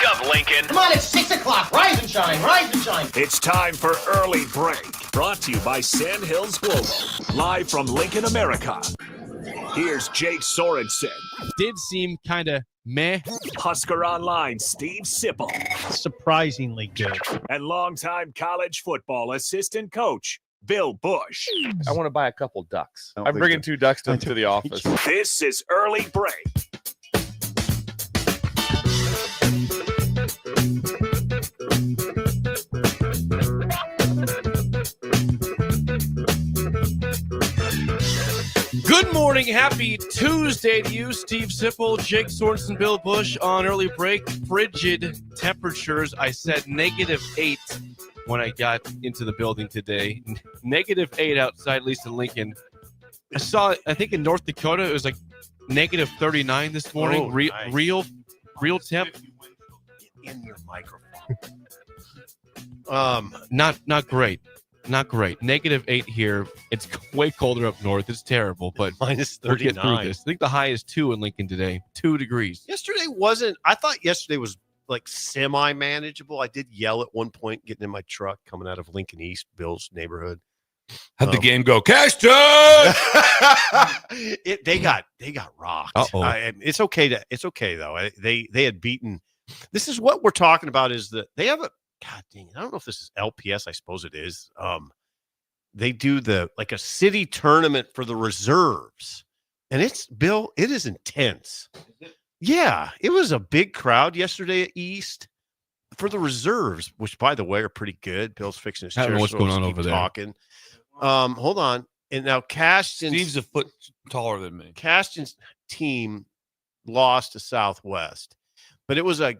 up, Lincoln. Come on, it's 6 o'clock. Rise and shine, rise and shine. It's time for Early Break, brought to you by Sandhills Global, live from Lincoln, America. Here's Jake Sorensen. Did seem kind of meh. Husker Online, Steve Sipple. Surprisingly good. And longtime college football assistant coach, Bill Busch. I want to buy a couple ducks. I'm bringing 2 ducks to the office. This is Early Break. Good morning. Happy Tuesday to you, Steve Sipple, Jake Sorensen, Bill Busch on Early Break. Frigid temperatures. I said -8 when I got into the building today. -8 outside, at least in Lincoln. I saw it, I think in North Dakota, it was like -39 this morning. Oh, nice. Real temp. In your microphone. Not great. Not great. -8 here. It's way colder up north. It's terrible, but Minus we'll get through 39. this. I think the high is 2 in Lincoln today. 2 degrees. Yesterday I thought yesterday was like semi-manageable. I did yell at one point getting in my truck coming out of Lincoln East, Bill's neighborhood. How'd the game go? Cashton! They got rocked. Uh-oh. It's okay though. They had beaten. This is what we're talking about is that they have a God dang it. I don't know if this is LPS. I suppose it is. They do a city tournament for the reserves. And it is intense. Yeah, it was a big crowd yesterday at East for the reserves, which by the way are pretty good. Bill's fixing his chair. I don't know what's going on over there. Talking. Hold on. And now Steve's a foot taller than me. Cashton's team lost to Southwest, but it was like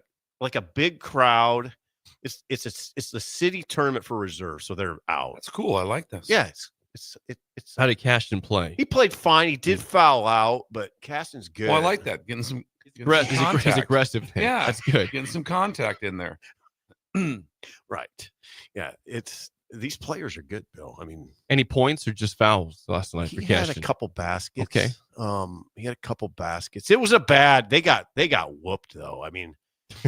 a big crowd. It's the city tournament for reserve, so they're out. That's cool. I like this. Yeah, it's How did Cashton play? he played fine. He did foul out, but Caston's good. Well, I like that. Getting some He's contact. aggressive. Yeah. That's good. Getting some contact in there. Right. Yeah, these players are good, Bill. I mean, Any points or just fouls last night for he had Cashton? a couple baskets. Okay. He had a couple baskets. It was they got whooped though. I mean,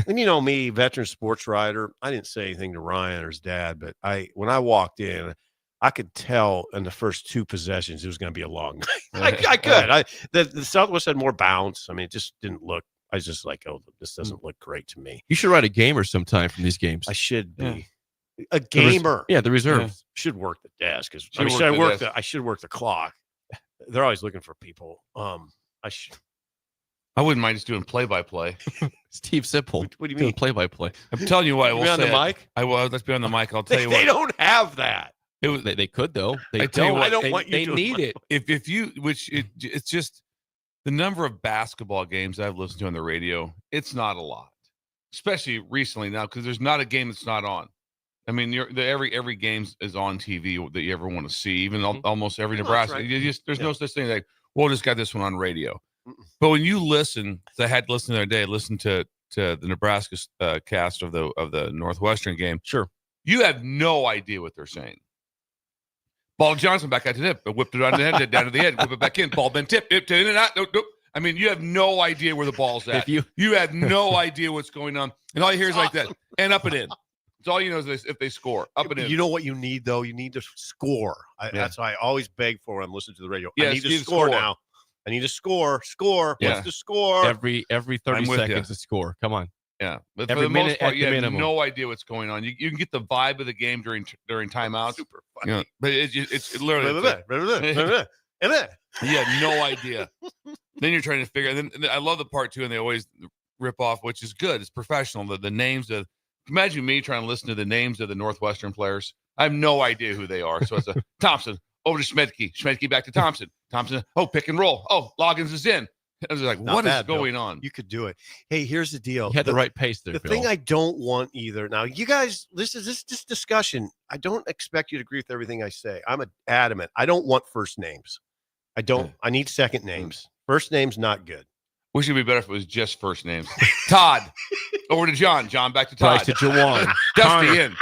and you know me, veteran sports writer, I didn't say anything to Ryan or his dad, but when I walked in, I could tell in the first 2 possessions it was going to be a long night. I could. The Southwest had more bounce. I mean, it just didn't look. I was just like, oh, this doesn't look great to me. You should write a gamer sometime from these games. I should be Yeah. a gamer. The reserves. Should work the desk because Should I should work the clock. They're always looking for people. I wouldn't mind just doing play-by-play. Steve Sipple. What do you doing mean? play-by-play. I'm telling you what. I will Be on say the mic? I will. Let's be on the mic. I'll tell you what. They don't have that. They could though. They I tell you don't. what, I don't want you They doing need it. If you, it's just the number of basketball games I've listened to on the radio. It's not a lot, especially recently now because there's not a game that's not on. I mean, every game is on TV that you ever want to see. Even almost every Nebraska. Right. There's no such thing like, well, just got this one on radio. But when you listen, I had to listen the other day. Listen to the Nebraska cast of the Northwestern game. Sure, you have no idea what they're saying. Ball Johnson back out to tip, whipped it on the head, down to the head, whip it back in. Ball been tipped, in and out. Nope. I mean, you have no idea where the ball's at. You have no idea what's going on, and all you hear is like that and up and in. It's all you know is if they score up and in. You know what you need though? You need to score. That's why I always beg for when I'm listening to the radio. Yes, I need to score now. I need to score. Yeah. What's the score? Every 30 seconds to score. Come on. Yeah, but Every for the minute most part, at you the have minimum. no idea what's going on. You can get the vibe of the game during timeouts. Super funny. You know, but it's literally you have no idea. Then you're trying to figure. And then I love the part too, and they always rip off, which is good. It's professional. The names of. Imagine me trying to listen to the names of the Northwestern players. I have no idea who they are. So it's a Thompson over to Schmedke. Schmedke back to Thompson. Thompson. Oh, pick and roll. Oh, Loggins is in. I was like, what is going on? You could do it. Hey, here's the deal. You had the right pace there, The Bill. thing I don't want either. Now, you guys, this discussion. I don't expect you to agree with everything I say. I'm adamant. I don't want first names. I don't. I need second names. First names not good. Wish it'd be better if it was just first names. Todd over to John. John back to Todd. Bryce to Jawan. Dusty in.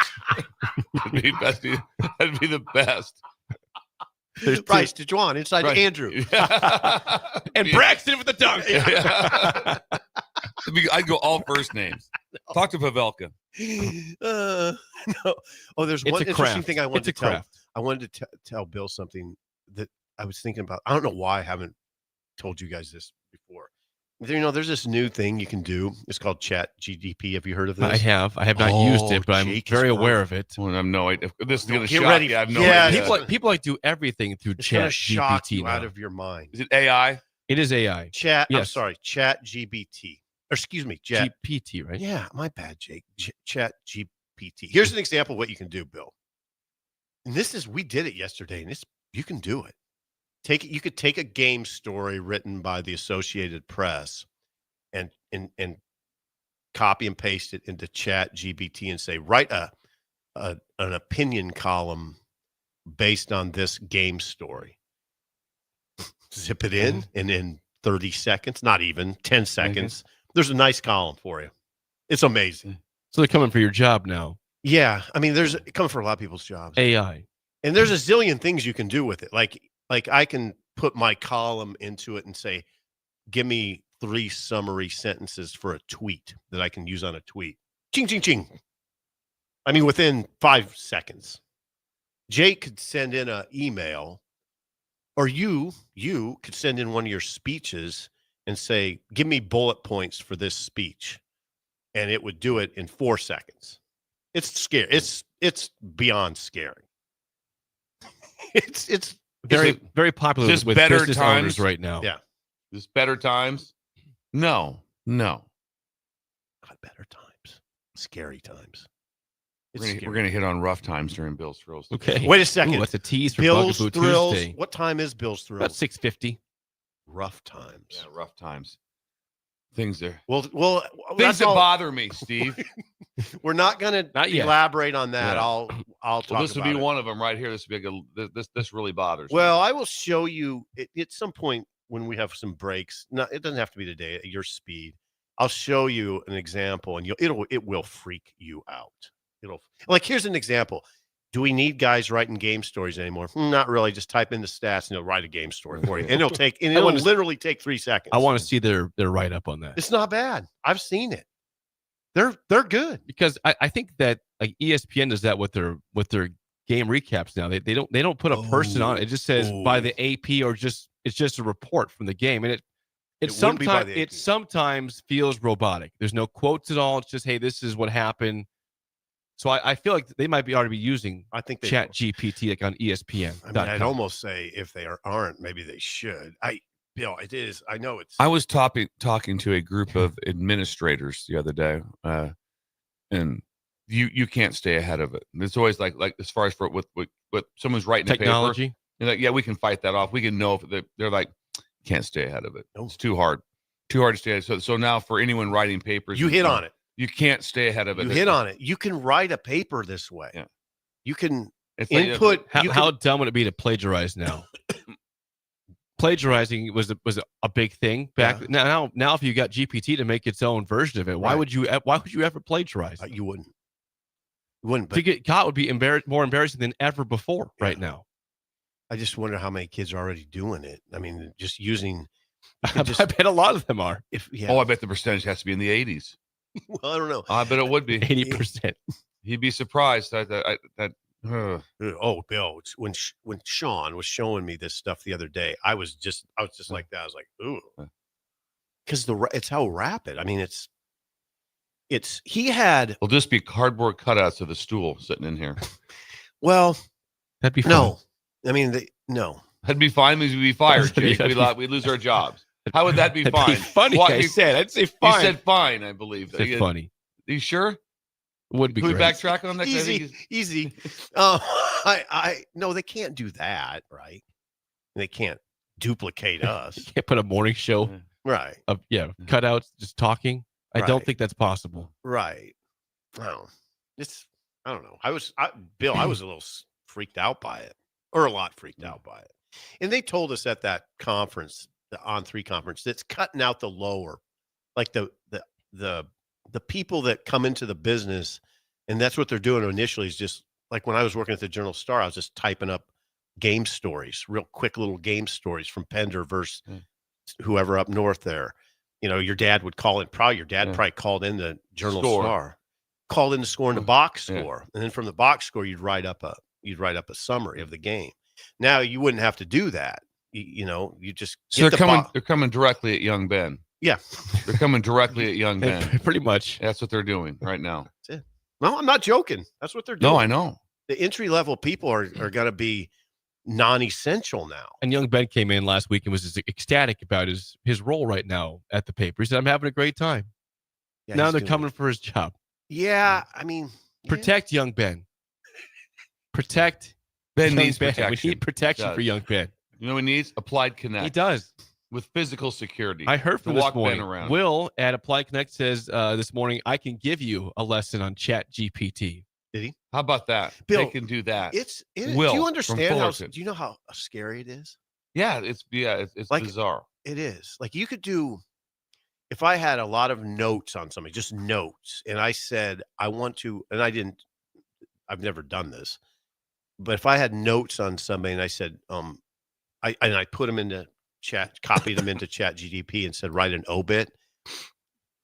That'd be the best. There's Bryce to Juan inside to Andrew. And Braxton with the dunk. I'd go all first names. Talk to Pavelka. No. Oh, there's It's one a interesting craft. thing I wanted It's to a tell. craft. I wanted to tell Bill something that I was thinking about. I don't know why I haven't told you guys this before. There's this new thing you can do. It's called Chat GDP. Have you heard of this? I have not used it, but I'm Jake is very aware wrong. of it. Well, I have no idea. This is No, going to get shock ready. you. I have no Yeah, idea. People like do everything through It's going to Chat shock GPT you now. out of your mind. Is it AI? It is AI. Chat. I'm Yes. sorry. Chat GBT. Or excuse me. Chat. GPT, right? Yeah, my bad, Jake. Chat GPT. Here's an example of what you can do, Bill. And we did it yesterday, and you can do it. You could take a game story written by the Associated Press and copy and paste it into Chat GPT and say, write an opinion column based on this game story. Zip it in, and in 30 seconds, not even 10 seconds, there's a nice column for you. It's amazing. So they're coming for your job now. Yeah. I mean, it comes for a lot of people's jobs. AI. And there's a zillion things you can do with it. Like I can put my column into it and say, give me 3 summary sentences for a tweet that I can use on a tweet. Ching, ching, ching. I mean, within 5 seconds. Jake could send in an email, or you could send in one of your speeches and say, give me bullet points for this speech. And it would do it in 4 seconds. It's scary. It's beyond scary. It's Very, very popular Just with better business times? owners right now. Yeah. Is better times? No. God, better times. Scary times. We're gonna hit on rough times during Bill's Thrills. Okay. Wait a second. Ooh, that's a tease for Bill's Bugaboo Thrills. Tuesday. What time is Bill's Thrills? About 6:50. Rough times. Yeah, rough times. Things there. Well, Things that's that all. bother me, Steve. We're not going to Not yet. elaborate on that. Yeah. I'll talk This would about be it. one of them right here. This would be this really bothers me. Well, I will show you at some point when we have some breaks. It doesn't have to be today at your speed. I'll show you an example, and it will freak you out. Here's an example. Do we need guys writing game stories anymore? Not really. Just type in the stats and it'll write a game story for you. And it'll literally take 3 seconds. I want to see their write up on that. It's not bad. I've seen it. They're good. Because I think that like ESPN does that with their game recaps now. They don't put a person on it. It just says by the AP, or it's just a report from the game. And it sometimes feels robotic. There's no quotes at all. It's just, hey, this is what happened. So I feel like they might already be using Chat GPT like on ESPN. I mean, I'd almost say if they aren't, maybe they should. Bill, it is. I know it's. I was talking to a group of administrators the other day, and you can't stay ahead of it. And it's always like as far as for what someone's writing technology. A paper, you're like, yeah, we can fight that off. We can know if they're like, can't stay ahead of it. No. It's too hard to stay ahead. So now for anyone writing papers, you hit on it. You can't stay ahead of it. You hit on it. You can write a paper this way. Yeah. You can input. How dumb would it be to plagiarize now? Plagiarizing was a big thing back now. If you got GPT to make its own version of it, why would you ever plagiarize? You wouldn't. You wouldn't. But to get caught would be more embarrassing than ever before right now. I just wonder how many kids are already doing it. I mean, just using. I bet a lot of them are. I bet the percentage has to be in the 80s. Well, I don't know. I bet it would be 80%. He'd be surprised that. Oh, Bill, when Sean was showing me this stuff the other day, I was just like that. I was like, ooh, because it's how rapid. I mean, It'll just be cardboard cutouts of the stool sitting in here. Well, that'd be fun. No. I mean, no. That'd be fine. We'd be fired, Jake. We'd lose our jobs. How would that be fine? Funny. I'd say fine. You said fine, I believe. Said funny. Are you sure? Would be Can we great. backtrack on that? Easy. No, they can't do that, right? They can't duplicate us. You can't put a morning show, right? Of cutouts, just talking. I don't think that's possible. Right. No, I don't know. Bill, I was a little freaked out by it, or a lot freaked out by it. And they told us at that conference, the On3 conference, that's cutting out the lower, like the people that come into the business, and that's what they're doing initially. Is just like when I was working at the Journal Star, I was just typing up game stories, real quick little game stories from Pender versus whoever up north there. your dad would call in. Probably your dad probably called in the Journal Star, called in the score and the box score, and then from the box score you'd write up a summary of the game. Now you wouldn't have to do that. You just so they're coming directly at young Ben. Yeah, they're coming directly at young Ben. Pretty much. That's what they're doing right now. That's it. No, I'm not joking. That's what they're doing. No, I know. The entry level people are going to be non-essential now. And young Ben came in last week and was just ecstatic about his role right now at the paper. He said, "I'm having a great time." Yeah, now they're coming for his job. Yeah, I mean, protect young Ben. Protect Ben young needs Ben. protection. We need protection for young Ben. You know what he needs? Applied Connect. He does. With physical security. I heard from this morning. Around. Will at Applied Connect says this morning, I can give you a lesson on Chat GPT. Did he? How about that? Bill, they can do that. Will, do you understand do you know how scary it is? Yeah, it's like, bizarre. It is. Like you could do, if I had a lot of notes on somebody, just notes, and I said, I want to, and I've never done this, but if I had notes on somebody and I said, I put them into chat, copied them into Chat GDP and said, write an obit,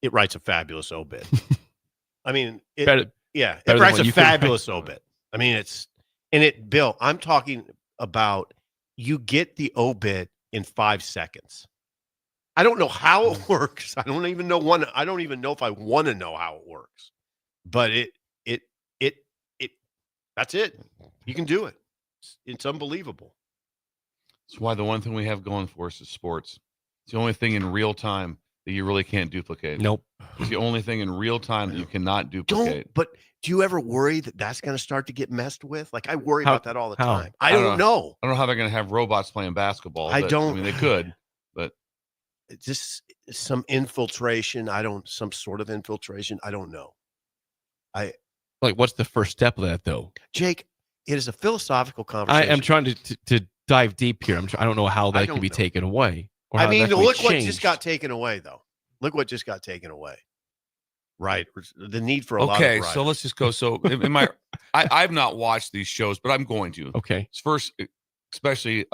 it writes a fabulous obit. I mean, it writes a fabulous obit. I mean, Bill, I'm talking about you get the obit in 5 seconds. I don't know how it works. I don't even know if I want to know how it works, but that's it. You can do it. It's unbelievable. That's why the one thing we have going for us is sports. It's the only thing in real time that you really can't duplicate. Nope. It's the only thing in real time that you cannot duplicate. But do you ever worry that that's going to start to get messed with? Like I worry about that all the time. I don't know. I don't know how they're going to have robots playing basketball. I mean, they could, but it's just some infiltration. Some sort of infiltration. I don't know. What's the first step of that though? Jake, it is a philosophical conversation. I am trying to dive deep here. I don't know how that can be taken away. I mean, look what just got taken away, though. Look what just got taken away. Right. The need for a lot of Okay, so let's just go. So I've not watched these shows, but I'm going to. Okay. First, especially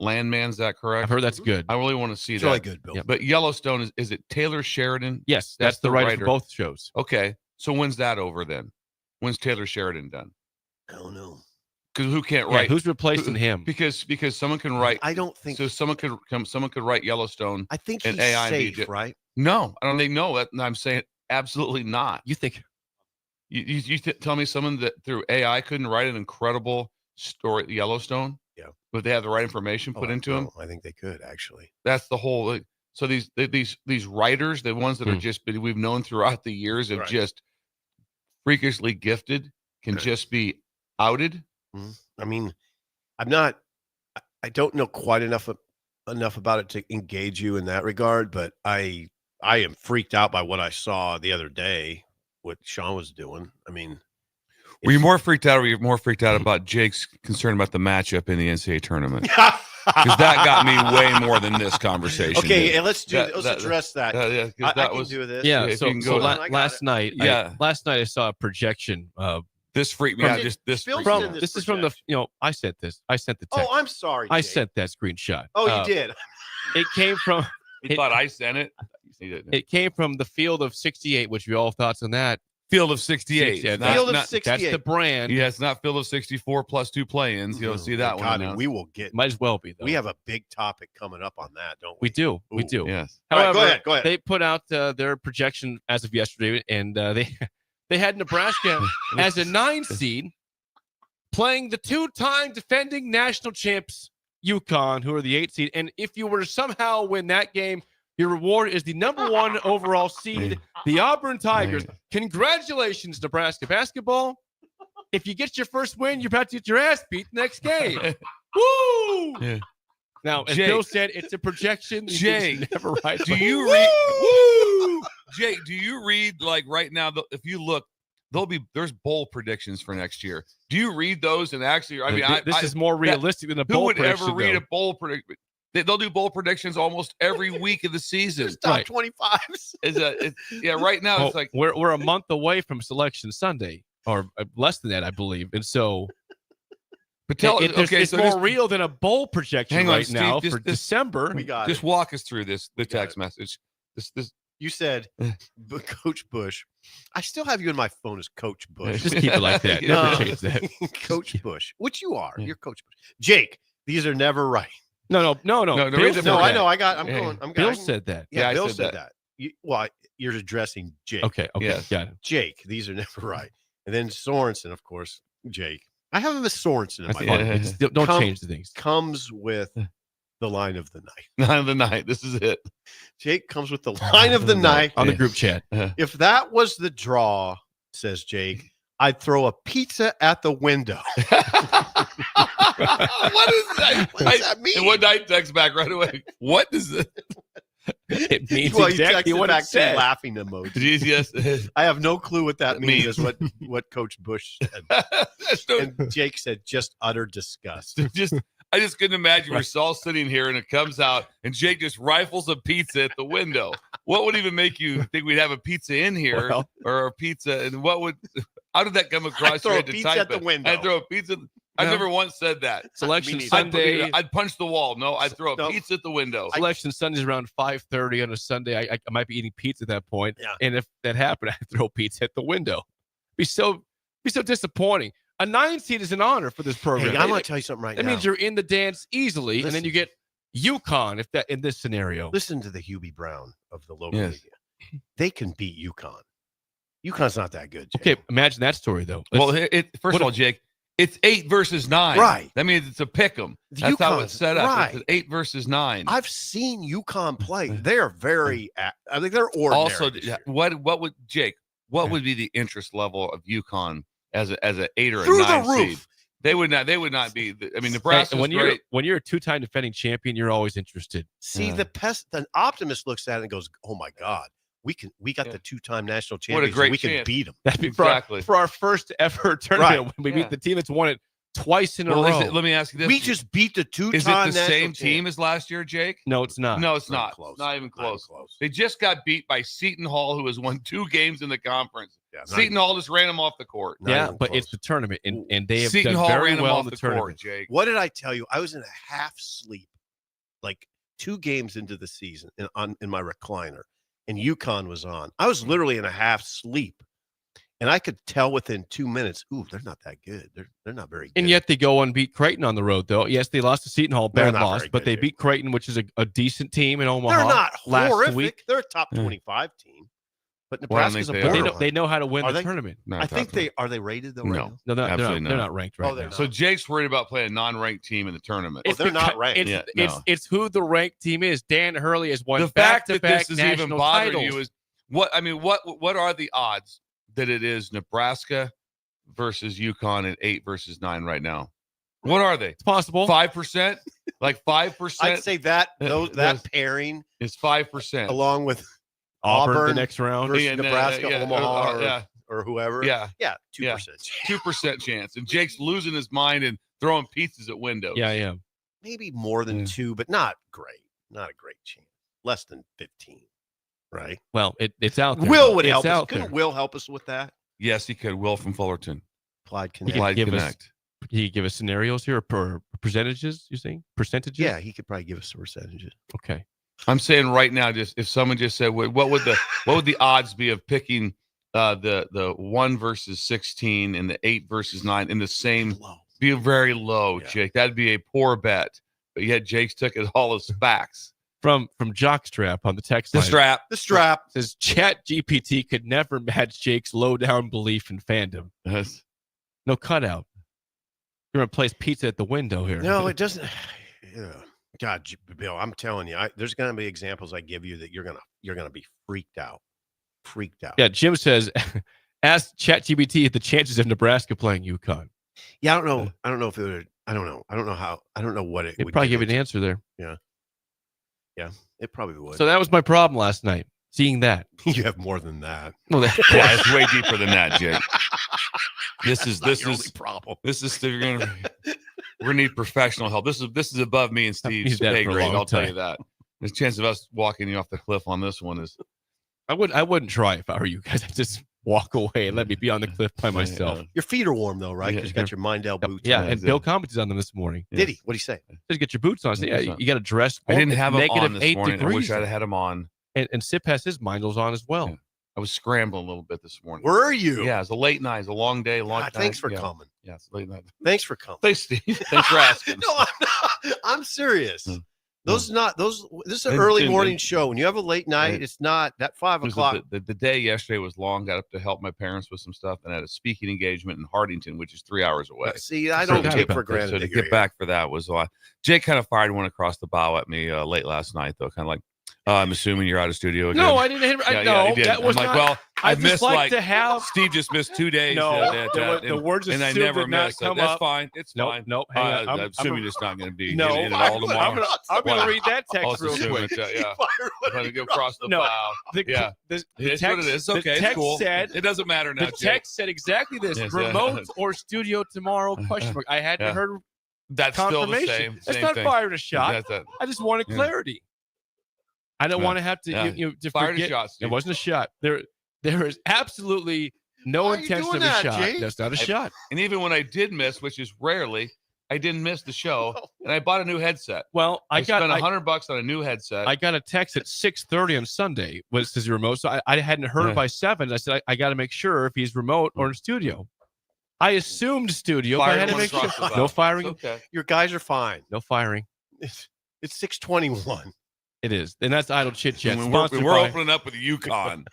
Landman, is that correct? I've heard that's good. I really want to see that. Really good, Bill. Yep. But Yellowstone, is it Taylor Sheridan? Yes, that's the writer for both shows. Okay. So when's that over then? When's Taylor Sheridan done? I don't know. Because who can't write? Who's replacing him? Because someone can write. I don't think so. Someone could write Yellowstone. I think he's AI safe, right? No, I don't think that. I'm saying absolutely not. You think? You tell me someone that through AI couldn't write an incredible story, Yellowstone? Yeah, but they have the right information put into them. I think they could actually. That's the whole. So these writers, the ones that are just we've known throughout the years of just freakishly gifted, can just be outed. I mean, I don't know quite enough about it to engage you in that regard, but I am freaked out by what I saw the other day, what Sean was doing. I mean, were you more freaked out, or were you more freaked out about Jake's concern about the matchup in the NCAA tournament? Because that got me way more than this conversation. Okay, and let's address that. I can do this. Yeah. So last night, last night I saw a projection. This freaked me out. This is from the. I sent this. I sent the text. Oh, I'm sorry. I sent that screenshot. Oh, you did. It came from. He thought I sent it. It came from the Field of 68, which we all thoughts on that. Field of 68. Field of 68. That's the brand. Yeah, it's not Field of 64 plus 2 play-ins. You'll see that one. We will get. Might as well be, though. We have a big topic coming up on that, don't we? We do. Ooh. We do. Yes. However, right, go ahead. They put out their projection as of yesterday, and they had Nebraska as a 9 seed playing the 2-time defending national champs UConn, who are the 8 seed. And if you were to somehow win that game, your reward is the number 1 overall seed, the Auburn Tigers. Congratulations, Nebraska basketball. If you get your first win, you're about to get your ass beat next game. Woo! Yeah. Now, as Jake, Bill said, it's a projection. Jake, never right. Do you read? Woo! Jake, do you read right now? If you look, there's bowl predictions for next year. Do you read those? And actually, this is more realistic than a bowl prediction. Who would ever read a bowl prediction? They'll do bowl predictions almost every week of the season. Top 25s. Right now it's like we're a month away from Selection Sunday, or less than that, I believe. And so, it's more real than a bowl projection now for December. Just walk us through the text message. This You said, Coach Busch. I still have you in my phone as Coach Busch. Just keep it like that. Never change that. Coach Busch, which you are. Yeah. You're Coach Busch. Jake, these are never right. No. No, Bill read the said No, board. I that. know. I'm Yeah. going. I'm Bill going. said that. Yeah, Yeah, I Bill said said that. You're addressing Jake. Okay. Yes. Got it. Jake, these are never right. And then Sorensen, of course, Jake. I have him as Sorensen in That's my fine. phone. It's still- don't change the things. Comes with the line of the night. Nine of the night. This is it. Jake comes with the line of the night. On the Yeah. group chat. If that was the draw, says Jake, I'd throw a pizza at the window. What is that? What does that mean? And one night text back right away. What does it? It means Well, you exactly texted what back it said. to laughing emoji. Yes. I have no clue what that It means- means. Is what Coach Busch said. And Jake said, just utter disgust. I just couldn't imagine we're all sitting here and it comes out and Jake just rifles a pizza at the window. What would even make you think we'd have a pizza in here Well- or a pizza? And how did that come across? throw You a had to pizza type at the it. window. I'd throw a pizza. I've Yeah. never once said that. Selection Me neither. Sunday. I'd punch the wall. No, I'd throw a No. pizza at the window. Selection Sundays around 5:30 on a Sunday. I might be eating pizza at that point. Yeah. And if that happened, I'd throw pizza at the window. Be so disappointing. A 9 seed is an honor for this program. Hey, I'm going to tell you something right that now. means you're in the dance easily, and then Listen. you get UConn if that in this scenario. Listen to the Hubie Brown of the local Yes. media. They can beat UConn. UConn's not that good, Jake. Okay, imagine that story though. Well, Let's- first of all, Jake, it's 8 versus 9. Right. That means it's a pick 'em. That's how UConn's- it's set up. right. It's an 8 versus 9. I've seen UConn play. They're very, I think they're ordinary. Also, this year. what would Jake? What would be the interest level of UConn as an 8 or a Through 9 the roof. seed? They would not be. I mean, Hey, Nebraska's when great. you're a 2-time defending champion, you're always interested. See, Yeah. the optimist looks at it and goes, "Oh my God, we got Yeah. the 2-time national What a champions. great We can chance. beat them." That'd be Exactly. for our first ever tournament Right. when we Yeah. beat the team that's won it twice in a Well, row. let me ask you this: We just beat the 2-time is it the national same team champions. as last year, Jake? No, it's not. No, it's Not not. close. Not even Not even close. close. They just got beat by Seton Hall, who has won 2 games in the conference. Yeah, not Seton even- Hall just ran them off the court. not Yeah, even but close. it's the tournament, and they have Seton done Hall very ran them well off in the the court, tournament. Jake. What did I tell you? I was in a half sleep, like 2 games into the season, in my recliner, and UConn was on. I was literally in a half sleep, and I could tell within 2 minutes, ooh, they're not that good. They're not very good. And yet they go and beat Creighton on the road, though. Yes, they lost to Seton Hall, They're bad not loss, very but good, they Jake. beat Creighton, which is a decent team in Omaha. they're not last horrific. week. They're a top Yeah. 25 team, but Well, I Nebraska's think a they But are. they borderline. know how to win Are the they? tournament. No, I think definitely. are they rated though? No. Right now? No, they're Absolutely not. They're not. not ranked Oh, right they're now. not. So Jake's worried about playing a non-ranked team in the tournament. Oh, they're not ranked. It's who the ranked team is. Dan Hurley has won The fact that back-to-back this is even national bothering titles. you is what are the odds that it is Nebraska versus UConn at 8 versus 9 right now? What are they? It's possible. 5%? Like 5%? I'd say that Yes. that pairing It's 5%. along with Auburn, the Auburn next round. versus Yeah, Nebraska, yeah, Omaha, yeah. or whoever. Yeah, Yeah, 2%. 2% chance. And Jake's losing his mind and throwing pizzas at windows. Yeah, yeah. Maybe more than Yeah. 2, but not great. Not a great chance. Less than 15, right? Well, it's out there. Will would It's help us. out Couldn't there. Will help us with that? Yes, he could. Will from Fullerton. Applied He Connect. could Applied give us- Connect. Can you give us scenarios here or percentages? You saying percentages? Yeah, he could probably give us some percentages. Okay. I'm saying right now, just if someone just said, what would the odds be of picking the 1 versus 16 and the 8 versus 9 in the same? Low. Be very low, Yeah. Jake. That'd be a poor bet. But yet Jake's took it all as facts. From Jockstrap on the text The line. strap. The strap. Says Chat GPT could never match Jake's low down belief in fandom. Yes. No cutout. You're gonna place pizza at the window here. No, it doesn't. Yeah. God, Bill, I'm telling you, there's going to be examples I give you that you're gonna be freaked out. Freaked out. Yeah, Jim says, ask ChatGPT the chances of Nebraska playing UConn. Yeah, I don't know. I don't know if it would. I don't know. I don't know how. I don't know what it It'd would probably give you into. an answer there. Yeah, it probably would. So that was my problem last night. Seeing that. you have more than that. Well, that Yeah, it's way deeper than that, Jake. That's not your only is problem. we're gonna need professional help. This is above me and Steve's used that pay for a grade. long I'll tell time. you that. The chance of us walking you off the cliff on this one is I wouldn't try if I were you guys. I'd just walk away and let me be on the cliff by myself. Your feet are warm though, right? Yeah. Because you got your Mindell boots. Yeah, on. and Bill commented on them this morning. Did he? What did he say? Just get your boots on. I said, yeah, you got to dress. I didn't have him negative on this 8 morning. I degrees. wish I'd had him on. And Sip has his mindals on as well. Yeah. I was scrambling a little bit this morning. Were you? Yeah, it's a late night. It's a long day, long time. Thanks for yeah. coming. Yeah, it's a late night. Thanks for coming. Thanks, Steve. Thanks for asking. No, I'm not. I'm serious. This is an And- early and- morning and- show. When you have a late night, Right. it's not that 5 It was o'clock. The day yesterday was long. Got up to help my parents with some stuff, and had a speaking engagement in Hardington, which is 3 hours away. See, I So don't to take get- for granted. So to that you're get back for that was a lot. Jake kind of fired one across the bow at me late last night, though. Kind of like, I'm assuming you're out of studio again. No, I didn't hit. Yeah, he did. That was I'm like, not, well, I I've just missed like like to have. Steve just missed 2 days. No, and the words and I assumed never did not missed. come That's up. fine. It's fine. Nope. Hang on. I'm I'm assuming it's not going to be. No, in it I'm all tomorrow. I'm Why? gonna read that I'll text real assume quick. it's, yeah. I'm going to go across the No, bow. The, Yeah. the It's text, what it is. the Okay, it's text cool. said. It doesn't matter now, The Jake. text said exactly this: Yes, remote yeah. or studio tomorrow? Question mark. I hadn't Yeah. heard That's still the confirmation. same. That's Same not thing. firing a shot. That's it. I just wanted Yeah. clarity. I don't Yeah. want to have to Yeah. to Fired a forget. shot, It Steve. wasn't a shot. There is absolutely no Why are you intention doing of a that, shot. Jake? That's not a shot. And even when I did miss, which is rarely, I didn't miss the show, and I bought a new headset. Well, I spent got $100 on a new headset. I got a text at 6:30 on Sunday. Was his remote? So I hadn't heard Yeah. by 7. I said I got to make sure if he's remote or in studio. I assumed studio, but I Fired had to one make sure. across the bow. No firing. It's okay. Your guys are fine. No firing. It's 6:21. It is, and that's idle chit chat. And Sponsored we're by opening up with Yukon.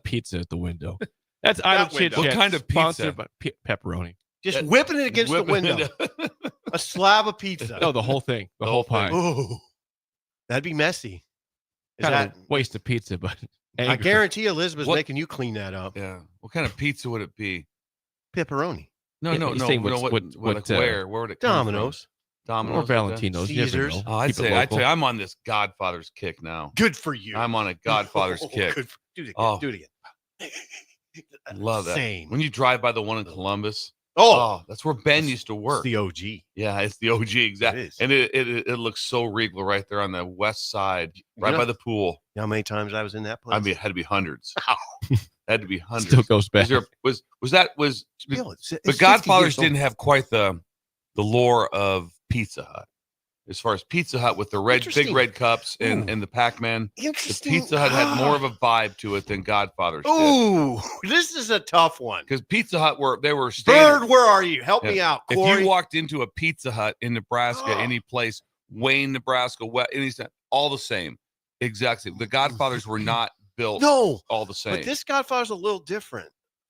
pizza at the window. That's idle chit window. chat. What kind of Sponsored pizza? by pepperoni. Just whipping it against the window. A slab of pizza. No, the whole thing, the The whole whole thing. pie. Ooh, that'd be messy. Is Kind that? of a waste of pizza, but I angry. guarantee Elizabeth's What- making you clean that up. Yeah. What kind of pizza would it be? Pepperoni, No, Yeah, no, he's no. saying no, what's- like what, where would it come from? Domino's. Domino's. or okay. Valentino's. You never Caesars. know. Oh, I'd Keep it say, local. I'm on this Godfather's kick now. Good for you. I'm on a Godfather's Oh, kick. Good for, do it again. Oh. Do it again. Love that. Same. When you drive by the one in Columbus, Oh, that's where Ben That's- used to it's work. the OG. Yeah, it's the OG, exactly. is. And it looks so regal right there on the west side, right know- by the pool. You know how many times I was in that place? I mean, it had to be hundreds. had to be hundreds. Still goes back. Was Bill, it's the 50 Godfathers years old. didn't have quite the lore of Pizza Hut. As far as Pizza Hut with the big Interesting. red cups and Ooh. the Pac-Man, the Interesting. Pizza Hut had more of a vibe to it than Godfathers did. Ooh, this is a tough one. Because Pizza Hut were standard. Bird, where are you? Help me Yeah. out, If Corey. you walked into a Pizza Hut in Nebraska, any place, Wayne, Nebraska, all the same, exactly. The Godfathers were not built no, all the same. but this Godfather's a little different.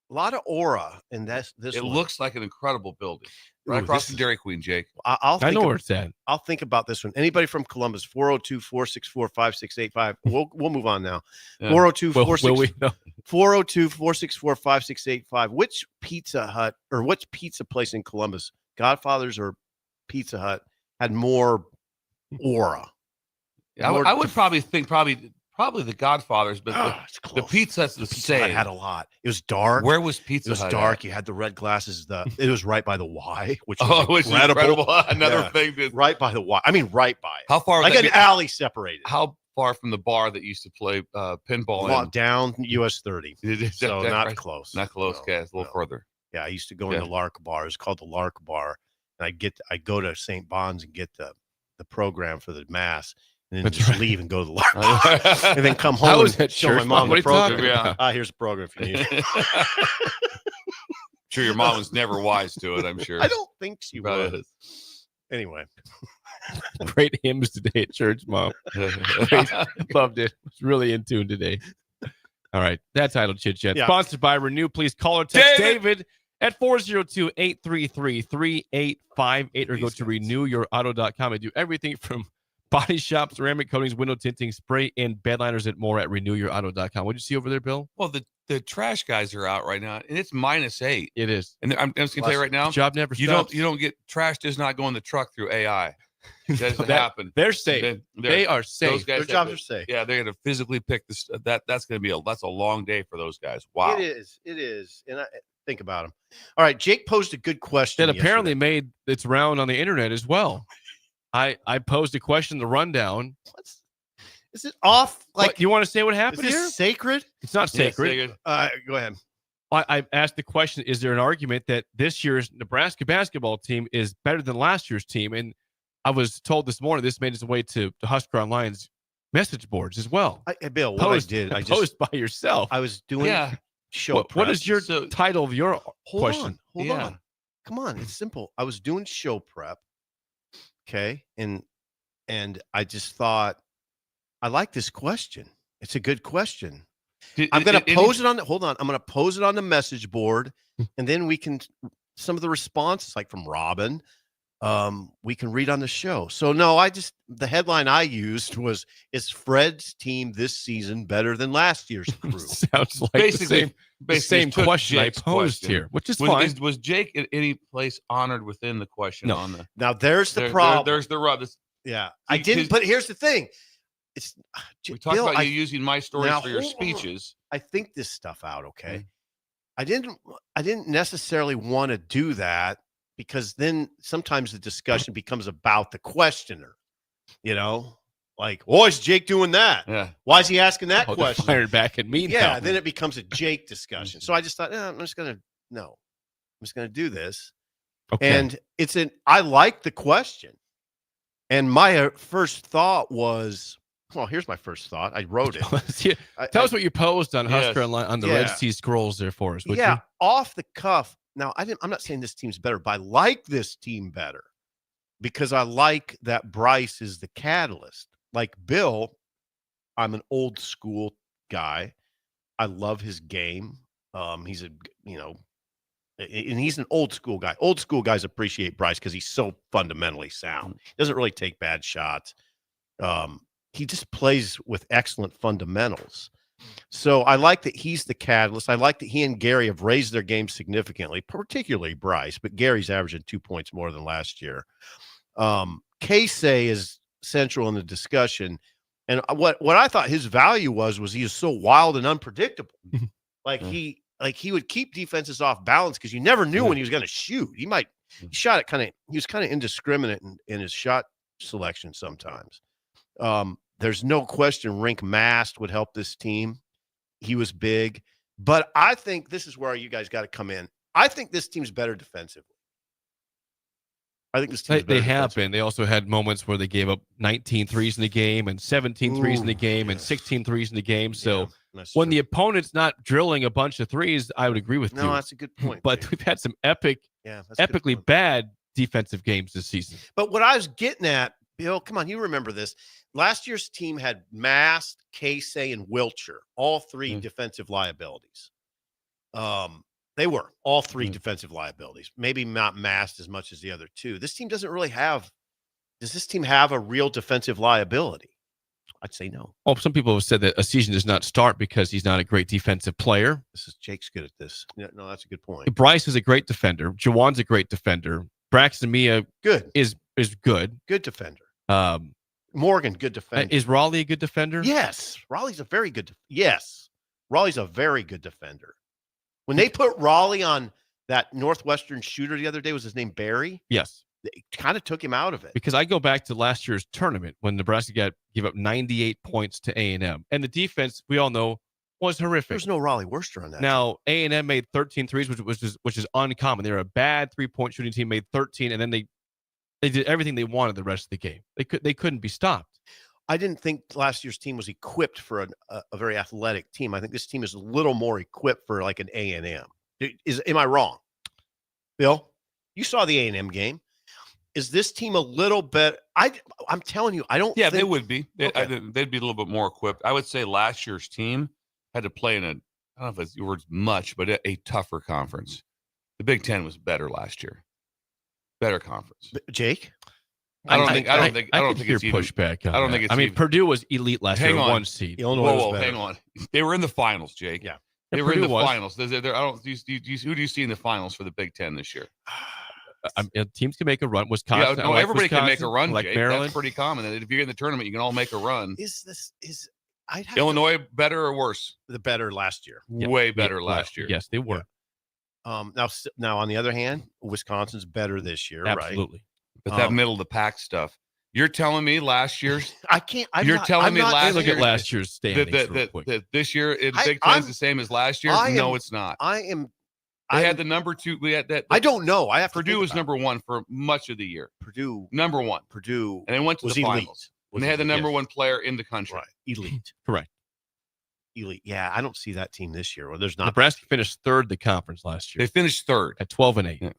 A lot of aura in this it one. looks like an incredible building, right Ooh, across this from is- Dairy Queen, Jake. I'll I think know of- where it's at. I'll think about this one. Anybody from Columbus, 402-464-5685. We'll move on now. Yeah. 402-464-5685. Which Pizza Hut or which pizza place in Columbus, Godfather's or Pizza Hut, had more aura? I would probably think the Godfathers, but It's the close. Pizza Hut's the Pizza Hut same. had a lot. It was dark. Where was It Pizza was Hut? dark. at? You had the red glasses. It was right by the Y, which was Oh, which is incredible. Another Yeah. thing. That, right by the Y. I mean, right by it. how far? Like that an get- alley separated. how far from the bar that used to play pinball? Walk down US 30. in? So That- not right? close. Not close, No, guys. A little no. further. Yeah, I used to go Yeah. in the Lark Bar. It's called the Lark Bar, and I go to St. Bon's and get the program for the mass, and then That's just right. leave and go to the Lark Bar, and then come home I was and at show my church, mom What the are you talking program. about? Ah, here's the program if you need it. Sure, your mom was never wise to it. I'm sure. I don't think she Probably was. Anyway, Great hymns today at church, Mom. is. Loved it. Was really in tune today. All right. That's Idle Chit Chat. Yeah. Sponsored by Renew. Please call or text David. David at 402-833-3858 or go to renewyourauto.com and do everything from body shop, ceramic coatings, window tinting, spray, and bed liners and more at renewyourauto.com. What'd you see over there, Bill? Well, the trash guys are out right now, and it's -8. It is. And I'm just gonna tell you right now, Job never you stops. don't get trash. Does not go in the truck through AI. That doesn't That- happen. They're safe. They are Those safe. guys their have jobs to- are safe. Yeah, they're gonna physically pick this. That's gonna be that's a long day for those guys. Wow. It is. It is. And I think about them. All right, Jake posed a good question. That apparently yesterday. made its round on the internet as well. I posed a question in the rundown. Is it off? Like, Like, you want to say what is happened this here? sacred? It's not Yeah, sacred. Go ahead. I asked the question, is there an argument that this year's Nebraska basketball team is better than last year's team? And I was told this morning, this made its way to Husker Online's message boards as well. Bill, what I did, I just post by yourself. I was doing show prep. What is your title of your question? Hold on. Come on, it's simple. I was doing show prep. Okay. And I just thought, I like this question. It's a good question. I'm going to pose it on hold on. I'm going to pose it on the message board, and then we can some of the responses, like from Robin, we can read on the show. So no, the headline I used was, is Fred's team this season better than last year's crew? Sounds like the same question I posed here, which is fine. Was Jake at any place honored within the question? No. Now there's the problem. There's the rub. I didn't. But here's the thing. We talked about you using my stories for your speeches. I think this stuff out. Okay. I didn't necessarily want to do that, because then sometimes the discussion becomes about the questioner, like, why is Jake doing that? Yeah. Why is he asking that question? Fired back at me. Yeah. Then it becomes a Jake discussion. So I just thought, I'm just going to do this. Okay. And I like the question. And my first thought was, well, here's my first thought. I wrote it. Tell us what you posed on Husker on the Red Sea Scrolls there for us. Would you? Off the cuff. Now, I'm not saying this team's better, but I like this team better because I like that Bryce is the catalyst. Like Bill, I'm an old school guy. I love his game. He's and he's an old school guy. Old school guys appreciate Bryce because he's so fundamentally sound. He doesn't really take bad shots. He just plays with excellent fundamentals. So I like that he's the catalyst. I like that he and Gary have raised their game significantly, particularly Bryce, but Gary's averaging 2 points more than last year. Casey is central in the discussion. And what I thought his value was he was so wild and unpredictable. He would keep defenses off balance because you never knew when he was going to shoot. He was kind of indiscriminate in his shot selection sometimes. There's no question Rink Mast would help this team. He was big. But I think this is where you guys got to come in. I think this team's better defensively. I think this team's better. They have been. They also had moments where they gave up 19 threes in the game and 17 threes in the game and 16 threes in the game. So when the opponent's not drilling a bunch of threes, I would agree with you. No, that's a good point. But we've had some epically bad defensive games this season. But what I was getting at, Bill, come on, you remember this. Last year's team had Mast, Casey, and Wilcher, all three defensive liabilities. They were all three defensive liabilities. Maybe not Mast as much as the other two. This team doesn't really have. Does this team have a real defensive liability? I'd say no. Well, some people have said that a season does not start because he's not a great defensive player. Jake's good at this. No, that's a good point. Bryce is a great defender. Jawan's a great defender. Braxton Mia is good. Good defender. Morgan, good defender. Is Raleigh a good defender? Yes. Raleigh's a very good defender. When they put Raleigh on that Northwestern shooter the other day, was his name Barry? Yes. They kind of took him out of it. Because I go back to last year's tournament when Nebraska gave up 98 points to A&M. And the defense, we all know, was horrific. There's no Raleigh Worcester on that. Now, A&M made 13 threes, which is uncommon. They were a bad three-point shooting team, made 13, and then they did everything they wanted the rest of the game. They couldn't be stopped. I didn't think last year's team was equipped for a very athletic team. I think this team is a little more equipped for like an A&M. Am I wrong? Bill, you saw the A&M game. Is this team a little bit? I'm telling you, I don't. Yeah, think, they would be. Okay. They'd be a little bit more equipped. I would say last year's team had to play in I don't know if it's the words much, but a tougher conference. The Big Ten was better last year. Better conference. Jake? I don't think it's pushback. I don't think it's. I mean, Purdue was elite last year, one seed. Illinois hang on. They were in the finals, Jake. Yeah, they were in the finals. Who do you see in the finals for the Big Ten this year? Teams can make a run. Wisconsin. Yeah, everybody can make a run. Like Jake. Maryland. That's pretty common. If you're in the tournament, you can all make a run. I'd have Illinois better or worse? The better last year. Way better last year. Yes, they were. Now on the other hand, Wisconsin's better this year, Absolutely. Right? But that middle of the pack stuff. You're telling me last year's? I can't. Telling me last year? Look at last year's standings. That this year in Big Ten is the same as last year? No, it's not. They had the number 2. We had that. I don't know. Purdue was number 1 for much of the year. Purdue number 1. Purdue and then went to the finals. And they had the number one player in the country. Right. Elite. Correct. Elite. Yeah, I don't see that team this year. Well, there's not. Nebraska finished third in the conference last year They finished third. at 12-8. Yeah.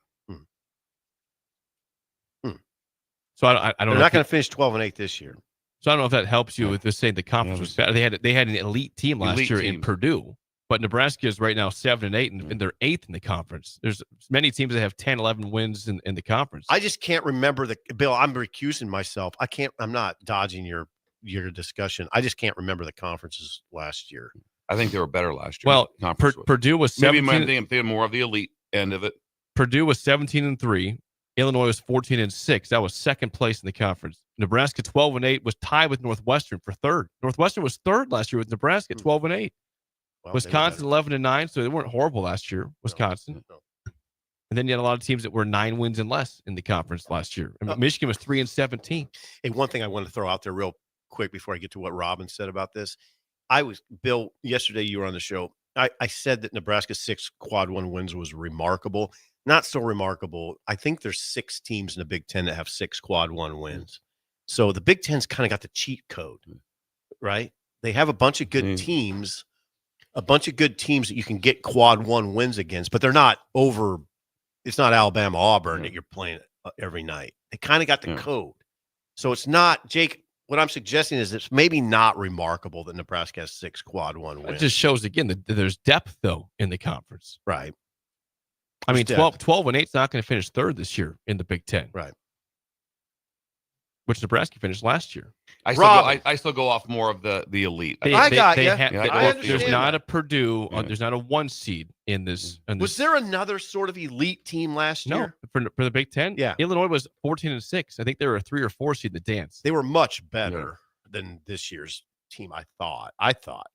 So I don't They're know. not going to finish 12-8 this year. So I don't know if that helps you with this saying the conference was better. They had an elite team last Elite year team. in Purdue, but Nebraska is right now 7-8 and they're 8th in the conference. There's many teams that have 10, 11 wins in the conference. I just can't remember Bill. I'm recusing myself. I'm not dodging your discussion. I just can't remember the conferences last year. I think they were better last year. Well, Conference was. Purdue was 17. Maybe I'm thinking more of the elite end of it. Purdue was 17-3. Illinois was 14-6. That was second place in the conference. Nebraska 12-8 was tied with Northwestern for third. Northwestern was third last year with Nebraska 12-8. Well, Wisconsin 11-9, so they weren't horrible last year. Wisconsin, No. and then you had a lot of teams that were 9 wins and less in the conference last year. And Michigan was 3-17. Hey, one thing I want to throw out there real quick before I get to what Robin said about this. Bill, yesterday you were on the show. I said that Nebraska's 6 quad 1 wins was remarkable. Not so remarkable. I think there's 6 teams in the Big Ten that have 6 quad 1 wins. So the Big Ten's kind of got the cheat code, right? They have a bunch of good teams, that you can get quad 1 wins against, but they're not over. It's not Alabama, Auburn that you're playing every night. They kind of got the code. So it's not, Jake, what I'm suggesting is it's maybe not remarkable that Nebraska has 6 quad 1 wins. It just shows, again, that there's depth, though, in the conference. Right. I mean, There's 12-8 is not going to finish third this year in the Big Ten. Right. Which Nebraska finished last year. I still go off more of the elite. I got you. There's not a Purdue. Yeah. There's not a 1 seed in this. Was there another sort of elite team last year? No, for the Big Ten. Yeah. Illinois was 14-6. I think they were a 3 or 4 seed in the dance. They were much better than this year's team, I thought.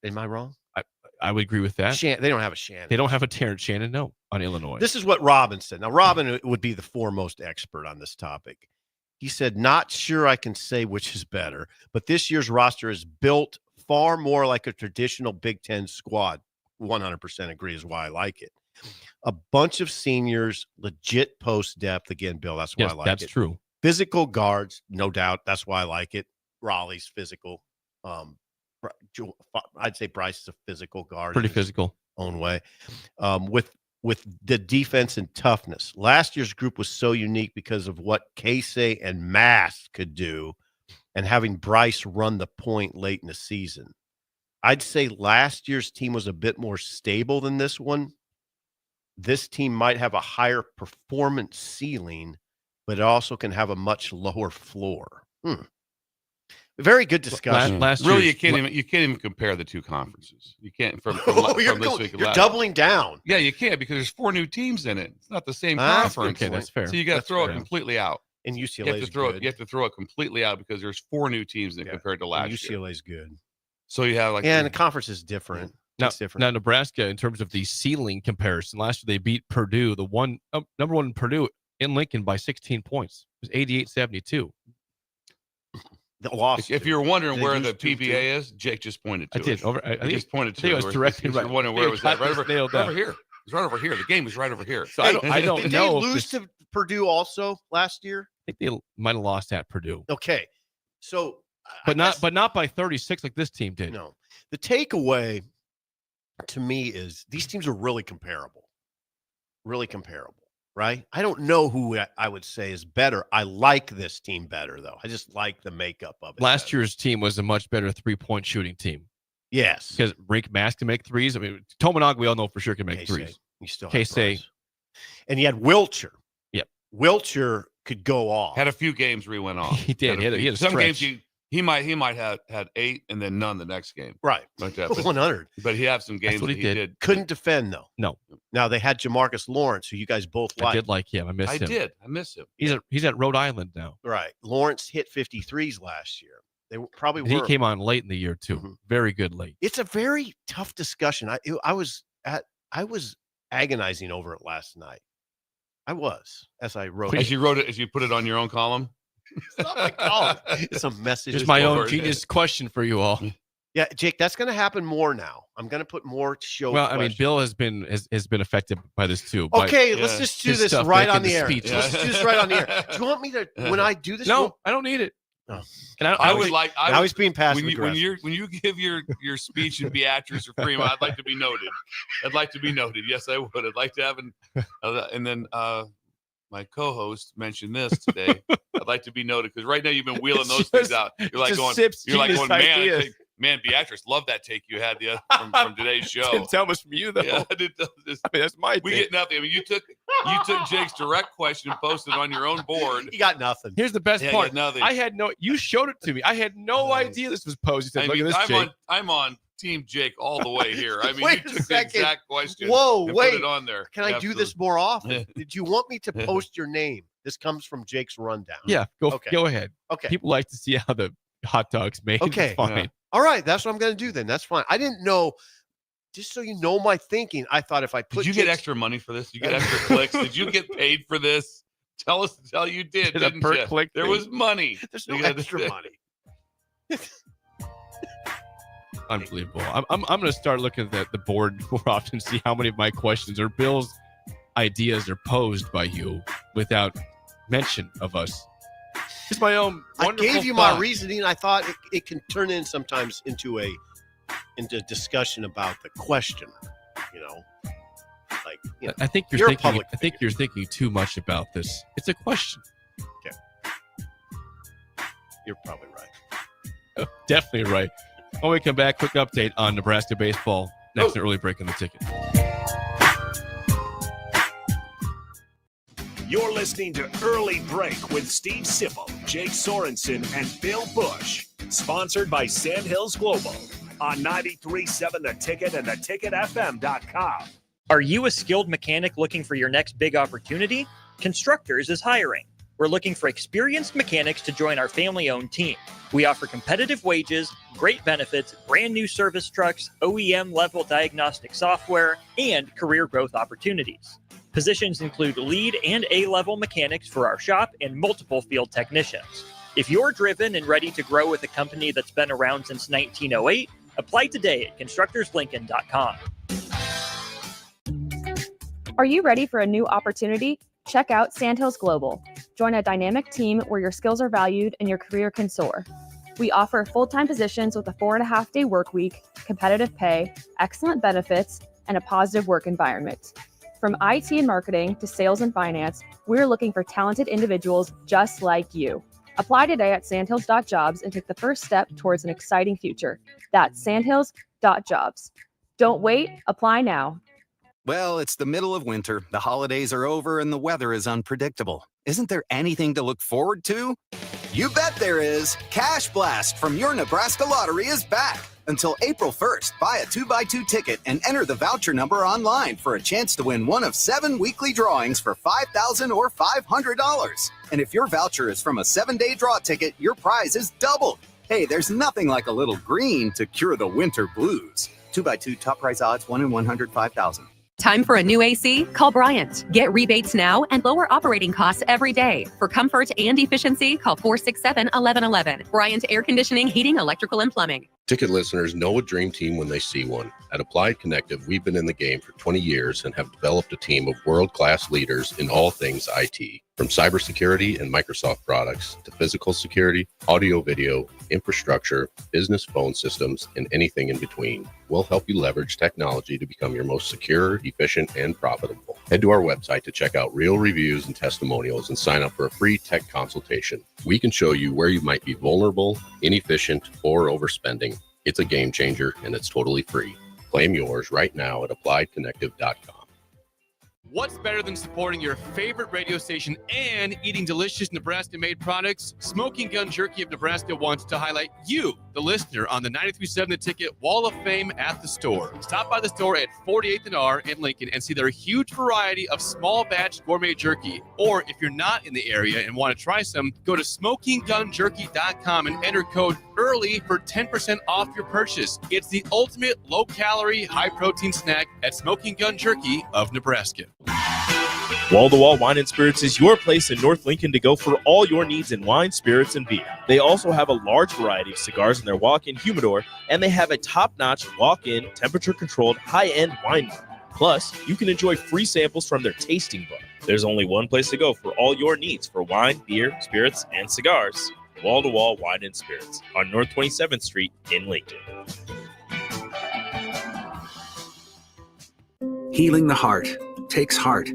Am I wrong? I would agree with that. They don't have a Shannon. They don't have a Terrence Shannon, no, on Illinois. This is what Robin said. Now, Robin would be the foremost expert on this topic. He said, not sure I can say which is better, but this year's roster is built far more like a traditional Big Ten squad. 100% agree is why I like it. A bunch of seniors, legit post depth. Again, Bill, that's why I like it. That's true. Physical guards, no doubt. That's why I like it. Raleigh's physical. I'd say Bryce is a physical guard. Pretty physical. Own way. With the defense and toughness. Last year's group was so unique because of what Casey and Mass could do and having Bryce run the point late in the season. I'd say last year's team was a bit more stable than this one. This team might have a higher performance ceiling, but it also can have a much lower floor. Very good discussion. Really, you can't even compare the two conferences. You can't from you're this week. You're doubling down. Yeah, you can't because there's 4 new teams in it. It's not the same That's conference. Okay, that's fair. So you got to throw it completely out. And UCLA You have to throw it completely out because there's 4 new teams in it compared to last year. UCLA's good. So you have and the conference is different. It's different. Now, Nebraska, in terms of the ceiling comparison, last year they beat Purdue, number 1 in Purdue in Lincoln by 16 points. It was 88-72. If you're wondering where the PBA is, Jake just pointed to it. I just pointed to it. I was directly right. You're wondering where it was at. Right over here. It's right over here. The game is right over here. So I don't Did know. Did they lose to Purdue also last year? I think they might have lost at Purdue. Okay. So but not by 36 like this team did. No. The takeaway to me is these teams are really comparable. Really comparable. Right? I don't know who I would say is better. I like this team better, though. I just like the makeup of it. Last year's team was a much better 3-point shooting team. Yes. Because Rink Mass can make threes. I mean, Tominaga, we all know for sure can make threes. You still have Casey. And you had Wilcher. Yep. Wilcher could go off. Had a few games where he went off. He did. He had a some stretch. games he might have had 8 and then none the next game. Right. Like that. 100. But he had some games what that he did. Couldn't defend, though. No. Now, they had Jamarcus Lawrence, who you guys both liked. I did like him. I missed him. I miss him. He's at Rhode Island now. Right. Lawrence hit 53s last year. They probably were. He came on late in the year, too. Mm-hmm. Very good late. It's a very tough discussion. I was agonizing over it last night. I was, as I wrote. As you put it on your own column. It's not my column. It's a message. It's my own genius question for you all. Yeah, Jake, that's going to happen more now. I'm going to put more show. Well, questions. I mean, Bill has been affected by this too. Okay, let's just do this right on the air. Speech. Let's do this right on the air. Do you want me to when I do this? No, I don't need it. Oh. And Now he's being passive when aggressive. you give your speech in Beatrice or Fremont, I'd like to be noted. Yes, I would. I'd like to have and then my co-host mentioned this today. I'd like to be noted because right now you've been wheeling those things out. You're like going, man, Beatrice, love that take you had from today's show. Didn't tell us from you though. Yeah, That's my we take. get nothing. I mean, you took Jake's direct question and posted it on your own board. You got nothing. Here's the best part. Nothing. You showed it to me. I had no idea this was posed. He said, look at this, Jake. I'm on Team Jake all the way here. I mean, Wait you a took second. the exact question. Whoa, and wait. Put it on there. Can I do this more often? Did you want me to post your name? This comes from Jake's rundown. Yeah, go ahead. Okay. People like to see how the hot dog's made. Okay. Fine. Yeah. All right. That's what I'm going to do then. That's fine. I didn't know. Just so you know my thinking, I thought if I put. Did you get extra money for this? Did you get extra clicks? Did you get paid for this? Tell you did. Did a Didn't per you? click There thing. was money. There's no You got extra to- money. Unbelievable. I'm going to start looking at the board more often to see how many of my questions or Bill's ideas are posed by you without mention of us. Just my own I wonderful gave you thought. my reasoning. I thought it can turn in sometimes into discussion about the question. You know, like I think You're a thinking. public I think you're thinking too much about this. It's a question. you're probably right. Oh, definitely right. When we come back, quick update on Nebraska baseball. Next, an early break on the ticket. You're listening to Early Break with Steve Sipple, Jake Sorensen, and Bill Busch. Sponsored by Sandhills Global on 93.7 The Ticket and theticketfm.com. Are you a skilled mechanic looking for your next big opportunity? Constructors is hiring. We're looking for experienced mechanics to join our family-owned team. We offer competitive wages, great benefits, brand new service trucks, OEM-level diagnostic software, and career growth opportunities. Positions include lead and A-level mechanics for our shop and multiple field technicians. If you're driven and ready to grow with a company that's been around since 1908, apply today at constructorslincoln.com. Are you ready for a new opportunity? Check out Sandhills Global. Join a dynamic team where your skills are valued and your career can soar. We offer full-time positions with a 4.5-day work week, competitive pay, excellent benefits, and a positive work environment. From IT and marketing to sales and finance, we're looking for talented individuals just like you. Apply today at sandhills.jobs and take the first step towards an exciting future. That's sandhills.jobs. Don't wait, apply now. Well, it's the middle of winter, the holidays are over, and the weather is unpredictable. Isn't there anything to look forward to? You bet there is. Cash Blast from your Nebraska Lottery is back. Until April 1st, buy a 2x2 ticket and enter the voucher number online for a chance to win one of 7 weekly drawings for $5,000 or $500. And if your voucher is from a 7-day draw ticket, your prize is doubled. Hey, there's nothing like a little green to cure the winter blues. 2x2 top prize odds 1 in 105,000. Time for a new AC? Call Bryant. Get rebates now and lower operating costs every day. For comfort and efficiency, call 467-1111. Bryant Air Conditioning, Heating, Electrical, and Plumbing. Ticket listeners know a dream team when they see one. At Applied Connective, we've been in the game for 20 years and have developed a team of world-class leaders in all things IT. From cybersecurity and Microsoft products to physical security, audio-video, infrastructure, business phone systems, and anything in between. We'll help you leverage technology to become your most secure, efficient, and profitable. Head to our website to check out real reviews and testimonials and sign up for a free tech consultation. We can show you where you might be vulnerable, inefficient, or overspending. It's a game changer, and it's totally free. Claim yours right now at appliedconnective.com. What's better than supporting your favorite radio station and eating delicious Nebraska-made products? Smoking Gun Jerky of Nebraska wants to highlight you, the listener, on the 93.7 The Ticket Wall of Fame at the store. Stop by the store at 48th and R in Lincoln and see their huge variety of small batch gourmet jerky. Or if you're not in the area and want to try some, go to smokinggunjerky.com and enter code EARLY for 10% off your purchase. It's the ultimate low-calorie, high-protein snack at Smoking Gun Jerky of Nebraska. Wall to Wall Wine and Spirits is your place in North Lincoln to go for all your needs in wine, spirits, and beer. They also have a large variety of cigars in their walk-in humidor, and they have a top-notch walk-in, temperature-controlled, high-end wine bar. Plus, you can enjoy free samples from their tasting book. There's only one place to go for all your needs for wine, beer, spirits, and cigars. Wall-to-Wall Wine and Spirits on North 27th Street in Lincoln. Healing the heart takes heart.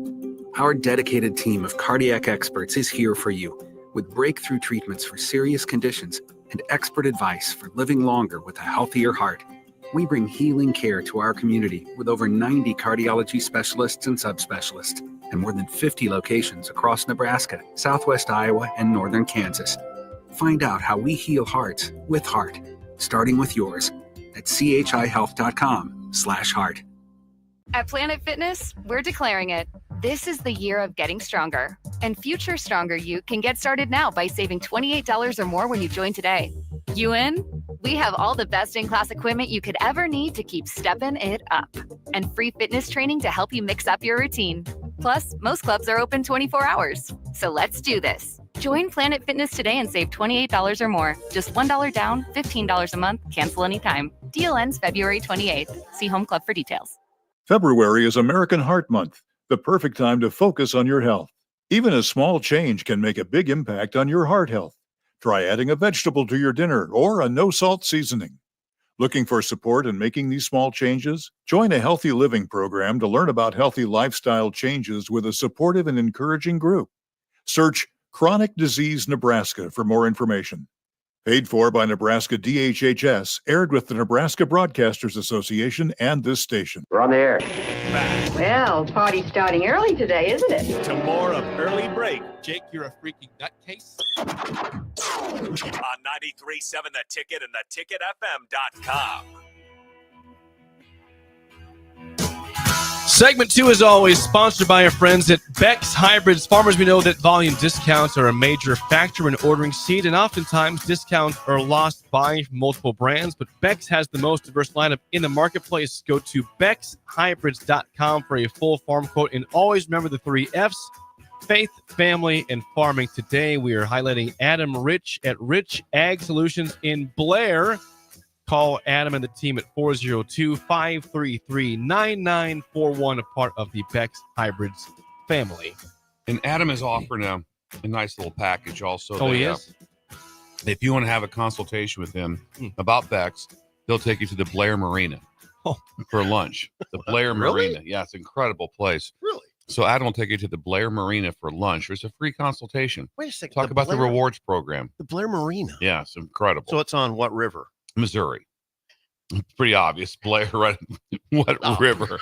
Our dedicated team of cardiac experts is here for you with breakthrough treatments for serious conditions and expert advice for living longer with a healthier heart. We bring healing care to our community with over 90 cardiology specialists and subspecialists and more than 50 locations across Nebraska, Southwest Iowa, and northern Kansas. Find out how we heal hearts with heart, starting with yours at chihealth.com/heart. At Planet Fitness, we're declaring it. This is the year of getting stronger. And future stronger you can get started now by saving $28 or more when you join today. You in? We have all the best-in-class equipment you could ever need to keep stepping it up. And free fitness training to help you mix up your routine. Plus, most clubs are open 24 hours. So let's do this. Join Planet Fitness today and save $28 or more. Just $1 down, $15 a month, cancel anytime. Deal ends February 28th. See Home Club for details. February is American Heart Month, the perfect time to focus on your health. Even a small change can make a big impact on your heart health. Try adding a vegetable to your dinner or a no-salt seasoning. Looking for support in making these small changes? Join a healthy living program to learn about healthy lifestyle changes with a supportive and encouraging group. Search Chronic Disease Nebraska for more information. Paid for by Nebraska DHHS, aired with the Nebraska Broadcasters Association and this station. We're on the air. Back Well, party's starting early today, isn't it? to more of Early Break Jake, you're a freaking nutcase. on 93.7 The Ticket and theticketfm.com. Segment 2, as always, sponsored by our friends at Beck's Hybrids. Farmers, we know that volume discounts are a major factor in ordering seed, and oftentimes discounts are lost by multiple brands, but Beck's has the most diverse lineup in the marketplace. Go to beckshybrids.com for a full farm quote, and always remember the 3 F's: faith, family, and farming. Today, we are highlighting Adam Rich at Rich Ag Solutions in Blair. Call Adam and the team at 402-533-9941, a part of the Beck's Hybrids family. And Adam is offering a nice little package also. Oh, he is? If you want to have a consultation with him about Beck's, he'll take you to the Blair Marina for lunch. The Blair Really? Marina. Yeah, it's an incredible place. Really? So Adam will take you to the Blair Marina for lunch. There's a free consultation. Wait a second. Talk about the rewards program. The Blair Marina. Yeah, it's incredible. So it's on what river? Missouri. It's pretty obvious. Blair, right? What river?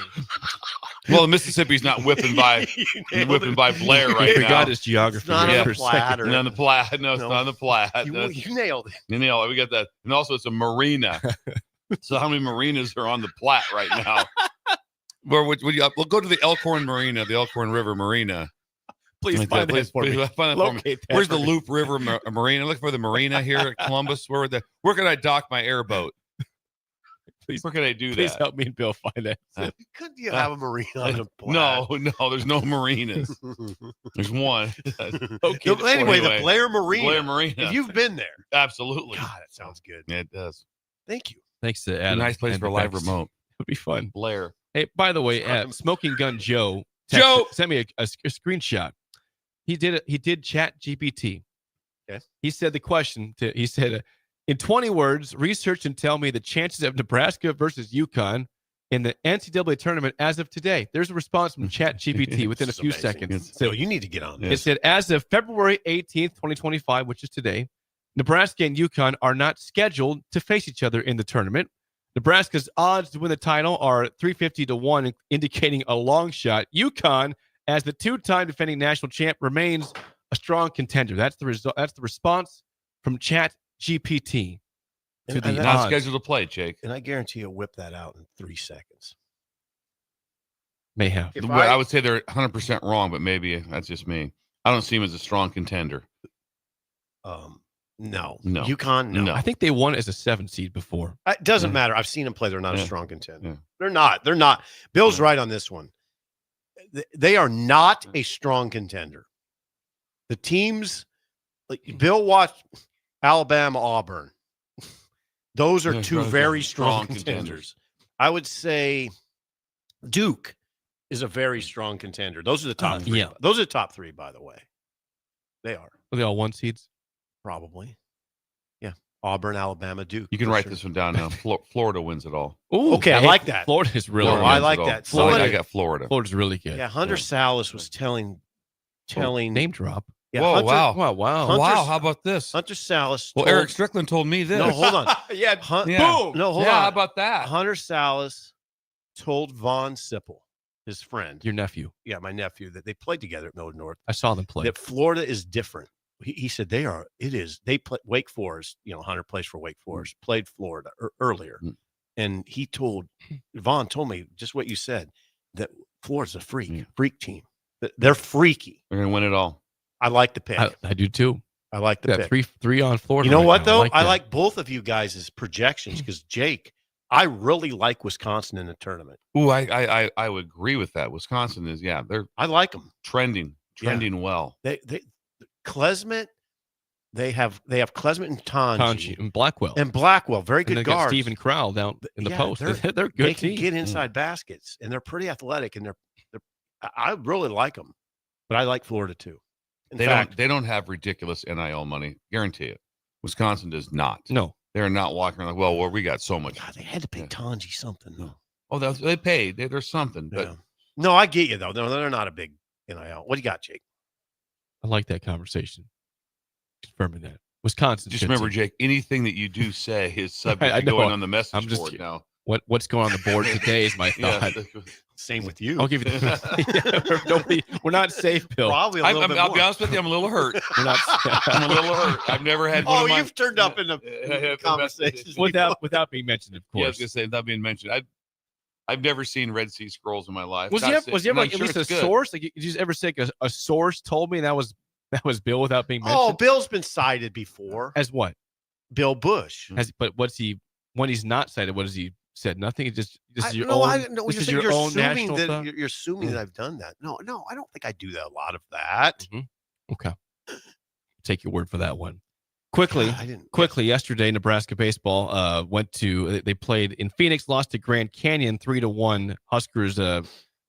Well, the Mississippi's not whipping by Blair right now. Forgot his geography. It's not on the Platte. And on the Platte. No, it's not on the Platte. You nailed it. You nailed it. We got that. And also, it's a marina. So how many marinas are on the Platte right now? We'll go to the Elkhorn Marina, the Elkhorn River Marina. Please find that for me. Where's the Loop River Marina? Look for the marina here at Columbus. Where can I dock my airboat? Where can I do Please that? help me and Bill find that. Couldn't you have a marina on the Platte? No, there's no marinas. There's one. Okay. Anyway, the Blair Marina. Blair Marina. If you've been there. Absolutely. God, that sounds good. Yeah, it does. Thank you. Thanks to A Adam. nice place and for a the live Becks. remote. It'll be fun. Blair. Hey, by the way, Smoking Gun Joe sent me a screenshot. He did Chat GPT. Okay. He said the question. He said, in 20 words, research and tell me the chances of Nebraska versus UConn in the NCAA tournament as of today. There's a response from Chat GPT within a few seconds. So you need to get on this. It said, as of February 18th, 2025, which is today, Nebraska and UConn are not scheduled to face each other in the tournament. Nebraska's odds to win the title are 350-1, indicating a long shot. UConn, as the two-time defending national champ, remains a strong contender. That's the result. That's the response from Chat GPT to the not odds. scheduled to play, Jake. And I guarantee you'll whip that out in 3 seconds. May have. I would say they're 100% wrong, but maybe that's just me. I don't see him as a strong contender. No. No. UConn, no. I think they won as a 7 seed before. It doesn't matter. I've seen them play. They're not a strong contender. Yeah. They're not. Bill's right on this one. They are not a strong contender. The teams, like Bill watched Alabama, Auburn. Those are two very strong contenders. I would say Duke is a very strong contender. Those are the top three. Yeah. Those are the top 3, by the way. They are. Are they all 1 seeds? Probably. Auburn, Alabama, Duke. You can write this one down now. Florida wins it all. Ooh, Okay, I like that. Florida is really No, good. I like that. I got Florida. Florida's really good. Yeah, Hunter Salas was telling name drop. Yeah, Whoa, Hunter, wow. Wow, how about this? Hunter Salas. Well, Eric Strickland told me this. No, hold on. Yeah, boom. No, hold on. How about that? Hunter Salas told Von Sipple, his friend, Your nephew. yeah, my nephew, that they played together at Middle North, I saw them play. that Florida is different. He said they play Wake Forest, Hunter plays for Wake Forest, played Florida earlier. And Vaughn told me just what you said, that Florida's a freak team. They're freaky. They're going to win it all. I like the pick. I do too. I like the pick. Three on Florida. You know right what, now. though? I I like both of you guys' projections because, Jake, I really like Wisconsin in the tournament. Ooh, I would agree with that. Wisconsin is, I like them. Trending well. They Klesmet, they have Klesmet and Tanji and Blackwell. Very good and they got guards. Stephen Crowell down in the post. They're a good They team. can get inside baskets, and they're pretty athletic, and I really like them. But I like Florida too. In fact, they don't have ridiculous NIL money. Guarantee it. Wisconsin does not. No, they're not walking around like, well, we got so much. God, they had to pay Tanji something though. Oh, they paid. There's something. But no, I get you though. No, they're not a big NIL. What do you got, Jake? I like that conversation. Confirming that. Wisconsin. Just remember, Jake, anything that you do say is subject to going on the message board now. What's going on the board today is my thought. Same with you. I'll give you the we're not safe, Bill. Probably I'll be honest with you, I'm a little hurt. I'm a little hurt. I've never had one of my... you've turned up in the conversations. Without being mentioned, of course. Yeah, I was going to say, without being mentioned. I've never seen Red Sea Scrolls in my life. Was he ever like at least a source? Like, did you ever say a source told me, and that was Bill without being mentioned? Oh, Bill's been cited before. As what? Bill Busch. But when he's not cited, what has he said? Nothing. Just your no, own. I know. This is You're your own assuming national that stuff? you're assuming that I've done that. No, I don't think I do a lot of that. Mm-hmm. Okay, take your word for that one. Quickly, yesterday, Nebraska baseball they played in Phoenix, lost to Grand Canyon 3-1. Huskers.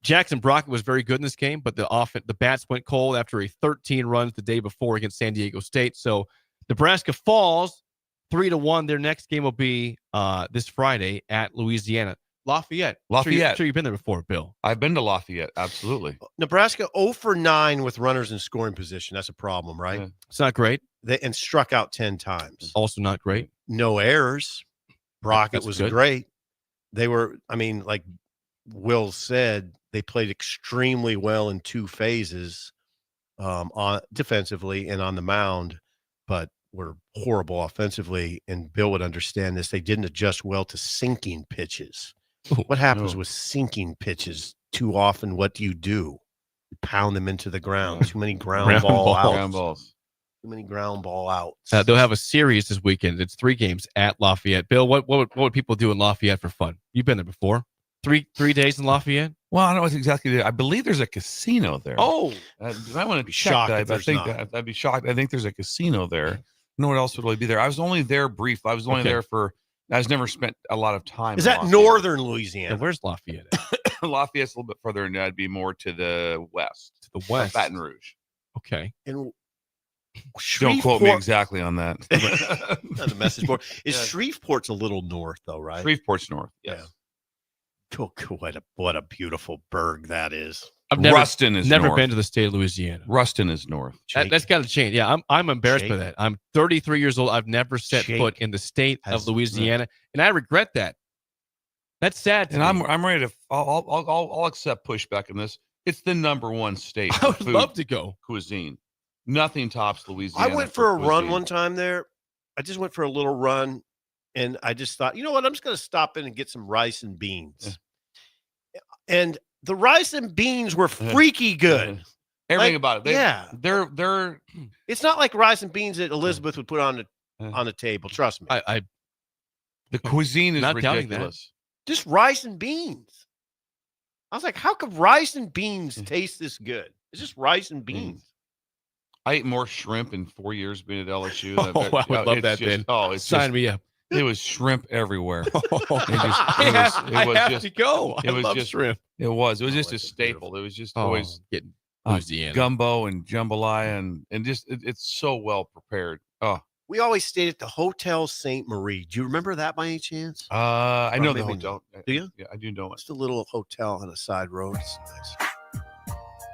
Jackson Brockett was very good in this game, but the bats went cold after a 13 runs the day before against San Diego State. So Nebraska falls 3-1. Their next game will be this Friday at Louisiana. Lafayette. I'm sure you've been there before, Bill. I've been to Lafayette, absolutely. Nebraska 0 for 9 with runners in scoring position. That's a problem, right? Yeah. It's not great. And struck out 10 times. Also not great. No errors. Brockett was good. great. They were, like Will said, they played extremely well in two phases, on defensively and on the mound, but were horrible offensively. And Bill would understand this. They didn't adjust well to sinking pitches. What happens with sinking pitches too often? What do? You pound them into the ground. Too many ground balls. Too many ground ball outs. They'll have a series this weekend. It's 3 games at Lafayette. Bill, what would people do in Lafayette for fun? You've been there before. 3 days in Lafayette? Well, I don't know what's exactly there. I believe there's a casino there. Oh, I want to be shocked. I'd be shocked. I think there's a casino there. No one else would really be there. I was only there brief. I was only there I was never spent a lot of time. Is that northern Louisiana? And where's Lafayette? Lafayette's a little bit further, and I'd be more to the west. To the west, Baton Rouge. Okay. And don't quote me exactly on that. On the message board. Shreveport's a little north, though, right? Shreveport's north. Yes. Yeah. What a beautiful burg that is. Ruston is never north. been to the state of Louisiana. Ruston is north. That's got to change. Yeah, I'm embarrassed by that. I'm 33 years old. I've never set foot in the state of Louisiana, and I regret that. That's sad. And I'm ready to. I'll accept pushback in this. It's the number one state. I would love to go. Cuisine. Nothing tops Louisiana. I went for a run one time there. I just went for a little run, and I just thought, you know what? I'm just going to stop in and get some rice and beans. Yeah. And the rice and beans were freaky good. Everything about it. They're. It's not like rice and beans that Elizabeth would put on the table. Trust me. The cuisine is not ridiculous. Just rice and beans. I was like, how could rice and beans taste this good? It's just rice and beans. I ate more shrimp in 4 years being at LSU. I would love that, Ben. Sign me up. It was shrimp everywhere. I have to go. I love shrimp. It was just a staple. It was just always getting Louisiana gumbo and jambalaya and just it's so well prepared. Oh, We always stayed at the Hotel St. Marie. Do you remember that by any chance? I Or know the maybe hotel. Do you? Yeah, I do know it. It's a little hotel on a side road. It's nice.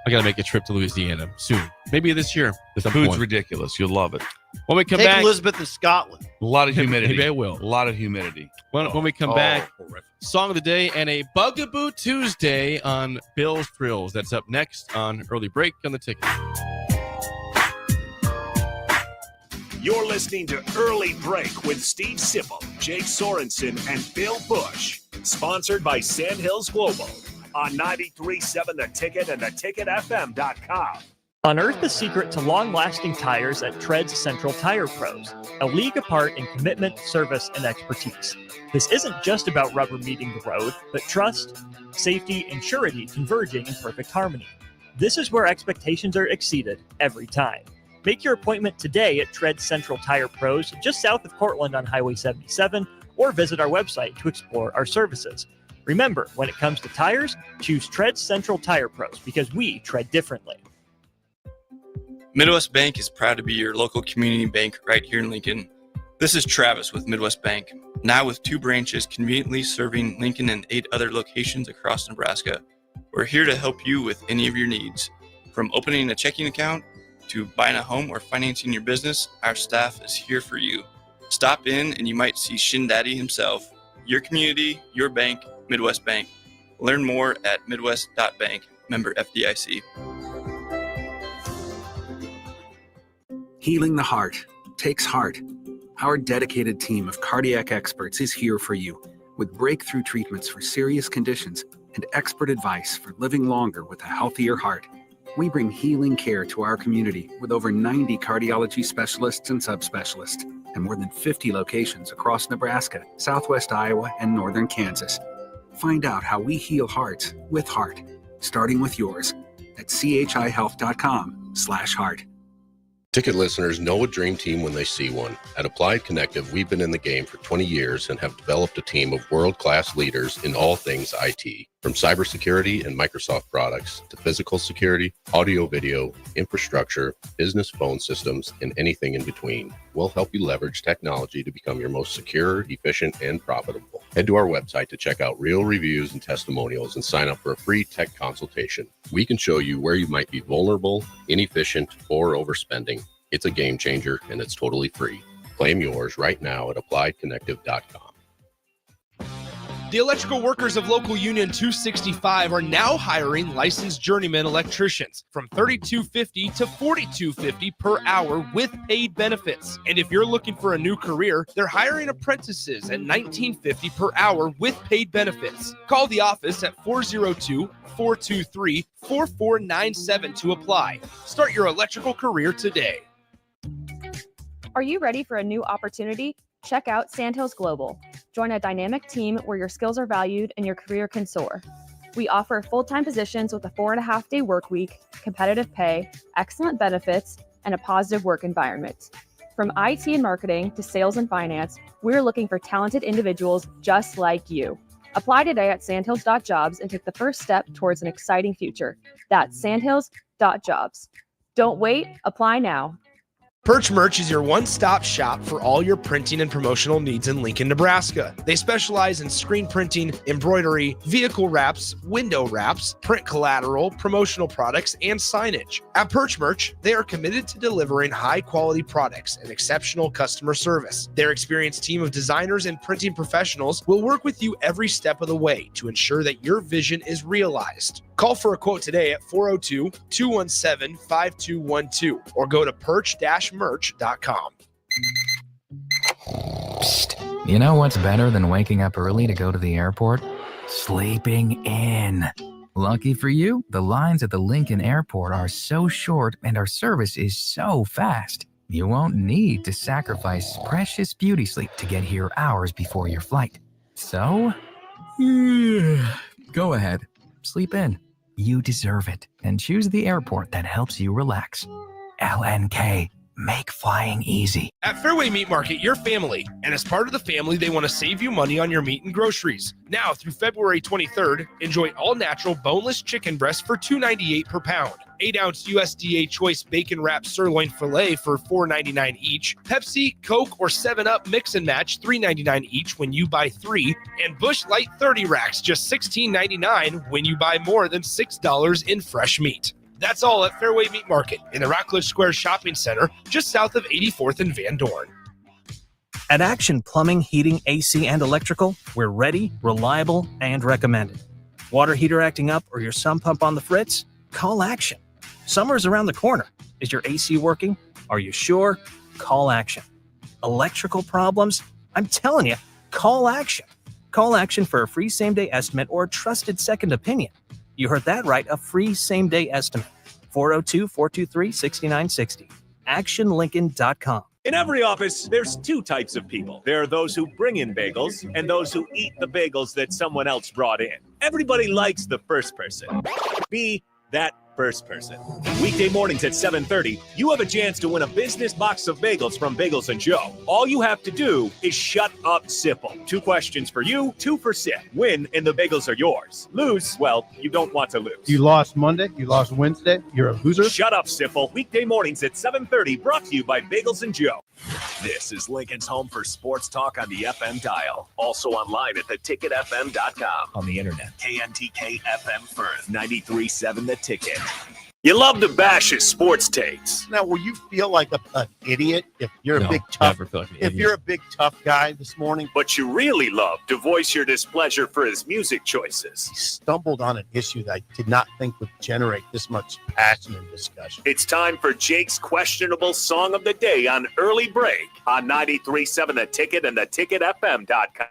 I got to make a trip to Louisiana soon. Maybe this year. The food's ridiculous. You'll love it. When we come Take back, Elizabeth to Scotland. A lot of humidity. Maybe I will. A lot of humidity. When we come back, Song of the Day and a Bugaboo Tuesday on Bill's Thrills. That's up next on Early Break on the Ticket. You're listening to Early Break with Steve Sipple, Jake Sorensen, and Bill Busch. Sponsored by Sandhills Global on 93.7 The Ticket and theticketfm.com. Unearth the secret to long-lasting tires at Tread's Central Tire Pros, a league apart in commitment, service, and expertise. This isn't just about rubber meeting the road, but trust, safety, and surety converging in perfect harmony. This is where expectations are exceeded every time. Make your appointment today at Tread Central Tire Pros, just south of Cortland on Highway 77, or visit our website to explore our services. Remember, when it comes to tires, choose Tread Central Tire Pros because we tread differently. Midwest Bank is proud to be your local community bank right here in Lincoln. This is Travis with Midwest Bank, now with 2 branches conveniently serving Lincoln and 8 other locations across Nebraska. We're here to help you with any of your needs. From opening a checking account to buying a home or financing your business, our staff is here for you. Stop in and you might see Shin Daddy himself. Your community, your bank, Midwest Bank. Learn more at midwest.bank, member FDIC. Healing the heart takes heart. Our dedicated team of cardiac experts is here for you with breakthrough treatments for serious conditions and expert advice for living longer with a healthier heart. We bring healing care to our community with over 90 cardiology specialists and subspecialists and more than 50 locations across Nebraska, southwest Iowa, and northern Kansas. Find out how we heal hearts with heart, starting with yours at chihealth.com/heart. Ticket listeners know a dream team when they see one. At Applied Connective, we've been in the game for 20 years and have developed a team of world-class leaders in all things IT. From cybersecurity and Microsoft products to physical security, audio-video, infrastructure, business phone systems, and anything in between. We'll help you leverage technology to become your most secure, efficient, and profitable. Head to our website to check out real reviews and testimonials and sign up for a free tech consultation. We can show you where you might be vulnerable, inefficient, or overspending. It's a game changer, and it's totally free. Claim yours right now at appliedconnective.com. The electrical workers of Local Union 265 are now hiring licensed journeyman electricians from $32.50 to $42.50 per hour with paid benefits. And if you're looking for a new career, they're hiring apprentices at $19.50 per hour with paid benefits. Call the office at 402-423-4497 to apply. Start your electrical career today. Are you ready for a new opportunity? Check out Sandhills Global. Join a dynamic team where your skills are valued and your career can soar. We offer full-time positions with a 4.5-day work week, competitive pay, excellent benefits, and a positive work environment. From IT and marketing to sales and finance, we're looking for talented individuals just like you. Apply today at sandhills.jobs and take the first step towards an exciting future. That's sandhills.jobs. Don't wait, apply now. Perch Merch is your one-stop shop for all your printing and promotional needs in Lincoln, Nebraska. They specialize in screen printing, embroidery, vehicle wraps, window wraps, print collateral, promotional products, and signage. At Perch Merch, they are committed to delivering high-quality products and exceptional customer service. Their experienced team of designers and printing professionals will work with you every step of the way to ensure that your vision is realized. Call for a quote today at 402-217-5212 or go to perch-merch.com. Psst. You know what's better than waking up early to go to the airport? Sleeping in. Lucky for you, the lines at the Lincoln Airport are so short and our service is so fast. You won't need to sacrifice precious beauty sleep to get here hours before your flight. So, go ahead. Sleep in. You deserve it. And choose the airport that helps you relax. LNK. make flying easy. At Fairway Meat Market, you're family. And as part of the family, they want to save you money on your meat and groceries. Now through February 23rd, enjoy all-natural boneless chicken breasts for $2.98 per pound. 8-ounce USDA Choice Bacon Wrap Sirloin Filet for $4.99 each. Pepsi, Coke, or 7-Up Mix and Match $3.99 each when you buy 3. And Busch Light 30 racks just $16.99 when you buy more than $6 in fresh meat. That's all at Fairway Meat Market in the Rockledge Square Shopping Center, just south of 84th and Van Dorn. At Action Plumbing, Heating, AC, and Electrical, we're ready, reliable, and recommended. Water heater acting up or your sump pump on the fritz? Call Action. Summer's around the corner. Is your AC working? Are you sure? Call Action. Electrical problems? I'm telling you, call Action. Call Action for a free same-day estimate or a trusted second opinion. You heard that right, a free same-day estimate. 402-423-6960. ActionLincoln.com. In every office, there's two types of people. There are those who bring in bagels and those who eat the bagels that someone else brought in. Everybody likes the first person. Be that first person. Weekday mornings at 7:30, you have a chance to win a business box of bagels from Bagels & Joe. All you have to do is shut up, Sipple. 2 questions for you, 2 for Sip. Win, and the bagels are yours. Lose, well, you don't want to lose. You lost Monday, you lost Wednesday, you're a loser. Shut up, Sipple. Weekday mornings at 7:30, brought to you by Bagels & Joe. This is Lincoln's home for sports talk on the FM dial. Also online at theticketfm.com. On the internet. KNTK FM Firth, 93.7 The Ticket. You love to bash his sports takes. Now, will you feel like an idiot if you're a big tough? If you're a big tough guy this morning, but you really love to voice your displeasure for his music choices. He stumbled on an issue that I did not think would generate this much passion and discussion. It's time for Jake's questionable song of the day on Early Break on 93.7 The Ticket and theticketfm.com.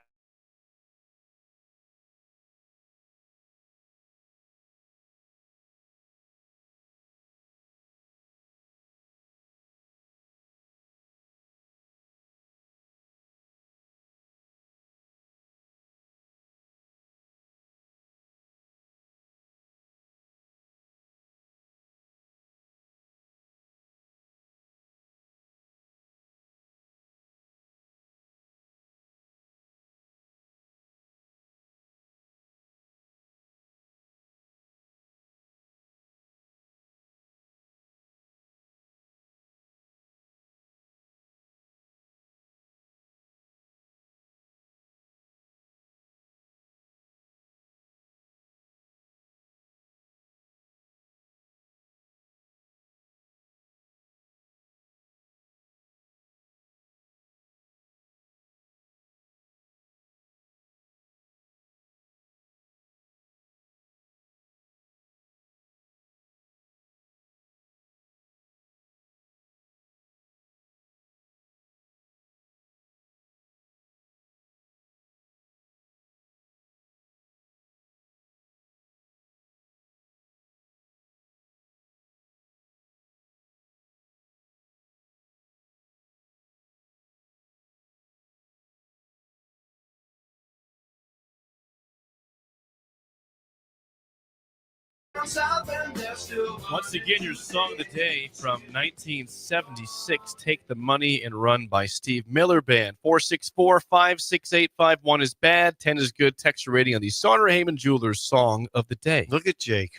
Once again, your song of the day from 1976, Take the Money and Run by Steve Miller Band. 464-56851 is bad, 10 is good. Text rating on the Sauter Heyman Jewelers song of the day. Look at Jake.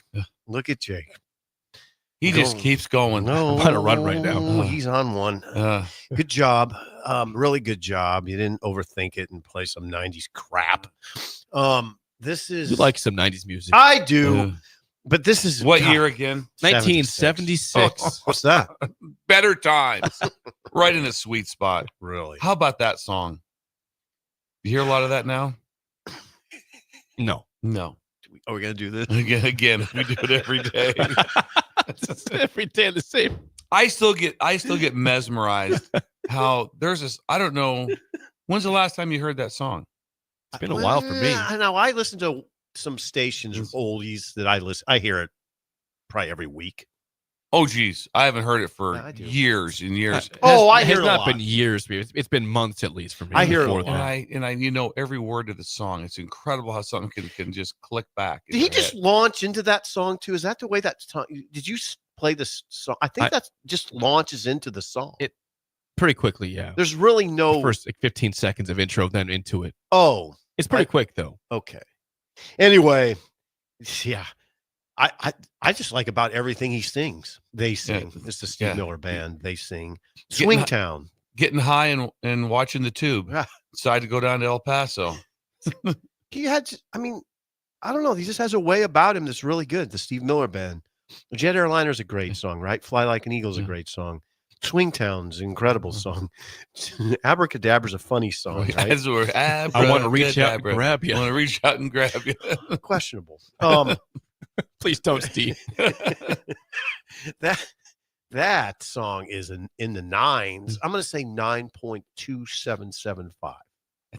Look at Jake. He just keeps going. No, I'm on a run right now. He's on one. Good job. Really good job. You didn't overthink it and play some 90s crap. This is... You like some 90s music. I do. But this is... What year again? 1976. What's that? Better times. Right in a sweet spot. Really? How about that song? You hear a lot of that now? No. Are we going to do this? Again, we do it every day. Every day the same. I still get mesmerized how there's this, I don't know, when's the last time you heard that song? It's been a while for me. I know. I listen to some stations, oldies that I hear it probably every week. Oh, geez. I haven't heard it for years and years. I hear it a lot. Been years. It's been months at least for me. I hear it a And lot. I you know every word of the song. It's incredible how something can just click back. Did he just launch into that song too? Is that the way that song? Did you play this song? I think that just launches into the song. It pretty quickly, yeah. There's really no first 15 seconds of intro, then into it. Oh, it's pretty quick though. Okay. Anyway, yeah. I just like about everything he sings. They sing. Yeah. It's the Steve Miller Band. They sing. Swingtown. Getting high and watching the tube. Decided to go down to El Paso. He had, I mean, I don't know. He just has a way about him that's really good. The Steve Miller Band. Jet Airliner is a great song, right? Fly Like an Eagle is a great song. Swingtown's an incredible song. Abracadabra's a funny song, right? I want to reach out and grab you. I want to reach out and grab you. Questionable. Please don't, Steve. That song is in the nines. I'm going to say 9.2775. I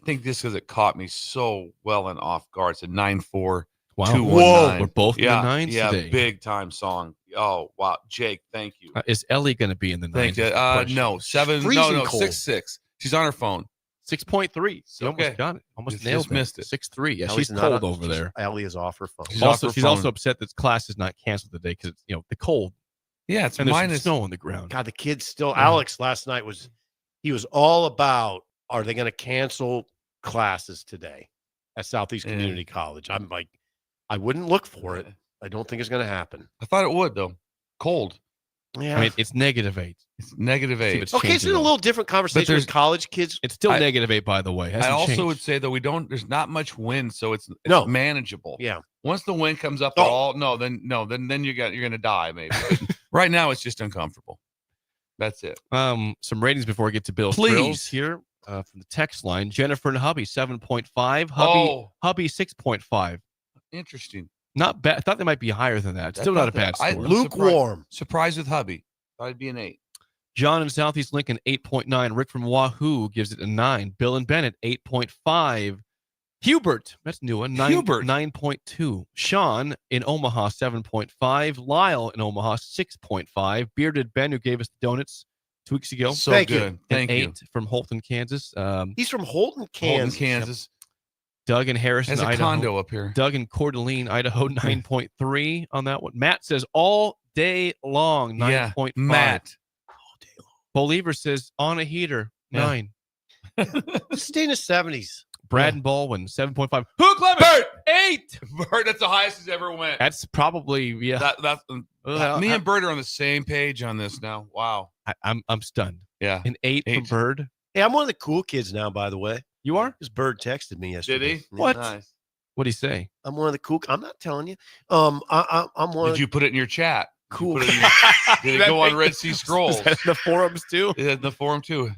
think this because it caught me so well and off guard. It's a 9.4. Wow. 219. We're both in the nines today. Big time song. Oh, wow. Jake, thank you. Is Ellie going to be in the nines? No, 7. No, 6.6. She's on her phone. 6.3. So almost got it. Almost nailed it. Missed it. 6.3. Yeah, she's cold over there. Ellie is off her phone. She's also upset that class is not canceled today because the cold. Yeah, it's and minus there's snow on the ground. God, the kids still. Alex last night was all about, are they going to cancel classes today at Southeast Community College? I'm like, I wouldn't look for it. I don't think it's going to happen. I thought it would though. Cold. Yeah, I mean, it's -8. It's -8. Okay, it's in a little different conversation with college kids. It's still -8, by the way. I also would say though there's not much wind, so it's manageable. Yeah. Once the wind comes up at all, then you're gonna die maybe. Right now it's just uncomfortable. That's it. Some ratings before I get to Bill's Thrills here from the text line. Jennifer and Hubby 7.5. Hubby 6.5. Interesting. Not bad. I thought they might be higher than that. Still not a bad score. Lukewarm. Surprised with Hubby. Thought it'd be an 8. John in Southeast Lincoln 8.9. Rick from Wahoo gives it a 9. Bill and Bennett 8.5. Hubert, that's a new one. 9.2. Sean in Omaha 7.5. Lyle in Omaha 6.5. Bearded Ben, who gave us the donuts 2 weeks ago. So Thank good. Thank 8 you. From Holton, Kansas. He's from Holton, Kansas. Doug and Harrison, There's a Idaho. condo up here. Doug and Coeur d'Alene, Idaho, 9.3 on that one. Matt says all day long, 9.5. Matt. All day long. Believer says on a heater, 9. Stay in the 70s. Brad and Baldwin, 7.5. Who Clement? Bert! 8. Bert, that's the highest he's ever went. That's probably, me and Bert are on the same page on this now. Wow. I'm stunned. Yeah. An 8 from Bird. Hey, I'm one of the cool kids now, by the way. You are? This Bird texted me yesterday. Did he? What? Nice. What'd he say? I'm one of the cool. I'm not telling you. I'm one. Did you put it in your chat? Cool. Did it go on Red Sea Scrolls? Is that in the forums too? In the forum too.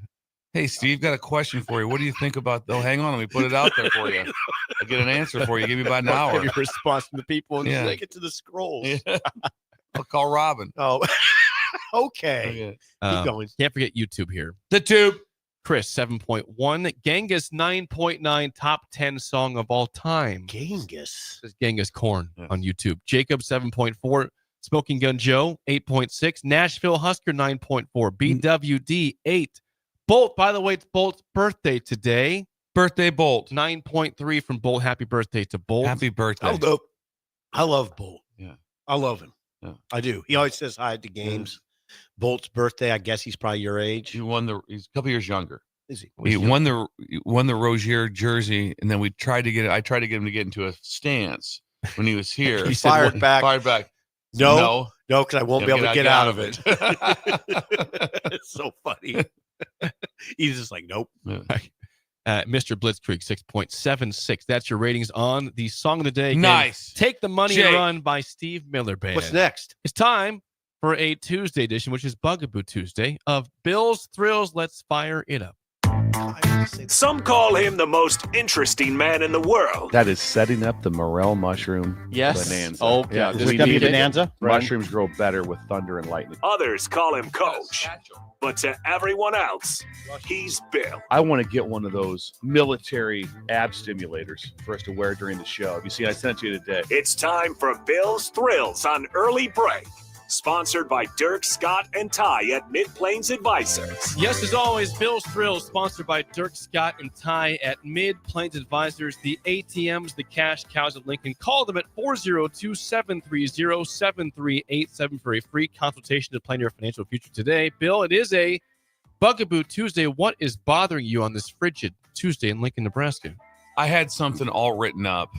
Hey, Steve, got a question for you. What do you think about? Oh, hang on, let me put it out there for you. I'll get an answer for you. Give me about an hour. Give your response from the people and take it to the scrolls. Yeah. I'll call Robin. Oh, okay. Keep going. Can't forget YouTube here. The Tube. Chris 7.1. Genghis 9.9. Top 10 song of all time. Genghis. Says Genghis Corn on YouTube. Jacob 7.4. Smoking Gun Joe 8.6. Nashville Husker 9.4. BWD 8. Bolt, by the way, it's Bolt's birthday today. Birthday Bolt. 9.3 from Bolt. Happy birthday to Bolt. Happy birthday. I love Bolt. Yeah. I love him. Yeah. I do. He always says hi at the games. Bolt's birthday, I guess he's probably your age. He's a couple years younger. Is he? He won the Rozier jersey, and then I tried to get him to get into a stance when he was here. He fired back. No, because I won't be able to get out of it. It's so funny. He's just like, nope. Mr. Blitzkrieg 6.76. That's your ratings on the song of the day. Nice. Take the Money and Run by Steve Miller Band. What's next? It's time for a Tuesday edition, which is Bugaboo Tuesday of Bill's Thrills. Let's fire it up. Some call him the most interesting man in the world. That is setting up the morel mushroom bonanza. Oh, yeah. Is it going to be bonanza? Mushrooms grow better with thunder and lightning. Others call him Coach. But to everyone else, he's Bill. I want to get one of those military ab stimulators for us to wear during the show. You see, I sent you today. It's time for Bill's Thrills on Early Break Sponsored by Dirk, Scott, and Ty at Mid-Plains Advisors. Yes, as always, Bill's Thrills, sponsored by Dirk, Scott, and Ty at Mid-Plains Advisors, the ATMs, the cash cows of Lincoln. Call them at 402-730-7387 for a free consultation to plan your financial future today. Bill, it is a Bugaboo Tuesday. What is bothering you on this frigid Tuesday in Lincoln, Nebraska? I had something all written up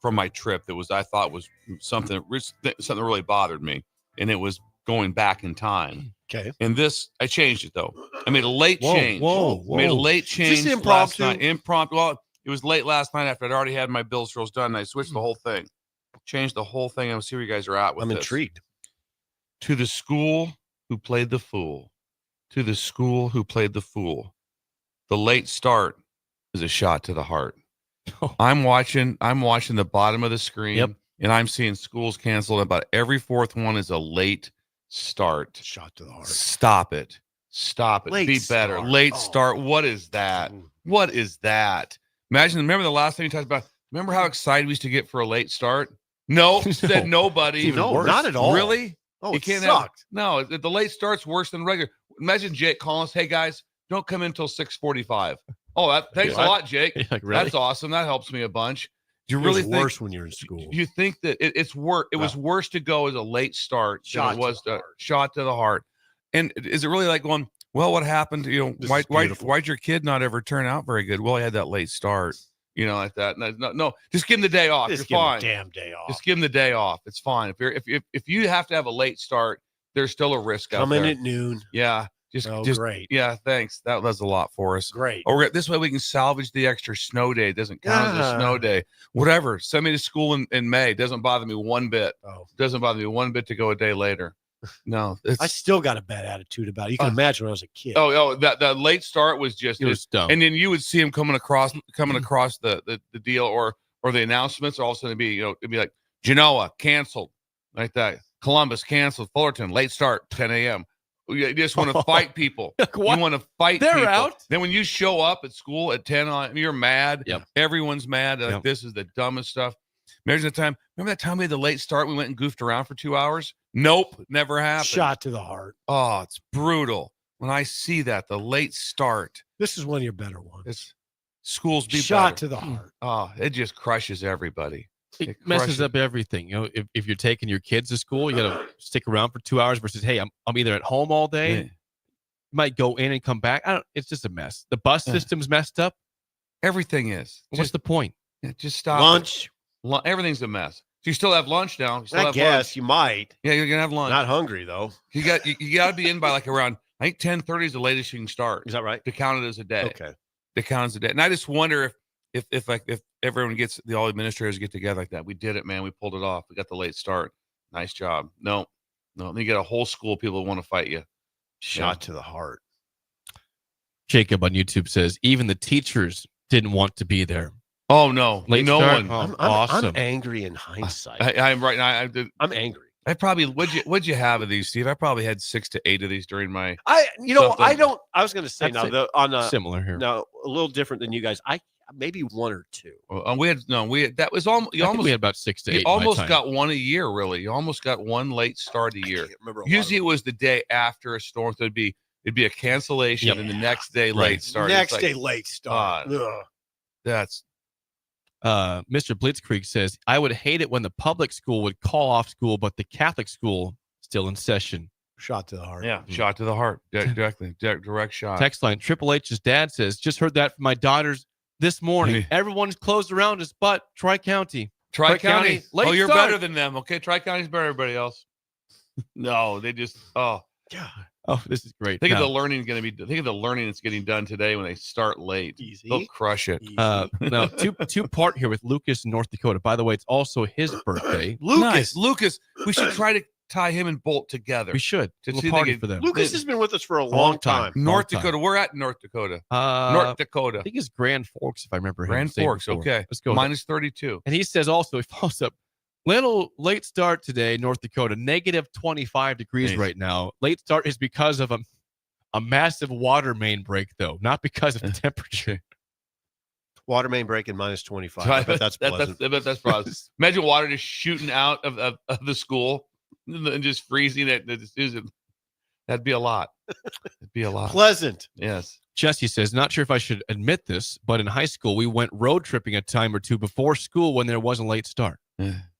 from my trip that I thought was something that really bothered me, and it was going back in time. Okay. And this, I changed it though. I made a late change. Whoa. Made a late change. Is this impromptu? Last night. Impromptu. Well, it was late last night after I'd already had my Bills Thrills done. And I switched the whole thing, changed the whole thing. I'll see where you guys are at with I'm this. intrigued. To the school who played the fool. To the school who played the fool. The late start is a shot to the heart. I'm watching the bottom of the screen, and I'm seeing schools canceled. About every fourth one is a late start. Shot to the heart. Stop it. Late Be better. start. Late start. What is that? What is that? Remember the last time you talked about, remember how excited we used to get for a late start? No, said nobody. No, not at all. Really? Oh, You can't sucked. No, the late start's worse than regular. Imagine Jake calling us, hey guys, don't come in until 6:45. Oh, thanks a lot, Jake. Like, really? That's awesome. That helps me a bunch. Do you It really was think worse when you're in school? you think that it's worse? It was worse to go as a late start Shot than it was to the to shot to the heart. And is it really like going, well, what happened? This is beautiful. Why'd your kid not ever turn out very good? Well, he had that late start. Like that. No, just give him the day off. Just You're give him fine. a damn day off. Just give him the day off. It's fine. If you have to have a late start, there's still a risk out Come there. in at noon. Yeah. Just Great. Yeah, thanks. That does a lot for us. Great. Or this way we can salvage the extra snow day. It doesn't count as a snow day. Whatever. Send me to school in May. Doesn't bother me one bit. Doesn't bother me one bit to go a day later. No. I still got a bad attitude about it. You can imagine when I was a kid. That late start was just dumb. And then you would see him coming across the deal or the announcements are all of a sudden it'd be like Genoa canceled like that. Columbus canceled. Fullerton late start 10 a.m. You just want to fight people. You want to fight They're people. out. Then when you show up at school at 10, you're mad. Yep. Everyone's mad. Like, this is the dumbest stuff. Remember that time we had the late start? We went and goofed around for 2 hours? Nope, never happened. Shot to the heart. Oh, it's brutal. When I see that, the late start. This is one of your better ones. It's schools be Shot better. to the heart. Oh, it just crushes everybody. It messes up everything. If you're taking your kids to school, you got to stick around for 2 hours versus, hey, I'm either at home all day. Yeah. Might go in and come back. It's just a mess. The bus system's messed up. Everything is. What's the point? Just stop. Lunch. Everything's a mess. So you still have lunch now. I guess you might. Yeah, you're gonna have lunch. Not hungry though. You got to be in by like around, I think 10:30 is the latest you can start. Is that right? To count it as a day. Okay. To count as a day. And I just wonder if everyone gets all the administrators get together like that. We did it, man. We pulled it off. We got the late start. Nice job. No. You get a whole school of people that want to fight you. Shot to the heart. Jacob on YouTube says even the teachers didn't want to be there. Oh no, Late no start? one. Awesome. I'm angry in hindsight. I'm right now. I'm angry. I probably what'd you have of these, Steve? I probably had 6 to 8 of these during my. I something. was going to say similar here. No, a little different than you guys. Maybe 1 or 2. That was almost. I think we had about 6 to 8. You almost got one a year, really. You almost got one late start a year. Usually it was the day after a storm, so it'd be a cancellation, and the next day late start. Next day late start. That's. Mr. Blitzkrieg says, I would hate it when the public school would call off school, but the Catholic school still in session. Shot to the heart. Yeah, shot to the heart. Directly. Direct shot. Text line, Triple H's dad says, just heard that from my daughters this morning. Everyone's closed around us, but Tri-County. Tri-County. Late You're start. better than them. Okay, Tri-County's better than everybody else. No, they just, Oh, this is great. Think of the learning that's getting done today when they start late. Easy. They'll crush it. Now, two-part here with Lucas in North Dakota. By the way, it's also his birthday. Lucas. We should try to tie him and Bolt together. We should. To We'll see party they for them. Lucas has been with us for a long time. North Dakota. We're at North Dakota. North Dakota. I think it's Grand Forks, if I remember. Grand Forks. Okay. Let's go. Minus 32. And he says also, he follows up, little late start today, North Dakota, negative 25 degrees right now. Late start is because of a massive water main break, though, not because of the temperature. Water main break in minus 25. I bet that's pleasant. That's probably. Imagine water just shooting out of the school. and just freezing it. That'd be a lot. It'd be a lot. Pleasant. Yes. Jesse says, not sure if I should admit this, but in high school, we went road tripping a time or two before school when there was a late start.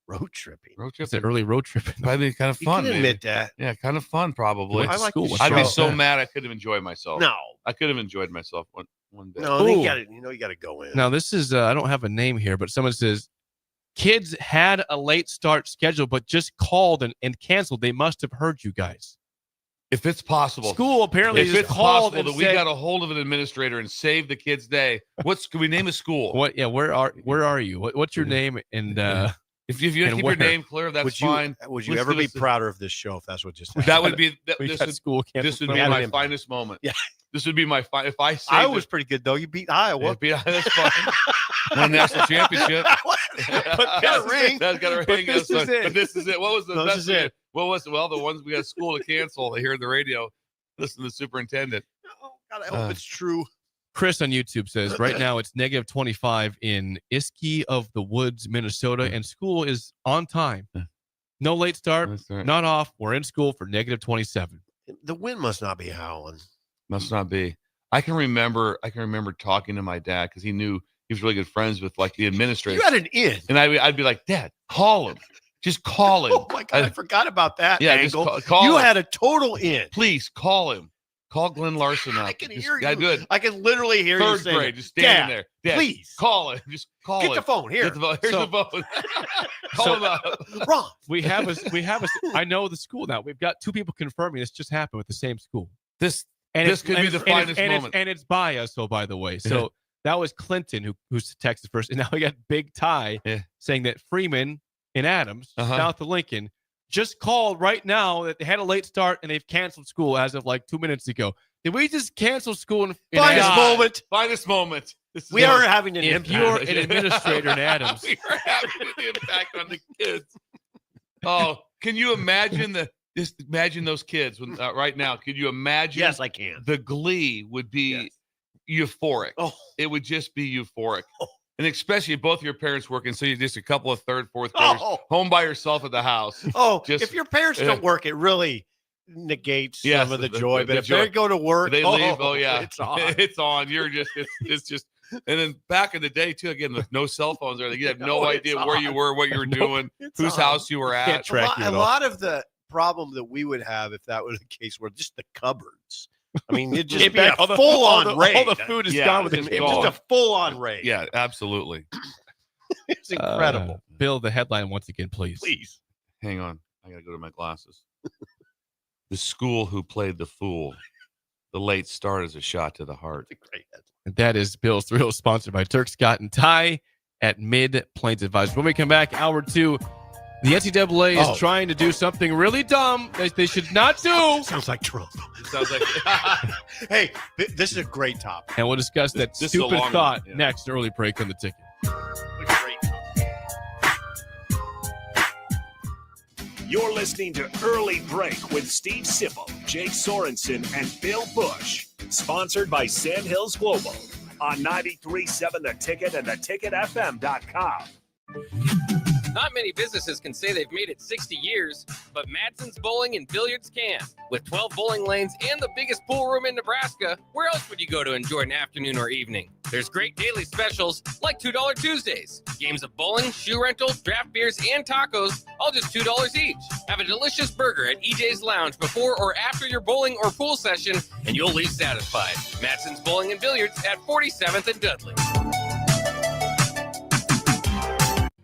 Road tripping. It's an early road tripping. That'd be kind of fun. You can admit that. Yeah, kind of fun, probably. I like school. I'd be so mad I could have enjoyed myself. No. I could have enjoyed myself one day. No, you got to go in. Now, this is, I don't have a name here, but someone says, kids had a late start schedule, but just called and canceled. They must have heard you guys. If it's possible. School apparently if just it's called possible and that we said, got a hold of an administrator and saved the kid's day. Can we name a school? What? Yeah, where are you? What's your name? And if you keep your name clear, that's fine. Would you ever be prouder of this show if that's what just happened? That would be this would be my finest moment. Yeah. This would be my if I saved Iowa was pretty good though. You beat Iowa. Yeah, that's fine. Won national championship. But got a ring. That's got a ring. But this is it. But this is it. What was the This best is it. What was it? Well, the ones we got school to cancel. They hear the radio. Listen to the superintendent. Oh God, I hope it's true. Chris on YouTube says, right now it's negative 25 in Iski of the Woods, Minnesota, and school is on time. No late start, right. not off. We're in school for negative 27. The wind must not be howling. Must not be. I can remember talking to my dad because he knew he was really good friends with like the administrator. You had an in. And I'd be like, Dad, call him. Just call him. Oh my God, I forgot about that angle. Just call you him. had a total in. Please call him. Call Glenn Larson up. I can Just, hear you. I good. I can literally hear you Third saying, grade, just standing there. Dad, please call him. Just call get him. the phone here. Get the phone. Here's the phone. Call him up. Wrong. We have a. I know the school now. We've got two people confirming this just happened with the same school. This could be the finest moment. And it's by us, by the way. So that was Clinton who's texted first. And now we got Big Ty saying that Freeman and Adams, south of Lincoln, just called right now that they had a late start and they've canceled school as of like 2 minutes ago. Did we just cancel school in Finest moment. Finest moment. We are having an if impact. you're an administrator in Adams. We are having an impact on the kids. Oh, can you imagine imagine those kids when, right now? Could you imagine? Yes, I can. The glee would be euphoric. Oh. It would just be euphoric. Oh. And especially if both of your parents working, so you're just a couple of third, fourth graders home by yourself at the house. Oh, if your parents don't work, it really negates some of the joy. But if they go to work, they leave. Oh yeah, it's on. It's on. You're just it's just. And then back in the day too, again, with no cell phones, you have no idea where you were, what you were doing, whose house you were at. Can't track you at a all. lot of the problem that we would have if that was the case were just the cupboards. I mean, it'd just be a full-on raid. All the food is gone with the It was just a full-on raid. Yeah, absolutely. It's incredible. Bill, the headline once again, please. Please. Hang on. I got to go to my glasses. The school who played the fool. The late start is a shot to the heart. That's a great headline. And that is Bill's Thrill, sponsored by Turk, Scott, and Ty at Mid-Plains Advisors. When we come back, hour two, the NCAA is trying to do something really dumb that they should not do. Sounds like Trump. It sounds like Hey, this is a great topic. And we'll discuss that This is a stupid long thought one, yeah. next. Early break on the ticket. You're listening to Early Break with Steve Sipple, Jake Sorensen, and Bill Busch. Sponsored by Sandhills Global on 93.7 The Ticket and theticketfm.com. Not many businesses can say they've made it 60 years, but Madsen's Bowling and Billiards can. With 12 bowling lanes and the biggest pool room in Nebraska, where else would you go to enjoy an afternoon or evening? There's great daily specials like $2 Tuesdays. Games of bowling, shoe rental, draft beers, and tacos, all just $2 each. Have a delicious burger at EJ's Lounge before or after your bowling or pool session, and you'll leave satisfied. Madsen's Bowling and Billiards at 47th and Dudley.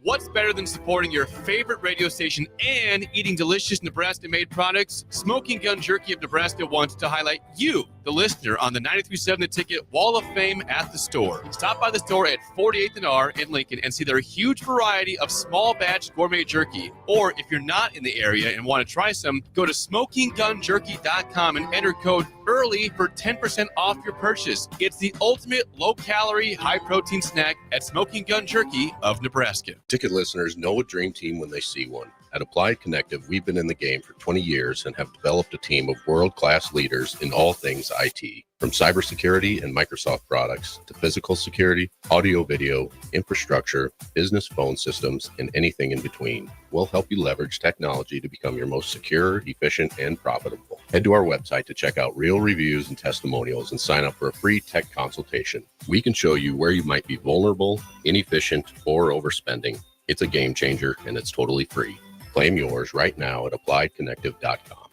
What's better than supporting your favorite radio station and eating delicious Nebraska-made products? Smoking Gun Jerky of Nebraska wants to highlight you, the listener, on the 93.7 The Ticket Wall of Fame at the store. Stop by the store at 48th and R in Lincoln and see their huge variety of small batch gourmet jerky. Or if you're not in the area and want to try some, go to smokinggunjerky.com and enter code EARLY for 10% off your purchase. It's the ultimate low-calorie, high-protein snack at Smoking Gun Jerky of Nebraska. Ticket listeners know a dream team when they see one. At Applied Connective, we've been in the game for 20 years and have developed a team of world-class leaders in all things IT, from cybersecurity and Microsoft products to physical security, audio-video, infrastructure, business phone systems, and anything in between. We'll help you leverage technology to become your most secure, efficient, and profitable. Head to our website to check out real reviews and testimonials and sign up for a free tech consultation. We can show you where you might be vulnerable, inefficient, or overspending. It's a game changer, and it's totally free. Claim yours right now at appliedconnective.com.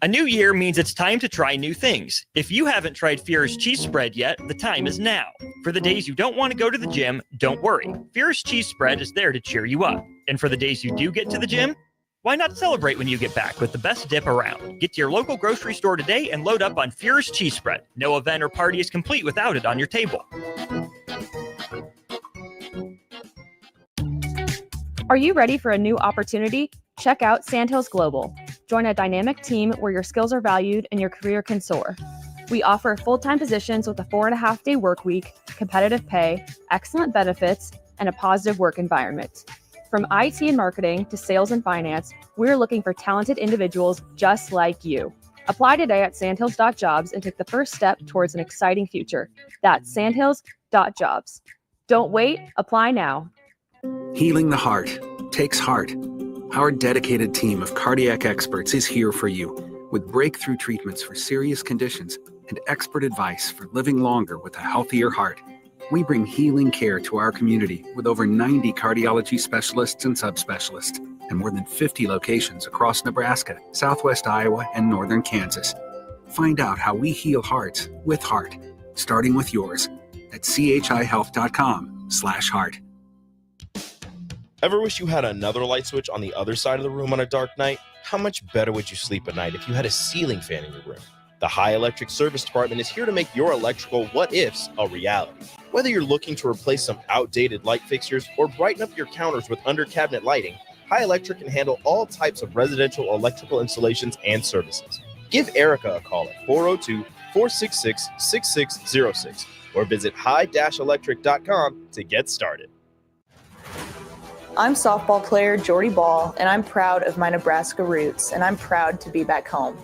A new year means it's time to try new things. If you haven't tried Fierce Cheese Spread yet, the time is now. For the days you don't want to go to the gym, don't worry. Fierce Cheese Spread is there to cheer you up. And for the days you do get to the gym, why not celebrate when you get back with the best dip around? Get to your local grocery store today and load up on Fierce Cheese Spread. No event or party is complete without it on your table. Are you ready for a new opportunity? Check out Sandhills Global. Join a dynamic team where your skills are valued and your career can soar. We offer full-time positions with a 4.5-day work week, competitive pay, excellent benefits, and a positive work environment. From IT and marketing to sales and finance, we're looking for talented individuals just like you. Apply today at sandhills.jobs and take the first step towards an exciting future. That's sandhills.jobs. Don't wait, apply now. Healing the heart takes heart. Our dedicated team of cardiac experts is here for you with breakthrough treatments for serious conditions and expert advice for living longer with a healthier heart. We bring healing care to our community with over 90 cardiology specialists and subspecialists and more than 50 locations across Nebraska, Southwest Iowa, and northern Kansas. Find out how we heal hearts with heart, starting with yours at chihealth.com/heart. Ever wish you had another light switch on the other side of the room on a dark night? How much better would you sleep at night if you had a ceiling fan in your room? The High Electric Service Department is here to make your electrical what-ifs a reality. Whether you're looking to replace some outdated light fixtures or brighten up your counters with under-cabinet lighting, High Electric can handle all types of residential electrical installations and services. Give Erica a call at 402-466-6606 or visit high-electric.com to get started. I'm softball player Jordy Ball, and I'm proud of my Nebraska roots, and I'm proud to be back home.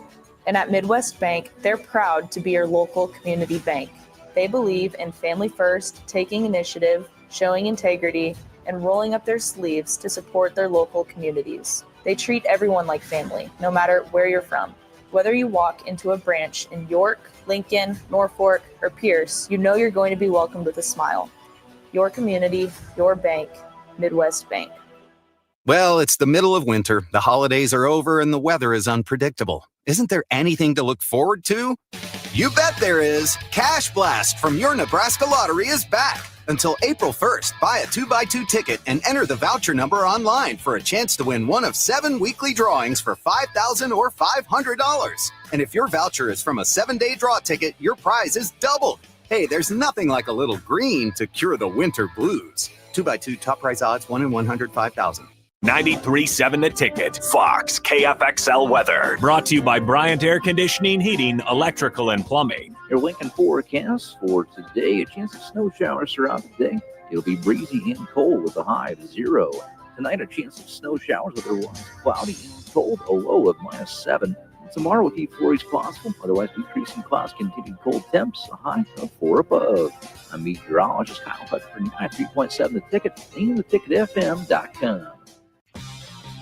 And at Midwest Bank, they're proud to be your local community bank. They believe in family first, taking initiative, showing integrity, and rolling up their sleeves to support their local communities. They treat everyone like family, no matter where you're from. Whether you walk into a branch in York, Lincoln, Norfolk, or Pierce, you know you're going to be welcomed with a smile. Your community, your bank, Midwest Bank. Well, it's the middle of winter, the holidays are over, and the weather is unpredictable. Isn't there anything to look forward to? You bet there is! Cash Blast from your Nebraska Lottery is back. Until April 1st, buy a 2x2 ticket and enter the voucher number online for a chance to win one of 7 weekly drawings for $5,000 or $500. And if your voucher is from a 7-day draw ticket, your prize is doubled. Hey, there's nothing like a little green to cure the winter blues. 2x2 top prize odds 1 in 105,000. 93.7 The Ticket, Fox, KFXL weather. Brought to you by Bryant Air Conditioning, Heating, Electrical, and Plumbing. Your Lincoln forecast for today, a chance of snow showers throughout the day. It'll be breezy and cold with a high of 0. Tonight, a chance of snow showers, otherwise cloudy and cold, a low of -7. Tomorrow will keep flurries possible, otherwise decreasing clouds, continued cold temps, a high of 4 above. I'm meteorologist Kyle Hutt for 93.7 The Ticket and theticketfm.com.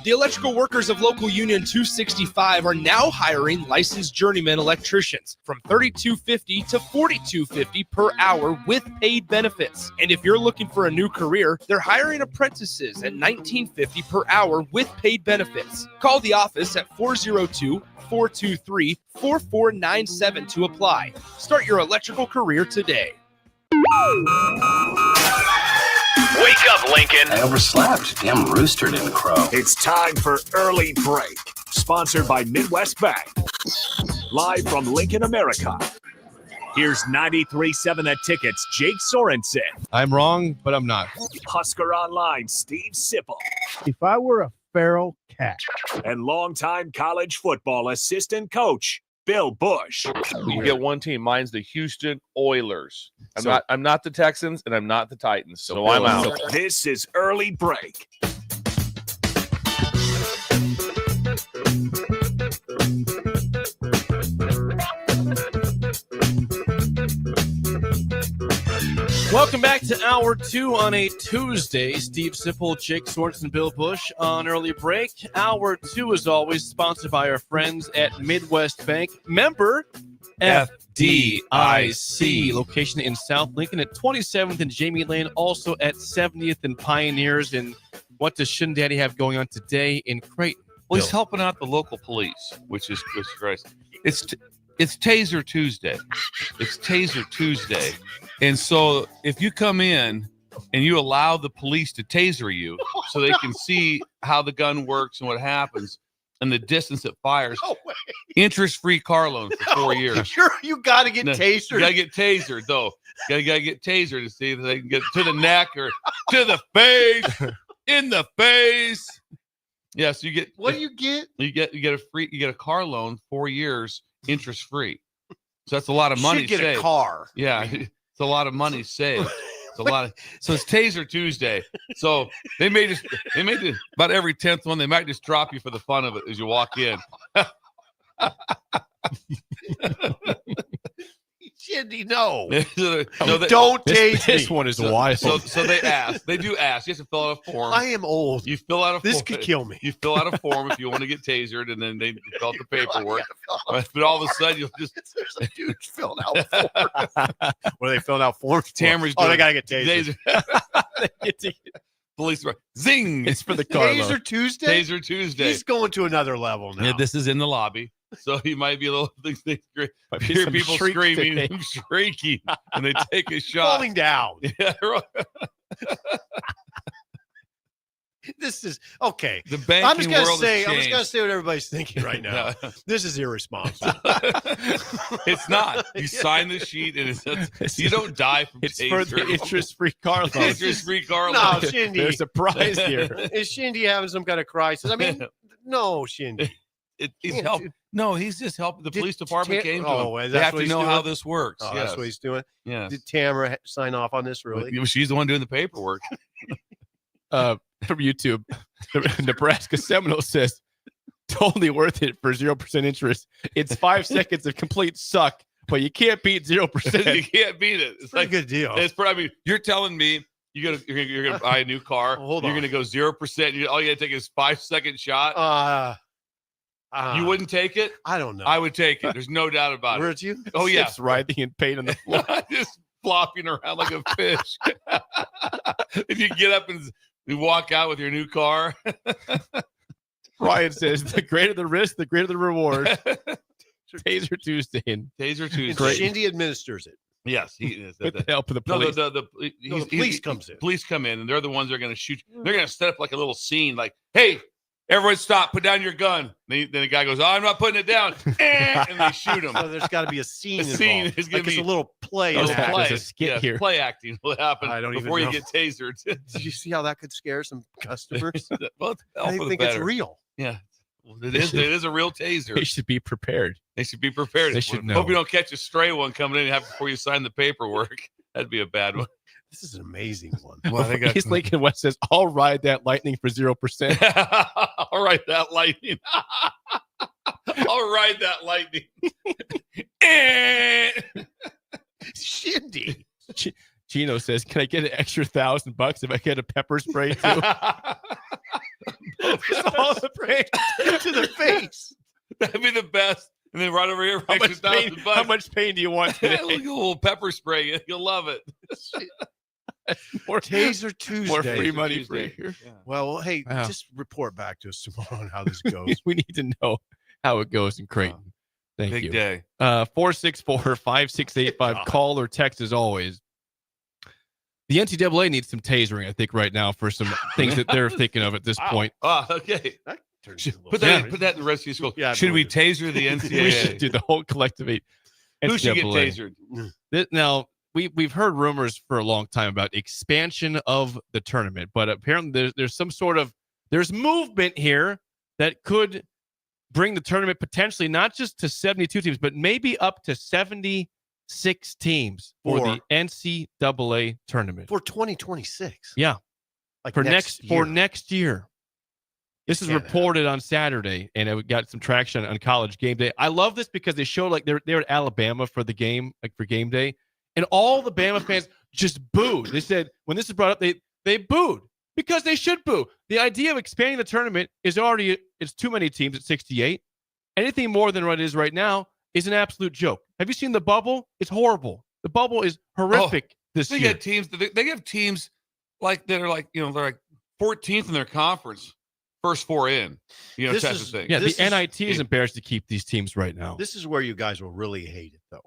The electrical workers of Local Union 265 are now hiring licensed journeyman electricians from $32.50 to $42.50 per hour with paid benefits. And if you're looking for a new career, they're hiring apprentices at $19.50 per hour with paid benefits. Call the office at 402-423-4497 to apply. Start your electrical career today. Wake up, Lincoln. I overslept. Damn rooster didn't crow. It's time for Early Break, sponsored by Midwest Bank. Live from Lincoln, America. Here's 93.7 The Ticket's Jake Sorensen. I'm wrong, but I'm not. Husker Online, Steve Sipple. If I were a feral cat. And longtime college football assistant coach, Bill Busch. You get one team. Mine's the Houston Oilers. I'm not the Texans, and I'm not the Titans. So I'm out. This is Early Break. Welcome back to Hour 2 on a Tuesday. Steve Sipple, Jake Sorensen, Bill Busch on early break. Hour 2, as always, sponsored by our friends at Midwest Bank. Member FDIC. Location in South Lincoln at 27th and Jamie Lane, also at 70th and Pioneers. And what does Shin Daddy have going on today in Creighton? Well, he's helping out the local police, which is great. It's Taser Tuesday. It's Taser Tuesday. And so if you come in and you allow the police to taser you so they can see how the gun works and what happens and the distance it fires, interest-free car loan for 4 years. Sure, you got to get tasered. You got to get tasered, though. You got to get tasered to see if they can get to the neck or to the face, in the face. Yeah, so you get. What do you get? You get a car loan, 4 years, interest-free. So that's a lot of money. You should get saved. a car. Yeah, it's a lot of money saved. It's a lot of. So it's Taser Tuesday. So they may about every 10th one, they might just drop you for the fun of it as you walk in. Shindy, no. Don't tase This me. one is wild. So they ask. They do ask. You have to fill out a form. I am old. You fill out a form. This could kill me. You fill out a form if you want to get tasered, and then they fill out the paperwork. But all of a sudden, you'll just there's a dude filling out forms. What are they filling out forms? Tamara's Oh, they doing gotta get tasered. Police zing. It's for the car loan. Taser Tuesday. Taser Tuesday. He's going to another level now. Yeah, this is in the lobby, so he might be a little things. Might be Hear some people shriek screaming today. and shrieking, and they take a shot. Falling down. Yeah, right. This is okay. The banking I'm just gonna world say. has I'm just gonna changed. say what everybody's thinking right now. This is irresponsible. It's not. You sign the sheet, and you don't die from It's taser. for the interest-free car loan. Interest-free car No, loan. Shindy. There's a prize here. Is Shindy having some kind of crisis? I mean, no, Shindy. He's Can't helping. No, he's just helping. The police department came to Oh, him. that's They have what to he's know doing? how this works. Oh, Yes. that's what he's doing. Yes. Did Tamara sign off on this? Really? She's the one doing the paperwork. From YouTube, Nebraska Seminole says, totally worth it for 0% interest. It's 5 seconds of complete suck, but you can't beat 0%. You can't beat it. It's Pretty good deal. I mean, you're telling me you're gonna buy a new car. Hold you're on. gonna go 0%. All you gotta take is 5-second shot. You wouldn't take it? I don't know. I would take it. There's no doubt about Would you? Oh yeah, It's writhing in pain on the floor. just flopping around like a fish. If you get up and you walk out with your new car. Ryan says, the greater the risk, the greater the reward. Taser Tuesday. Taser Tuesday. Great. Shindy administers it. Yes, he is. With the help of the No, police. the police comes in. Police come in, and they're the ones that are going to shoot. They're going to set up like a little scene, like, "Hey, everyone, stop! Put down your gun." Then the guy goes, "Oh, I'm not putting it down," and they shoot him. So there's got to be a scene. A scene involved. is gonna Like it's be- a little play. There's in a that. play. There's a skit here. Play acting will happen I don't even before you know. get tasered. Did you see how that could scare some customers? Well, They think it's real. Yeah, well, it is a real taser. They should be prepared. They should be prepared. They should know. Hope you don't catch a stray one coming in before you sign the paperwork. That'd be a bad one. This is an amazing one. Well, they got East Lincoln West says, I'll ride that lightning for 0%. All right, that lightning. All right, that lightning. Shindy. Gino says, can I get an extra $1,000 if I get a pepper spray too? All spray to the face. That'd be the best. And then right over here, How much pain do you want today? Look at a little pepper spray. You'll love it. More Taser Tuesday. More free money Tuesday. for here. Yeah. Well, hey, Wow. just report back to us tomorrow on how this goes. We need to know how it goes in Creighton. Thank Big you. day. 464-5685. Call or text as always. The NCAA needs some tasering, I think, right now for some things that they're thinking of at this point. Oh, okay. Put that in the rest of your school. Yeah, I should we believe taser the We should NCAA? do the whole collective eight. Who should get NCAA. tasered? Now, we've heard rumors for a long time about expansion of the tournament, but apparently there's some sort of movement here that could bring the tournament potentially not just to 72 teams, but maybe up to 76 teams for the NCAA tournament For 2026. Yeah, Like for next next year. This is reported on Saturday, and it got some traction on College Game Day. I love this because they show like they're at Alabama for the game, like for game day, And all the Bama fans just booed. They said, when this is brought up, they booed because they should boo. The idea of expanding the tournament it's too many teams at 68. Anything more than what it is right now is an absolute joke. Have you seen the bubble? It's horrible. The bubble is horrific this year. They have teams like that are like, they're like 14th in their conference, first 4 in, type of thing. Yeah, the NIT is embarrassed to keep these teams right now. This is where you guys will really hate it, though.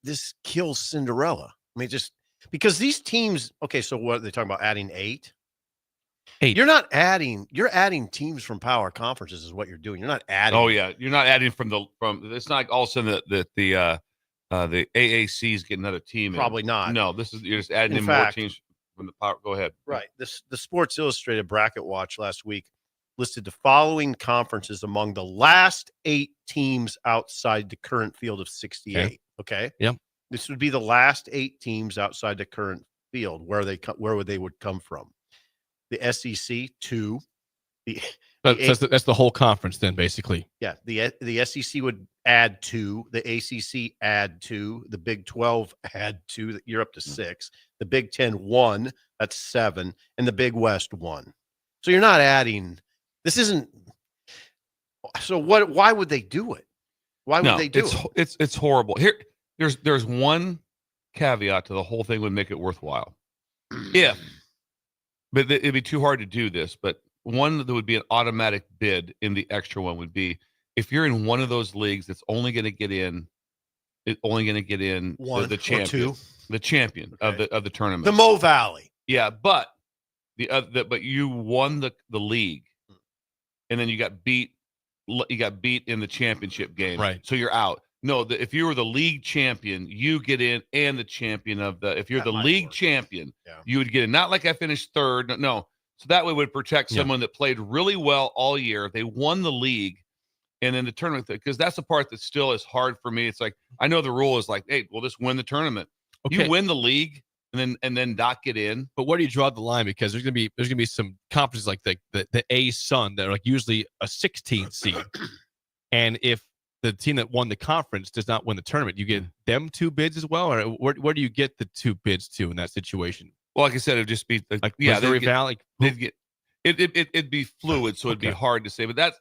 This kills Cinderella. I mean, just because these teams. Okay, so what are they talking about? Adding 8? 8. You're not adding. You're adding teams from power conferences. Is what you're doing. You're not adding. Oh yeah, you're not adding from. It's not like all of a sudden the AAC is getting another team. Probably not. No, you're just adding more teams from the power. Go ahead. Right. The Sports Illustrated Bracket Watch last week listed the following conferences among the last 8 teams outside the current field of 68. Okay. Yep. This would be the last 8 teams outside the current field. Where they would come from? The SEC 2. That's the whole conference then, basically. Yeah. The SEC would add 2. The ACC add 2. The Big 12 add 2. You're up to 6. The Big 10 1. That's 7. And the Big West 1. So you're not adding. This isn't. So what? Why would they do it? Why would they do it? It's horrible. There's one caveat to the whole thing would make it worthwhile. But it'd be too hard to do this. But one that would be an automatic bid in the extra one would be if you're in one of those leagues that's only going to get in, the champion, the champion of the tournament, the Mo Valley. Yeah, but but you won the league, and then you got beat in the championship game, right? So you're out. No, if you were the league champion, you get in, and the champion if you're the league champion, you would get in. Not like I finished 3rd. No. So that way would protect someone that played really well all year. They won the league and then the tournament, because that's the part that still is hard for me. It's like, I know the rule is like, hey, we'll just win the tournament. Okay. You win the league and then not get in. But where do you draw the line? Because there's gonna be some conferences like the A Sun that are like usually a 16th seed. And if the team that won the conference does not win the tournament, you get them 2 bids as well? Or where do you get the 2 bids to in that situation? Well, like I said, it'd just be Missouri Valley. It'd be fluid, so it'd be hard to say. But that's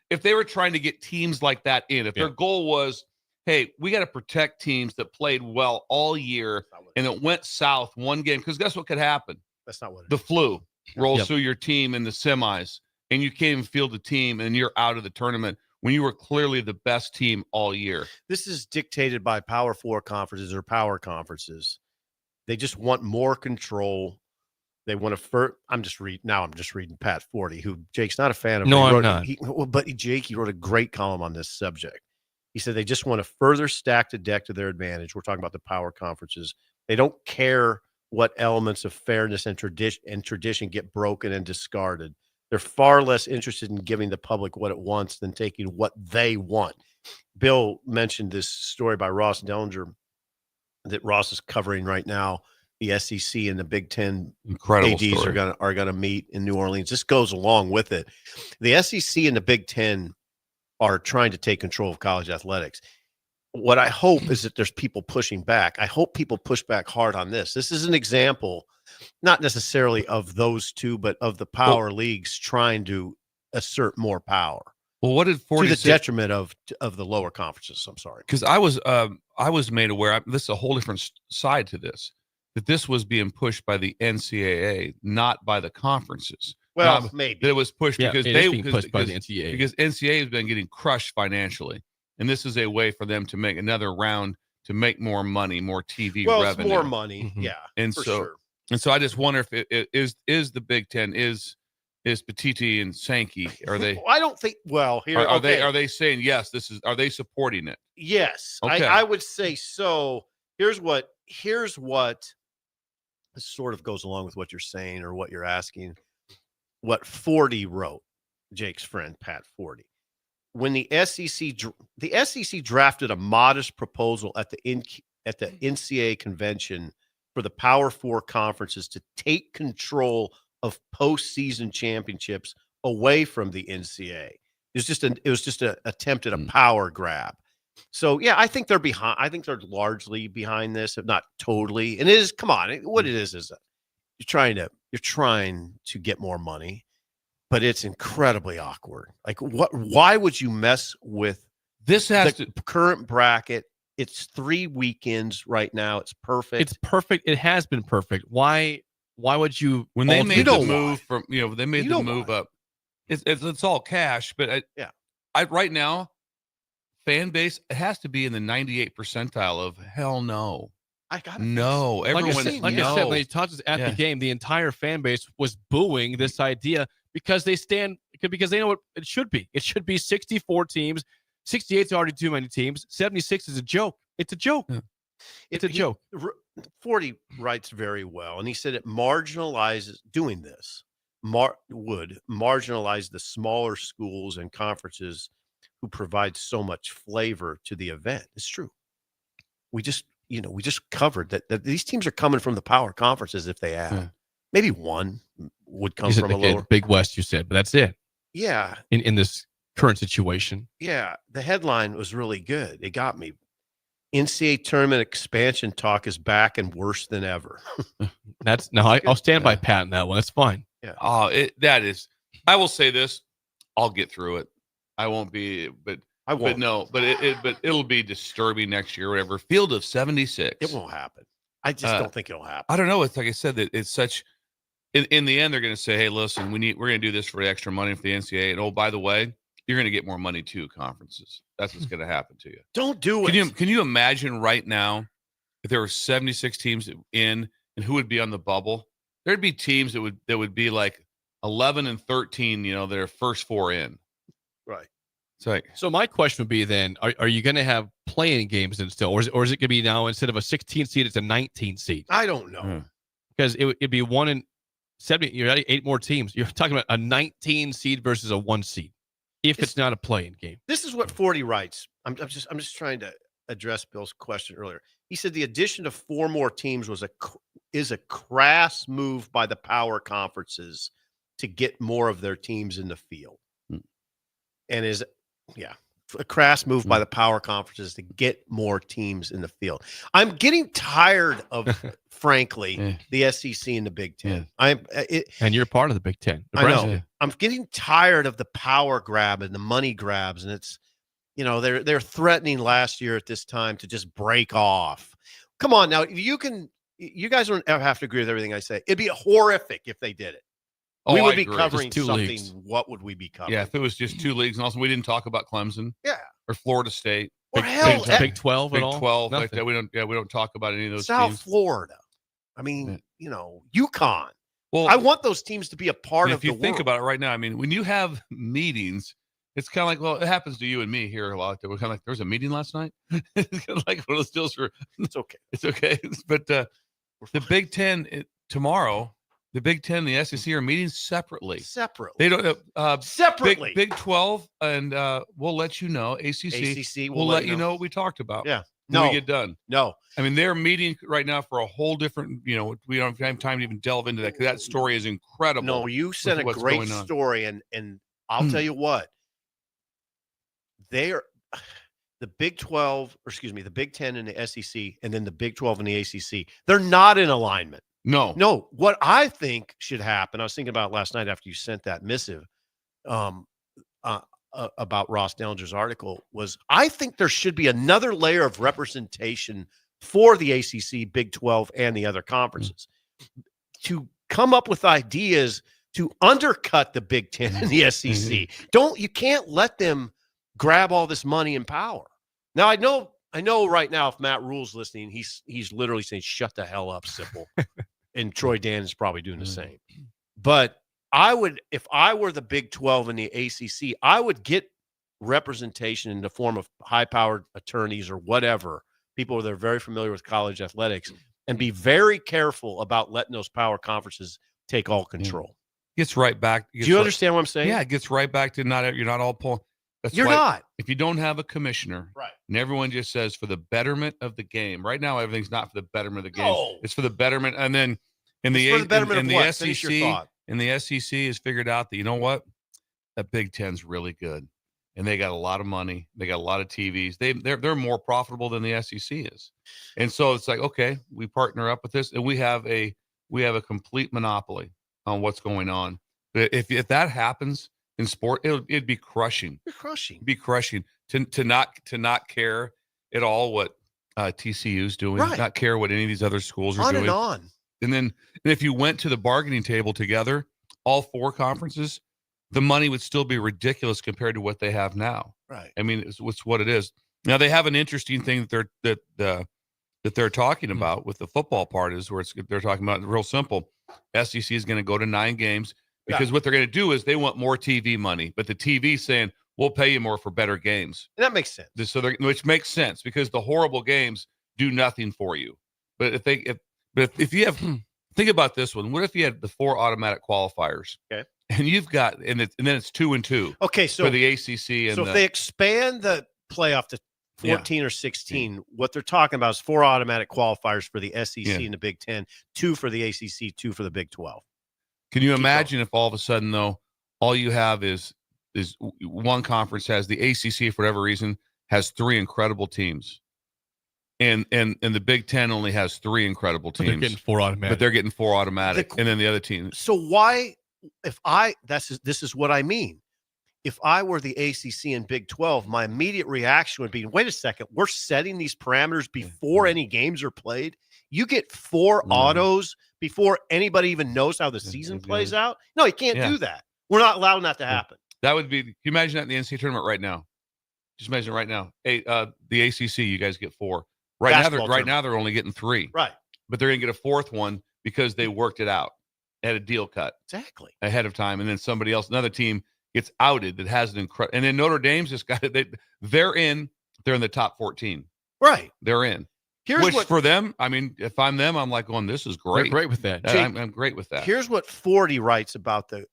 if they were trying to get teams like that in, if their goal was, hey, we got to protect teams that played well all year and it went south one game, because guess what could happen? That's not what the flu rolls through your team in the semis, and you can't even field the team, and you're out of the tournament when you were clearly the best team all year. This is dictated by Power 4 conferences or power conferences. They just want more control. They want to I'm just reading Pat Forty, who Jake's not a fan of. No, I'm not. But Jake, he wrote a great column on this subject. He said they just want to further stack the deck to their advantage. We're talking about the power conferences. They don't care what elements of fairness and tradition get broken and discarded. They're far less interested in giving the public what it wants than taking what they want. Bill mentioned this story by Ross Dellinger that Ross is covering right now. The SEC and the Big Ten ADs are gonna meet in New Orleans. This goes along with it. The SEC and the Big Ten are trying to take control of college athletics. What I hope is that there's people pushing back. I hope people push back hard on this. This is an example, not necessarily of those two, but of the power leagues trying to assert more power. Well, what did 40 to the detriment of the lower conferences? I'm sorry, because I was made aware. This is a whole different side to this. That this was being pushed by the NCAA, not by the conferences. Well, maybe that it was pushed because pushed by the NCAA, because NCAA has been getting crushed financially, and this is a way for them to make another round to make more money, more TV revenue, it's more money, and so I just wonder if it is the Big Ten is Petiti and Sankey, are they? I don't think. Well, here are they saying yes? Are they supporting it? Yes, okay. I would say so. Here's what. This sort of goes along with what you're saying or what you're asking. What 40 wrote, Jake's friend Pat Forty, when the SEC drafted a modest proposal at the NCAA convention for the Power 4 conferences to take control of postseason championships away from the NCAA. It was just an attempt at a power grab. So yeah, I think they're behind. I think they're largely behind this, if not totally. And it is, come on, what it is you're trying to get more money, but it's incredibly awkward. Like why would you mess with this? Current bracket. It's 3 weekends right now. It's perfect. It's perfect. It has been perfect. Why would you? When they made the move from, they made the move up. It's all cash, but I right now, fan base, it has to be in the 98th percentile of hell no. I got no. Everyone, I said, when he talked at the game, the entire fan base was booing this idea because they know what it should be. It should be 64 teams. 68 is already too many teams. 76 is a joke. It's a joke. Yeah. It's a joke. 40 writes very well, and he said it marginalizes doing this. Would marginalize the smaller schools and conferences who provide so much flavor to the event. It's true. We just covered that these teams are coming from the power conferences. If they add, maybe one would come from a lower Big West. You said, but that's it. Yeah. In this current situation. Yeah, the headline was really good. It got me. NCAA tournament expansion talk is back and worse than ever. I'll stand by Pat on that one. That's fine. Yeah. That is. I will say this. I'll get through it. I won't be, but I won't. But it'll be disturbing next year. Whatever. Field of 76. It won't happen. I just don't think it'll happen. I don't know. It's like I said that it's such. In the end, they're going to say, "Hey, listen, we're going to do this for the extra money for the NCAA." And oh, by the way, you're going to get more money too. Conferences. That's what's going to happen to you. Don't do it. Can you imagine right now if there were 76 teams in and who would be on the bubble? There'd be teams that would be like 11 and 13. Their first 4 in. Right. So my question would be then: Are you going to have playing games then still, or is it going to be now instead of a 16 seed, it's a 19 seed? I don't know because it'd be 1 in 70. You're at 8 more teams. You're talking about a 19 seed versus a 1 seed. If it's not a playing game. This is what 40 writes. I'm just trying to address Bill's question earlier. He said the addition of 4 more teams is a crass move by the power conferences to get more of their teams in the field. And a crass move by the power conferences to get more teams in the field. I'm getting tired of, frankly, the SEC and the Big Ten. And you're part of the Big Ten. I know. I'm getting tired of the power grab and the money grabs, and it's, they're threatening last year at this time to just break off. Come on now, you guys don't have to agree with everything I say. It'd be horrific if they did it. We would be covering something. Leagues. What would we be covering? Yeah, if it was just 2 leagues, and also we didn't talk about Clemson. Yeah, or Florida State, or Big 12 at all. Big 12 like that. We don't talk about any of those. South teams. Florida. I mean, UConn. Well, I want those teams to be a part of the world. If you think about it right now, I mean, when you have meetings, it's kind of like, well, it happens to you and me here a lot. We're kind of like, there was a meeting last night. It's kind of like one of those deals where it's okay. It's okay. But the Big Ten tomorrow. The Big Ten and the SEC are meeting separately. They don't separately. Big 12, and we'll let you know. ACC will let you know what we talked about. Yeah. When we get done. No. I mean, they're meeting right now for a whole different. We don't have time to even delve into that because that story is incredible. No, you sent a great story, and I'll tell you what. They are the Big 12, or excuse me, the Big 10 and the SEC, and then the Big 12 and the ACC. They're not in alignment. No. What I think should happen, I was thinking about last night after you sent that missive about Ross Dellinger's article, was I think there should be another layer of representation for the ACC, Big 12, and the other conferences to come up with ideas to undercut the Big 10 and the SEC. You can't let them grab all this money and power. Now, I know right now if Matt Rule's listening, he's literally saying, shut the hell up, Sipple. And Troy Dan is probably doing the same. But if I were the Big 12 and the ACC, I would get representation in the form of high-powered attorneys or whatever, people that are very familiar with college athletics, and be very careful about letting those power conferences take all control. Gets right back. Do you understand what I'm saying? Yeah, it gets right back to you're not all pulling. You're not. If you don't have a commissioner, right, and everyone just says for the betterment of the game. Right now, everything's not for the betterment of the game. No. It's for the betterment. And then in the SEC, has figured out that, you know what? That Big Ten's really good. and they got a lot of money. They got a lot of TVs. They're more profitable than the SEC is. And so it's like, okay, we partner up with this, and we have a complete monopoly on what's going on. But if that happens in sport, it'd be crushing. It'd be crushing to not care at all what TCU's doing, Right. not care what any of these other schools are On doing. and on. And if you went to the bargaining table together, all 4 conferences, the money would still be ridiculous compared to what they have now. Right. I mean, it's what it is. Now they have an interesting thing that they're talking about with the football part is where they're talking about real simple. SEC is going to go to 9 games because what they're going to do is they want more TV money, but the TV saying we'll pay you more for better games. And that makes sense. Which makes sense because the horrible games do nothing for you. But if you have think about this one, what if you had the 4 automatic qualifiers? Okay. And you've got and then it's 2 and 2. Okay, so for the ACC and if they expand the playoff to 14 or 16, what they're talking about is 4 automatic qualifiers for the SEC and the Big 10, 2 for the ACC, 2 for the Big 12. Can you imagine if all of a sudden though, all you have is one conference has the ACC for whatever reason has 3 incredible teams, and the Big 10 only has 3 incredible teams. They're getting 4 automatic. But they're getting 4 automatic, and then the other team. So why, this is what I mean. If I were the ACC and Big 12, my immediate reaction would be, wait a second, we're setting these parameters before any games are played. You get 4 autos before anybody even knows how the season plays out. No, you can't do that. We're not allowing that to happen. That would be. Can you imagine that in the NCAA tournament right now? Just imagine right now. Hey, the ACC, you guys get 4. Right now, they're only getting 3. Right. But they're going to get a 4th one because they worked it out, had a deal cut exactly ahead of time, and then somebody else, another team, gets outed that has an incredible. And then Notre Dame's just got it. They're in the top 14. Right. They're in. Which for them, I mean, if I'm them, I'm like going, this is great. They're great with that. I'm great with that. Here's what 40 writes about the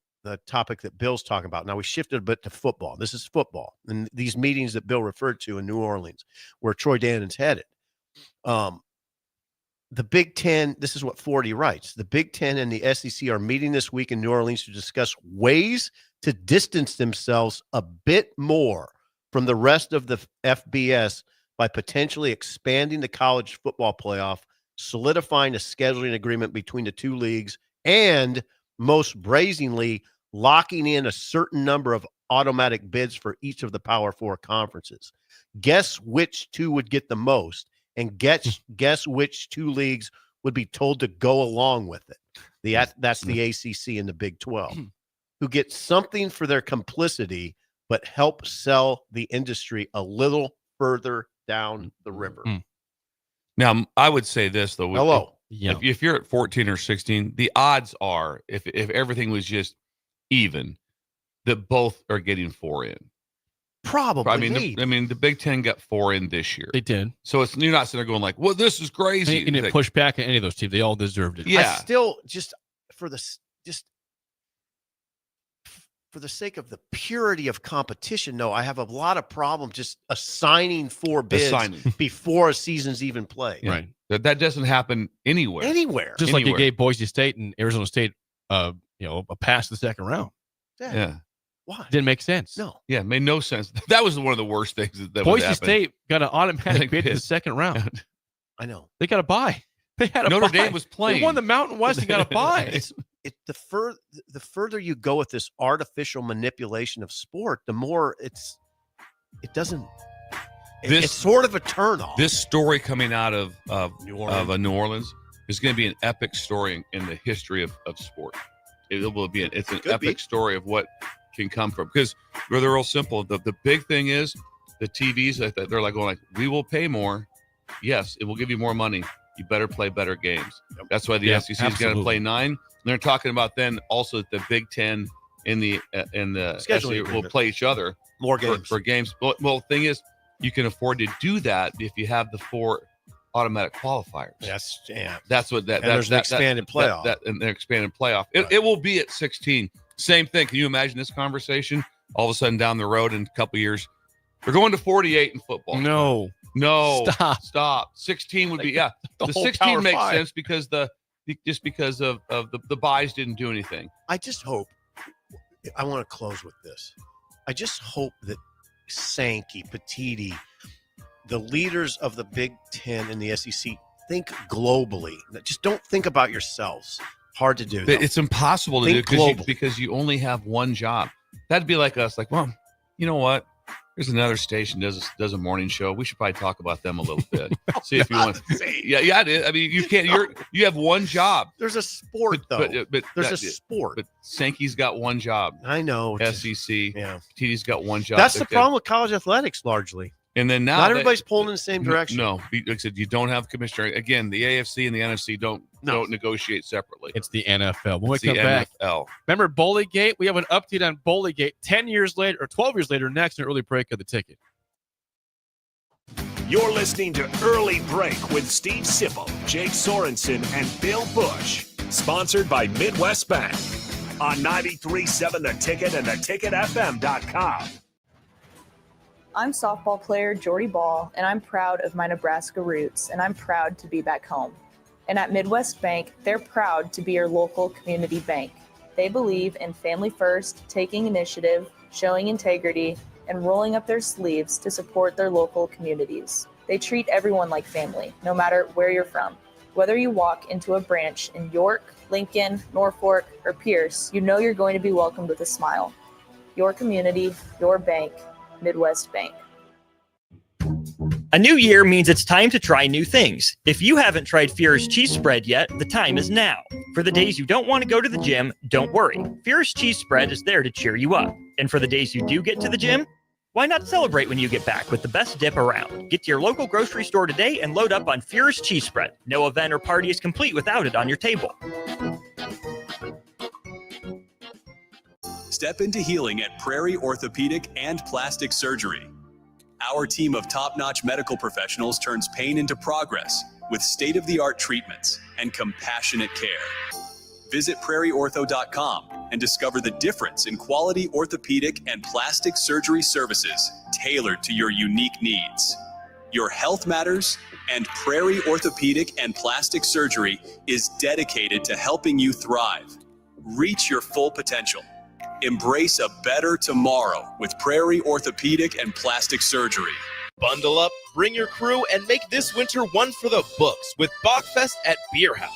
topic that Bill's talking about. Now, we shifted a bit to football. This is football. And these meetings that Bill referred to in New Orleans, where Troy Dannon's headed. The Big Ten, this is what 40 writes. The Big Ten and the SEC are meeting this week in New Orleans to discuss ways to distance themselves a bit more from the rest of the FBS by potentially expanding the college football playoff, solidifying a scheduling agreement between the 2 leagues, and most brazenly locking in a certain number of automatic bids for each of the Power 4 conferences. Guess which 2 would get the most, and guess which 2 leagues would be told to go along with it. That's the ACC and the Big 12, who get something for their complicity, but help sell the industry a little further down the river. Now, I would say this, though. Hello. If you're at 14 or 16, the odds are, if everything was just even, that both are getting 4 in. Probably. I mean, the Big Ten got 4 in this year. They did. So you're not sitting there going like, well, this is crazy. You didn't push back at any of those teams. They all deserved it. Yeah. I still, for the sake of the purity of competition, no, I have a lot of problems just assigning 4 bids before a season's even played. Right. That doesn't happen anywhere. Just like you gave Boise State and Arizona State, a pass the second round. Yeah. Why? Didn't make sense. No. Yeah, it made no sense. That was one of the worst things that Boise State got an automatic bid in the second round. I know. They got a bye. They had a Notre bye. Dame was playing. They won the Mountain West and got a bye. The further you go with this artificial manipulation of sport, the more it's sort of a turnoff. This story coming out of New Orleans is going to be an epic story in the history of sport. It's an epic story of what can come from, because they're real simple. The big thing is the TVs. They're like going like, we will pay more. Yes, it will give you more money. You better play better games. That's why the SEC is going to play 9. And they're talking about then also the Big Ten and the SEC will play each other more games for games. Well, the thing is, you can afford to do that if you have the 4 automatic qualifiers. That's what that. There's an expanded playoff. And an expanded playoff. It will be at 16. Same thing. Can you imagine this conversation? All of a sudden, down the road in a couple of years, we're going to 48 in football. No. Stop. 16 would be The 16 makes sense because of the buys didn't do anything. I just hope. I want to close with this. I just hope that Sankey, Petiti, the leaders of the Big Ten and the SEC think globally. Just don't think about yourselves. Hard to do. It's impossible to Think do global. because you only have one job. That'd be like us. Like, well, you know what? There's another station does a morning show. We should probably talk about them a little bit. See if you want. Yeah. I mean, you can't. You have one job. There's a sport though. But there's a sport. But Sankey's got one job. I know. SEC. Yeah. Petiti's got one job. That's the problem with college athletics, largely. And then now not everybody's pulling in the same direction. No, like I said, you don't have commissioner. Again, the AFC and the NFC don't negotiate separately. It's the NFL. When we It's come the back, NFL. remember Bullygate? We have an update on Bullygate 10 years later or 12 years later next, an early break of the ticket. You're listening to Early Break with Steve Sipple, Jake Sorensen, and Bill Busch. Sponsored by Midwest Bank on 93.7 The Ticket and theticketfm.com. I'm softball player Jordy Ball, and I'm proud of my Nebraska roots, and I'm proud to be back home. And at Midwest Bank, they're proud to be your local community bank. They believe in family first, taking initiative, showing integrity, and rolling up their sleeves to support their local communities. They treat everyone like family, no matter where you're from. Whether you walk into a branch in York, Lincoln, Norfolk, or Pierce, you know you're going to be welcomed with a smile. Your community, your bank, Midwest Bank. A new year means it's time to try new things. If you haven't tried Fear's cheese spread yet, the time is now. For the days you don't want to go to the gym, don't worry. Fear's cheese spread is there to cheer you up. And for the days you do get to the gym, why not celebrate when you get back with the best dip around? Get to your local grocery store today and load up on Fear's cheese spread. No event or party is complete without it on your table. Step into healing at Prairie Orthopedic and Plastic Surgery. Our team of top-notch medical professionals turns pain into progress with state-of-the-art treatments and compassionate care. Visit prairieortho.com and discover the difference in quality orthopedic and plastic surgery services tailored to your unique needs. Your health matters, and Prairie Orthopedic and Plastic Surgery is dedicated to helping you thrive. Reach your full potential. Embrace a better tomorrow with Prairie Orthopedic and Plastic Surgery. Bundle up, bring your crew, and make this winter one for the books with Bachfest at Beer House.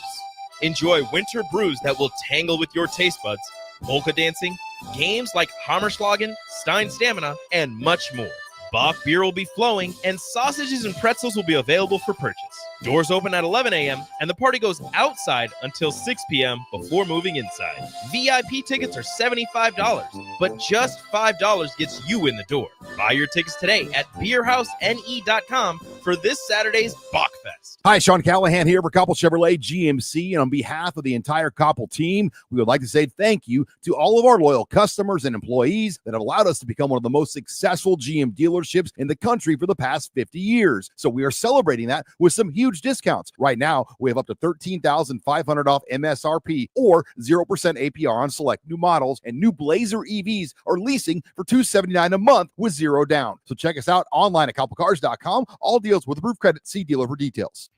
Enjoy winter brews that will tangle with your taste buds, polka dancing, games like Hammerschlagen, Stein Stamina, and much more. Bach beer will be flowing, and sausages and pretzels will be available for purchase. Doors open at 11 a.m., and the party goes outside until 6 p.m. before moving inside. VIP tickets are $75, but just $5 gets you in the door. Buy your tickets today at beerhousene.com for this Saturday's Bachfest. Hi, Sean Callahan here for Koppel Chevrolet GMC, and on behalf of the entire Koppel team, we would like to say thank you to all of our loyal customers and employees that have allowed us to become one of the most successful GM dealerships in the country for the past 50 years. So we are celebrating that with some huge discounts. Right now, we have up to $13,500 off MSRP or 0% APR on select new models, and new Blazer EVs are leasing for $279 a month with zero down. So check us out online at koppelcars.com. All deals with approved credit. See dealer for details.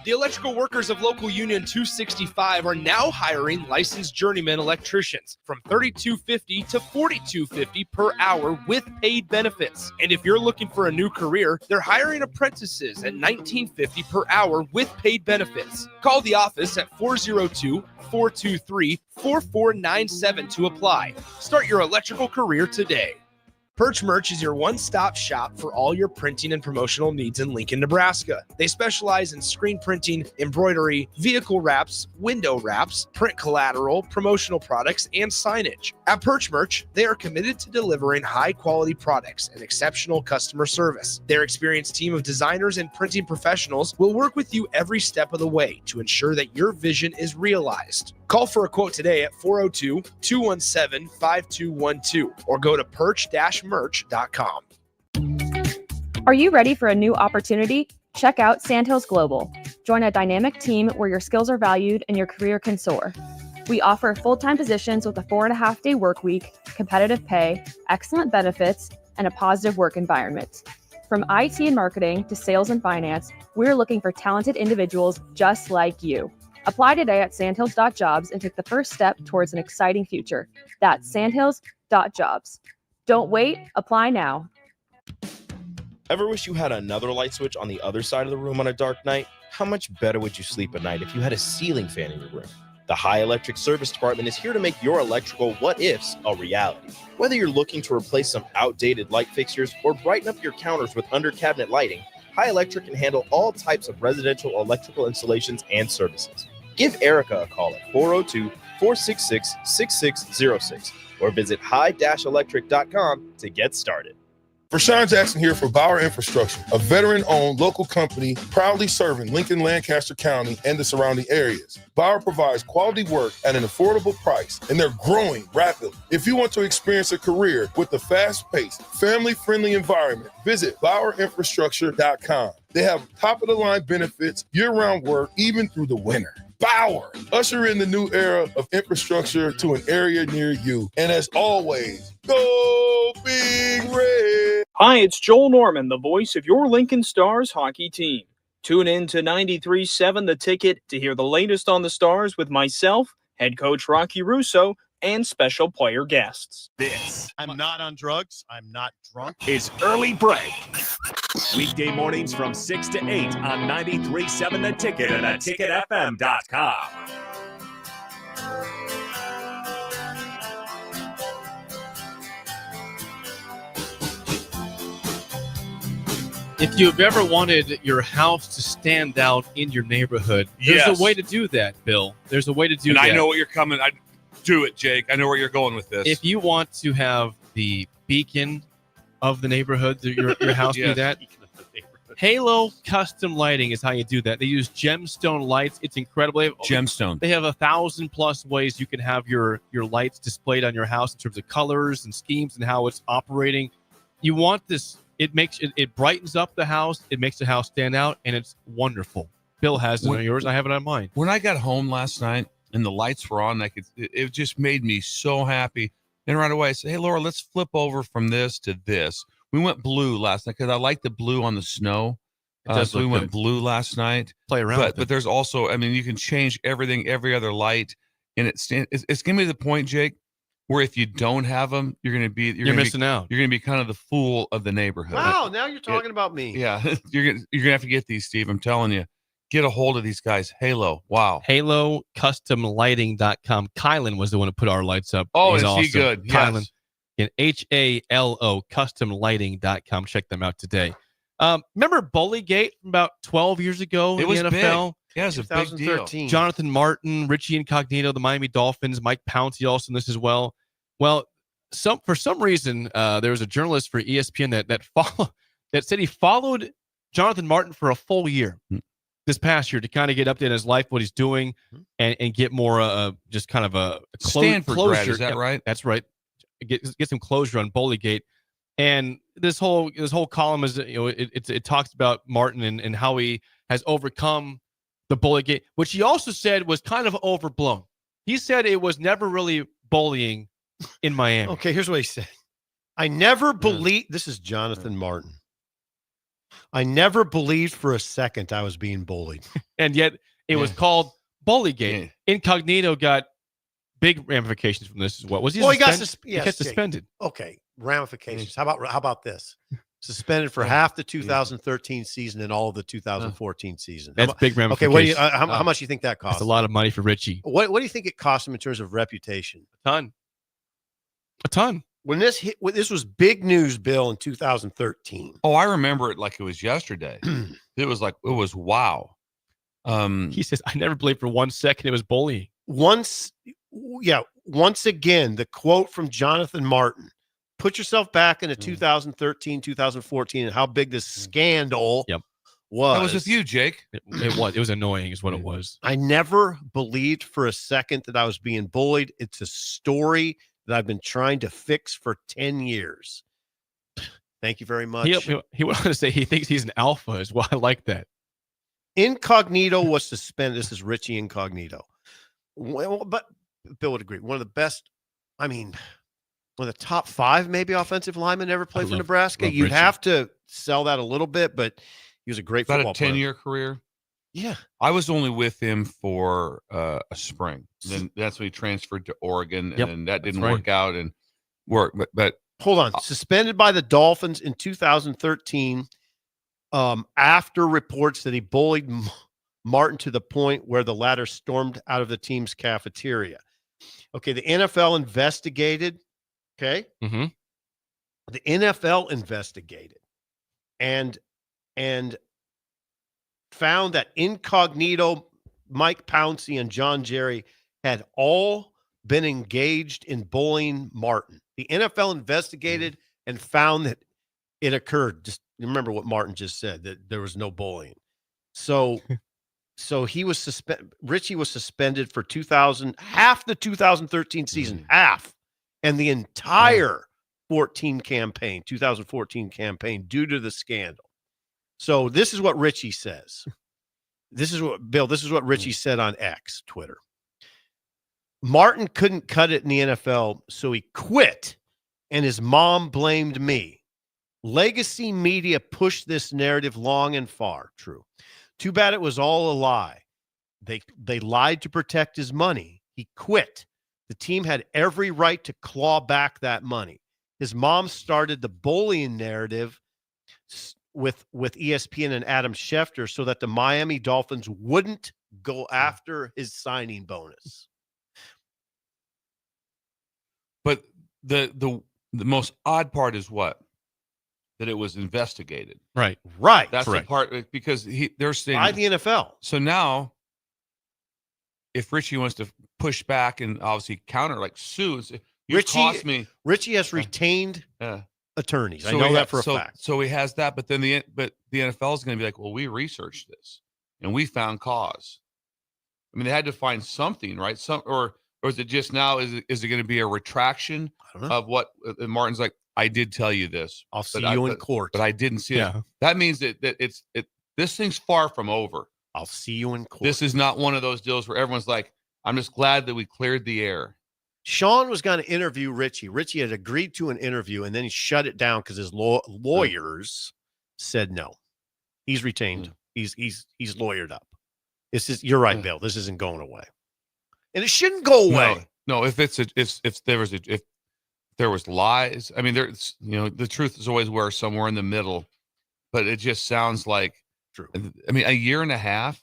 The electrical workers of Local Union 265 are now hiring licensed journeyman electricians from $32.50 to $42.50 per hour with paid benefits. And if you're looking for a new career, they're hiring apprentices at $19.50 per hour with paid benefits. Call the office at 402-423-4497 to apply. Start your electrical career today. Perch Merch is your one-stop shop for all your printing and promotional needs in Lincoln, Nebraska. They specialize in screen printing, embroidery, vehicle wraps, window wraps, print collateral, promotional products, and signage. At Perch Merch, they are committed to delivering high-quality products and exceptional customer service. Their experienced team of designers and printing professionals will work with you every step of the way to ensure that your vision is realized. Call for a quote today at 402-217-5212 or go to perch-merch.com. Are you ready for a new opportunity? Check out Sandhills Global. Join a dynamic team where your skills are valued and your career can soar. We offer full-time positions with a 4.5-day work week, competitive pay, excellent benefits, and a positive work environment. From IT and marketing to sales and finance, we're looking for talented individuals just like you. Apply today at sandhills.jobs and take the first step towards an exciting future. That's sandhills.jobs. Don't wait, apply now. Ever wish you had another light switch on the other side of the room on a dark night? How much better would you sleep at night if you had a ceiling fan in your room? The High Electric Service Department is here to make your electrical what-ifs a reality. Whether you're looking to replace some outdated light fixtures or brighten up your counters with under-cabinet lighting, High Electric can handle all types of residential electrical installations and services. Give Erica a call at 402-466-6606 or visit high-electric.com to get started. Rashawn Jackson here for Bauer Infrastructure, a veteran-owned local company proudly serving Lincoln, Lancaster County, and the surrounding areas. Bauer provides quality work at an affordable price, and they're growing rapidly. If you want to experience a career with a fast-paced, family-friendly environment, visit BauerInfrastructure.com. They have top-of-the-line benefits, year-round work, even through the winter. Bauer, usher in the new era of infrastructure to an area near you. And as always, go Big Red! Hi, it's Joel Norman, the voice of your Lincoln Stars hockey team. Tune in to 93.7 The Ticket to hear the latest on the Stars with myself, head coach Rocky Russo, and special player guests. This I'm not on drugs. I'm not drunk. is Early Break. Weekday mornings from 6 to 8 on 93.7 The Ticket and theticketfm.com. If you've ever wanted your house to stand out in your neighborhood, there's Yes. a way to do that, Bill. There's a way to do And that. I know what you're coming. I do it, Jake. I know where you're going with this. If you want to have the beacon of the neighborhood, your house do Yes. that. Halo Custom Lighting is how you do that. They use gemstone lights. It's incredible. Gemstone. They have 1,000+ ways you can have your lights displayed on your house in terms of colors and schemes and how it's operating. You want this. It brightens up the house. It makes the house stand out, and it's wonderful. Bill has it on yours. I have it on mine. When I got home last night and the lights were on, it just made me so happy. And right away I said, "Hey, Laura, let's flip over from this to this." We went blue last night because I like the blue on the snow. So we went blue last night. Play around. But there's also, I mean, you can change everything, every other light, and it's going to be the point, Jake, where if you don't have them, you're missing out. You're going to be kind of the fool of the neighborhood. Wow, now you're talking about me. Yeah, you're gonna have to get these, Steve. I'm telling you, get a hold of these guys. Halo, wow. HaloCustomLighting.com. Kylan was the one who put our lights up. Oh, He's is he awesome. good? Kylan. Yes. HALO CustomLighting.com. Check them out today. Remember Bullygate from about 12 years ago It in was the NFL? big. Yeah, it was a big deal. Jonathan Martin, Richie Incognito, the Miami Dolphins, Mike Pouncey also in this as well. Well, for some reason, there was a journalist for ESPN that said he followed Jonathan Martin for a full year this past year to kind of get updated on his life, what he's doing, and get more just kind of a Stanford closure. grad, is that right? That's right. Get some closure on Bullygate. And this whole column is, it talks about Martin and how he has overcome the Bullygate, which he also said was kind of overblown. He said it was never really bullying in Miami. Okay, here's what he said. I never believed, this is Jonathan Martin. I never believed for a second I was being bullied. And yet it was called Bullygate. Incognito got big ramifications from this as well. Was he Well, suspended? he got suspended. Okay, ramifications. How about this? Suspended for half the 2013 season and all of the 2014 season. That's big Okay, ramifications. how much do you think that cost? That's a lot of money for Richie. What do you think it cost him in terms of reputation? A ton. When this was big news, Bill, in 2013. Oh, I remember it like it was yesterday. It was wow. He says, I never believed for 1 second it was bullying. Once again, the quote from Jonathan Martin. Put yourself back into 2013, 2014, and how big this scandal was. That was with you, Jake. It was annoying is what it was. I never believed for a second that I was being bullied. It's a story that I've been trying to fix for 10 years. Thank you very much. He went on to say he thinks he's an alpha as well. I like that. Incognito was suspended. This is Richie Incognito. Well, but Bill would agree. One of the best, one of the top 5 maybe offensive linemen ever played for Nebraska. You'd Richie. have to sell that a little bit, but he was a great About football a 10-year career. Yeah. I was only with him for a spring. Then that's when he transferred to Oregon, and then that didn't work out. But hold on. Suspended by the Dolphins in 2013. after reports that he bullied Martin to the point where the latter stormed out of the team's cafeteria. Okay, the NFL investigated. Okay. Mm-hmm. The NFL investigated and found that Incognito, Mike Pouncey, and John Jerry had all been engaged in bullying Martin. The NFL investigated and found that it occurred. Just remember what Martin just said, that there was no bullying. So he was suspended. Richie was suspended for half the 2013 season, half, and the entire 2014 campaign due to the scandal. So this is what Richie says. This is what Richie said on X, Twitter. Martin couldn't cut it in the NFL, so he quit, and his mom blamed me. Legacy media pushed this narrative long and far. True. Too bad it was all a lie. They lied to protect his money. He quit. The team had every right to claw back that money. His mom started the bullying narrative with ESPN and Adam Schefter so that the Miami Dolphins wouldn't go after his signing bonus. But the most odd part is what? That it was investigated. Right. That's correct. the part, because they're saying by the NFL. So now, if Richie wants to push back and obviously counter, like sue, cost me. Richie has retained attorneys. So I know that for a fact. So he has that, but then the NFL is going to be like, well, we researched this and we found cause. I mean, they had to find something, right? Or is it just now? Is it going to be a retraction of what Martin's like? I did tell you this. I'll see you in court, but I didn't see it. That means that this thing's far from over. I'll see you in court. This is not one of those deals where everyone's like, I'm just glad that we cleared the air. Sean was going to interview Richie. Richie had agreed to an interview, and then he shut it down because his lawyers said no. He's retained. He's lawyered up. You're right, Bill. This isn't going away, and it shouldn't go away. No, if there was lies, I mean, there's the truth is always somewhere in the middle, but it just sounds like true. I mean, a year and a half.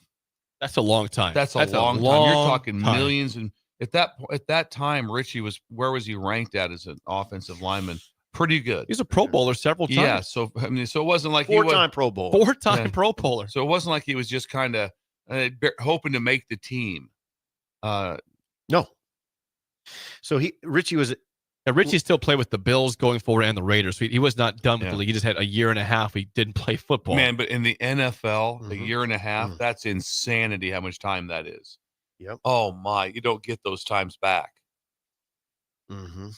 That's a long time. That's a long time. You're talking millions, and at that time, Richie where was he ranked at as an offensive lineman? Pretty good. He's a Pro Bowler several times. Yeah, so I mean, so it wasn't like four-time Pro Bowler. Four-time Pro Bowler. So it wasn't like he was just kind of hoping to make the team. No. So Richie still played with the Bills going forward and the Raiders. So he was not done with the league. He just had a year and a half. He didn't play football. Man, but in the NFL, a year and a half, that's insanity how much time that is. Yep. Oh, my. You don't get those times back. Mm-hmm.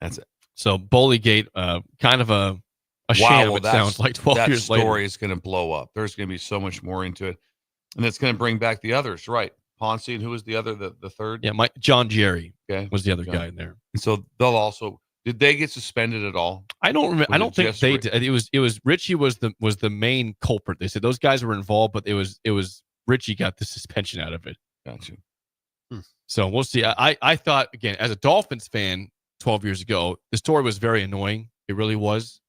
That's it. So Bullygate, kind of a sham, it sounds like 12 years later. That story is going to blow up. There's going to be so much more into it. And it's going to bring back the others, right? Ponce, and who was the other, the third? Yeah, John Jerry was the other guy in there. And so they'll also, did they get suspended at all? I don't remember. I don't think they did. It was Richie was the main culprit. They said those guys were involved, but it was Richie got the suspension out of it. Gotcha. So we'll see. I thought, again, as a Dolphins fan 12 years ago, the story was very annoying. It really was.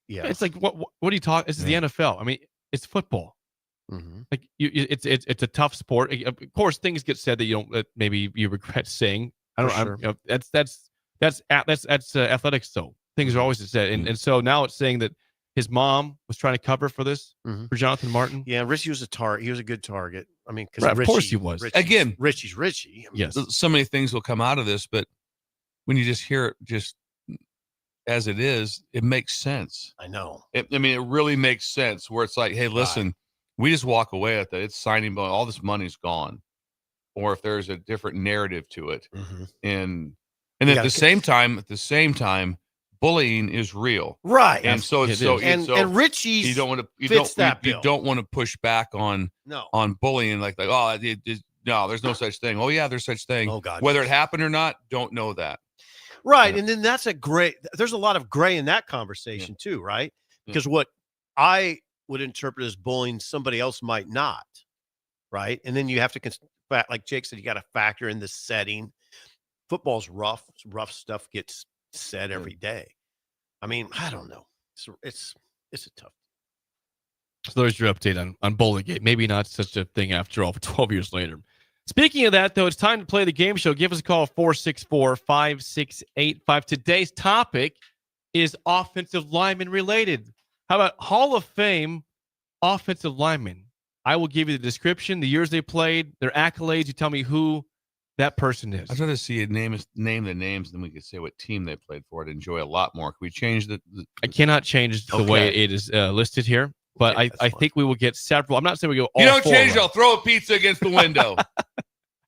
Yeah. It's like, what are you talking? This is the NFL. I mean, it's football. Mm-hmm. Like it's a tough sport. Of course, things get said that you don't maybe you regret saying. I don't. Sure. That's athletics. Though things are always said, and so now it's saying that his mom was trying to cover for this for Jonathan Martin. Yeah, Richie was a target. He was a good target. I mean, because of course he was. Richie's Richie. I mean, yes, so many things will come out of this, but when you just hear it, just as it is, it makes sense. I know. It really makes sense. Where it's like, hey, listen. We just walk away at that. It's signing bonus. All this money's gone, or if there's a different narrative to it, and at the same time, bullying is real, right? And so and Richie's you don't want to push back on bullying like no, there's no such thing. Oh yeah, there's such thing. Oh God, whether it happened or not, don't know that. Right, and then there's a lot of gray in that conversation too, right? Because what I would interpret as bullying, somebody else might not, right? And then you have to, like Jake said, you got to factor in the setting. Football's rough. Rough stuff gets said every day. I mean, I don't know. It's It's a tough. So there's your update on Bullygate. Maybe not such a thing after all, 12 years later. Speaking of that, though, it's time to play the game show. Give us a call, 464-5685. Today's topic is offensive lineman related. How about Hall of Fame offensive linemen? I will give you the description, the years they played, their accolades. You tell me who that person is. I'd rather see it name the names, then we could say what team they played for. I'd enjoy a lot more. Can we change the I cannot change the way it is listed here, but I think we will get several. I'm not saying we go all You don't four change of it, I'll throw a pizza against the window. I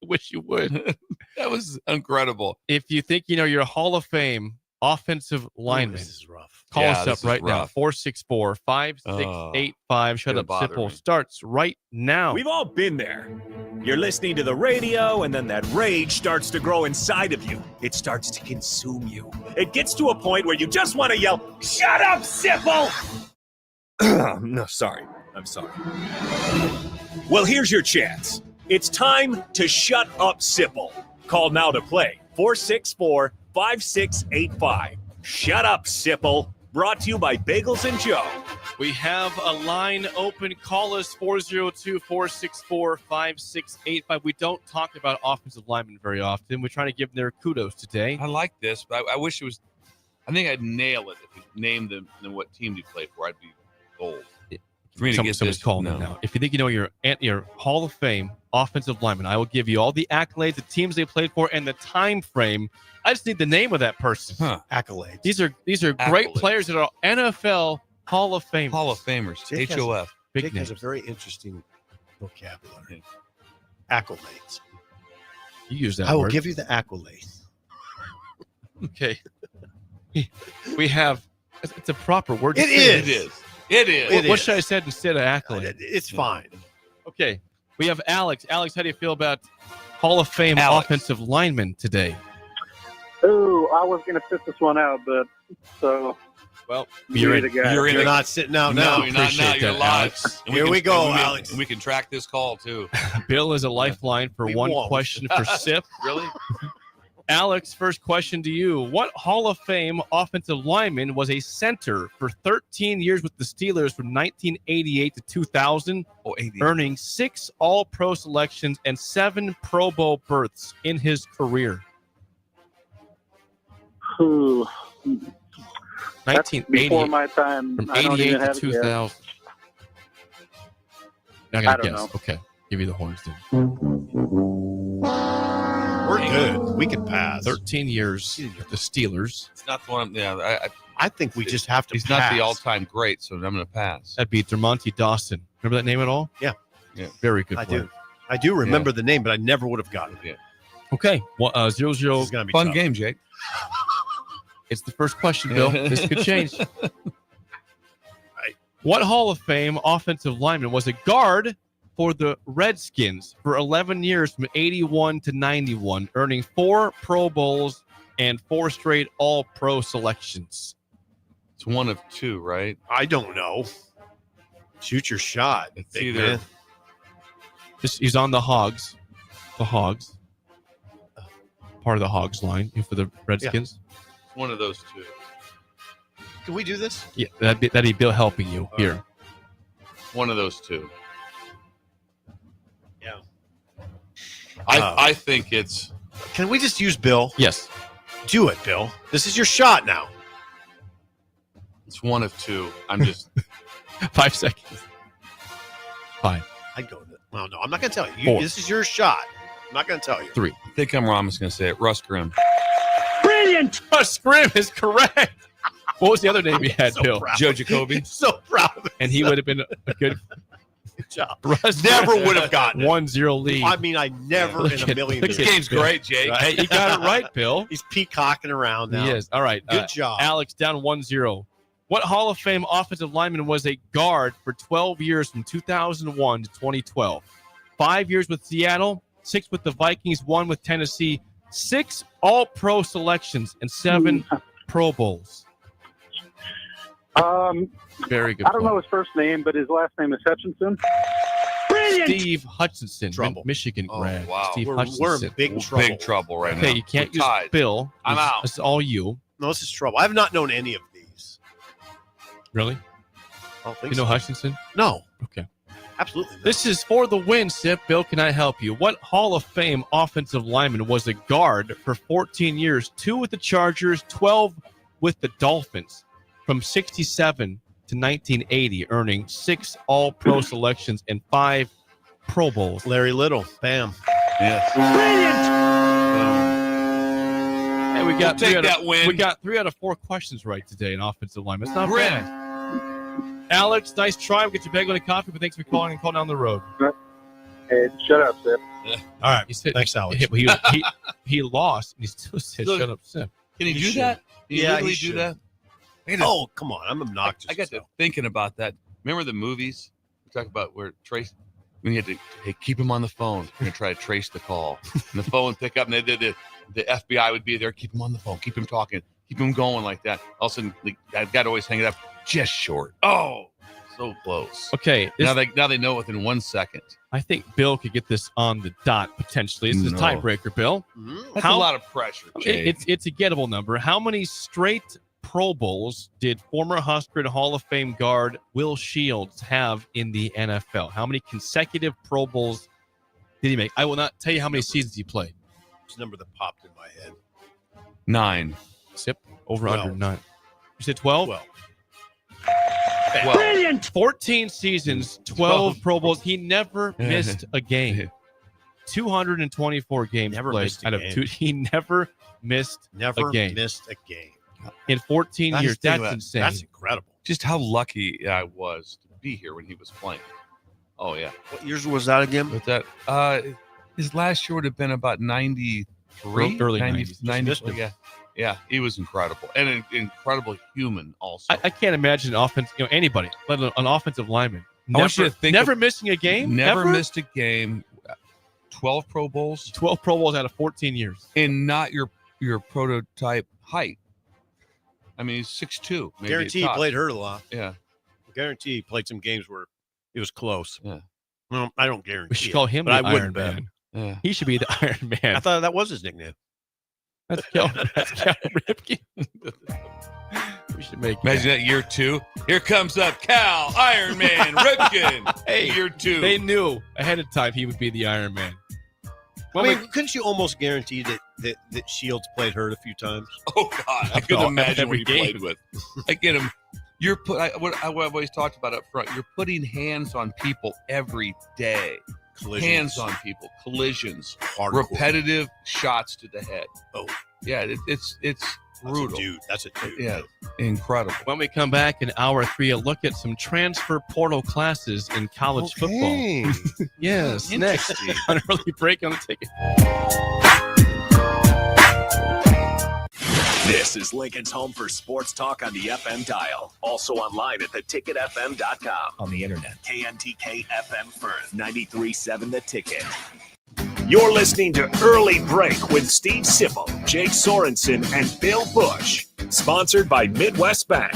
wish you would. That was incredible. If you think you're a Hall of Fame offensive lineman, this is rough. Call Yeah, us this up is right rough. now. 464-5685. Shut gonna up, bother Simple me. starts right now. We've all been there. You're listening to the radio, and then that rage starts to grow inside of you. It starts to consume you. It gets to a point where you just want to yell, "Shut up, Sipple!" No, sorry. I'm sorry. Well, here's your chance. It's time to shut up, Sipple. Call now to play. 464-5685. Shut up, Sipple. Brought to you by Bagels and Joe. We have a line open. Call us 402-464-5685. We don't talk about offensive linemen very often. We're trying to give them their kudos today. I like this, but I wish it was. I think I'd nail it if you named them and what team you played for. I'd be gold. For me to get Somebody's this, calling no. it now. If you think you know your Hall of Fame offensive lineman, I will give you all the accolades, the teams they played for, and the time frame. I just need the name of that person. Accolades. These are great Accolades. players that are NFL Hall of Famers. Hall of Famers. Jake has- HOF. Big Jake has names. a very interesting vocabulary. Accolades. You use that I will word. give you the accolades. Okay. We have. It's a proper word. It is. It is. It is. What should I have said instead of accolade? It's fine. Okay. We have Alex. Alex, how do you feel about Hall of Fame Alex. offensive lineman today? Oh, I was going to sit this one out, but so. Well, you're the guy. You're in You're it. not sitting out No, now. you're not now. Appreciate You're that, live. Alex. And Here can- we go, and Alex. And we can track this call too. Bill is a lifeline for We one won't. question for SIP. Really? Alex, first question to you. What Hall of Fame offensive lineman was a center for 13 years with the Steelers from 1988 to 2000, earning 6 All-Pro selections and 7 Pro Bowl berths in his career? Ooh, 1980 before my time. from I don't 88 even to have it yet. 2000. Not I gonna don't guess. know. Okay, give you the horns then. We're good. We can pass. 13 years with the Steelers. It's not the one. Yeah, I think we just have to he's pass. not the all-time great, so I'm going to pass. That'd be Dermonte Dawson. Remember that name at all? Yeah. Yeah. Very good I player. do. I do remember the name, but I never would have gotten it. Yeah. Okay. Well, 0-0. This is gonna be Fun tough. game, Jake. It's the first question, Bill. This could change. What Hall of Fame offensive lineman was a guard for the Redskins for 11 years from 81 to 91, earning 4 Pro Bowls and 4 straight All-Pro selections? It's one of two, right? I don't know. Shoot your shot. It's big either man. He's on the Hogs. The Hogs. Part of the Hogs line for the Redskins. one of those two. Can we do this? Yeah, that'd be Bill helping you here. One of those two. Yeah. I think it's. Can we just use Bill? Yes. Do it, Bill. This is your shot now. It's one of two. I'm just 5 seconds. Fine. I'd go with it. Well, no, I'm not going to tell you. 4. This is your shot. I'm not going to tell you. 3. I think I'm wrong. I'm just going to say it. Russ Grimm. Brilliant! Russ Grimm is correct. What was the other name you had, so Bill? proud. Joe Jacoby. So proud of it. And he would have been a good job. Russ Never would have gotten it. 1-0 lead. I mean, I never in a million Look at years. Game's great, Jake. Hey, you got it right, Bill. He's peacocking around now. He is. All right. Good job. Alex down 1-0. What Hall of Fame offensive lineman was a guard for 12 years from 2001 to 2012? 5 years with Seattle, 6 with the Vikings, 1 with Tennessee, 6 All-Pro selections, and 7 Pro Bowls. Very good. I don't know his first name, but his last name is Hutchinson. Brilliant. Steve Hutchinson, Trouble. Michigan grad. wow. Steve We're Hutchinson. in big trouble. Big trouble right now. Okay, you can't We're use tied. Bill. I'm out. This is all you. No, this is trouble. I've not known any of these. Really? I don't think You know so. Hutchinson? No. Okay. Absolutely. This is for the win, Sip. Bill, can I help you? What Hall of Fame offensive lineman was a guard for 14 years, 2 with the Chargers, 12 with the Dolphins, from 67 to 1980, earning 6 All-Pro selections and 5 Pro Bowls? Larry Little. Bam. Yes. Hey, we got We'll take 3 out of, that win. We got 3 out of 4 questions right today in offensive lineman. It's not Grim. bad. Alex, nice try. We'll get you a bagel and a coffee, but thanks for calling and calling down the road. Hey, shut up, Sip. All right. He said, Thanks, Alex. He lost, and he still said, Look, shut up, Sip. Can he He do should. that? Can he Yeah, literally he do should. that? Oh, come on. I'm obnoxious. I got to thinking about that. Remember the movies? We talk about where Trace, when you had to keep him on the phone. We're going to try to trace the call. And the phone would pick up, and the FBI would be there. Keep him on the phone. Keep him talking. Keep him going like that. All of a sudden, I've got to always hang it up just short. Oh, so close. Okay. Now they know within 1 second. I think Bill could get this on the dot potentially. This is a No. tiebreaker, Bill. That's a lot of pressure. Jake. It's a gettable number. How many straight Pro Bowls did former Husker and Hall of Fame guard Will Shields have in the NFL? How many consecutive Pro Bowls did he make? I will not tell you how many seasons he played. It's a number that popped in my head. 9. Sip, over 12. under 9. You said 12? 12. 12. 14 seasons, 12 Pro Bowls. He never missed a game. 224 games Never played missed a out of game. 2. He never missed Never a game. missed a game. In 14 I years. just think That's about- insane. That's incredible. Just how lucky I was to be here when he was playing. Oh, yeah. What years was that again? But that his last year would have been about 93, Early 90, 90s. 90, Just missed him. yeah, he was incredible and an incredible human also. I can't imagine anybody, let alone an offensive lineman, I want you to think never of- missing a game. Never ever? missed a game. 12 Pro Bowls 12 Pro Bowls out of 14 years. and not your prototype height. I mean, he's 6'2". maybe Guarantee at he top. played hurt a lot. Yeah. Guarantee he played some games where it was close. Yeah. Well, I don't guarantee. We should it, call him but the I wouldn't Iron bet. Man. Yeah. He should be the Iron Man. I thought that was his nickname. That's Cal Ripken. We should make Imagine that year 2. Here comes up Cal, Iron Man, Ripken. Hey, year 2. They knew ahead of time he would be the Iron Man. I mean, couldn't you almost guarantee that Shields played hurt a few times? Oh God, I couldn't No, imagine what every he game. played with. I get him. You're what I've always talked about up front. You're putting hands on people every day. Collisions. Hands on people, collisions, Hardcore. repetitive shots to the head. Oh, yeah, it's brutal. That's a dude. Yeah, incredible. When we come back in hour 3, a look at some transfer portal classes in college football. Yes, next Interesting. on early break on the ticket. This is Lincoln's home for sports talk on the FM dial. Also online at theticketfm.com. On the internet. KNTK FM Firth, 93.7 The Ticket. You're listening to Early Break with Steve Sipple, Jake Sorensen, and Bill Busch. Sponsored by Midwest Bank.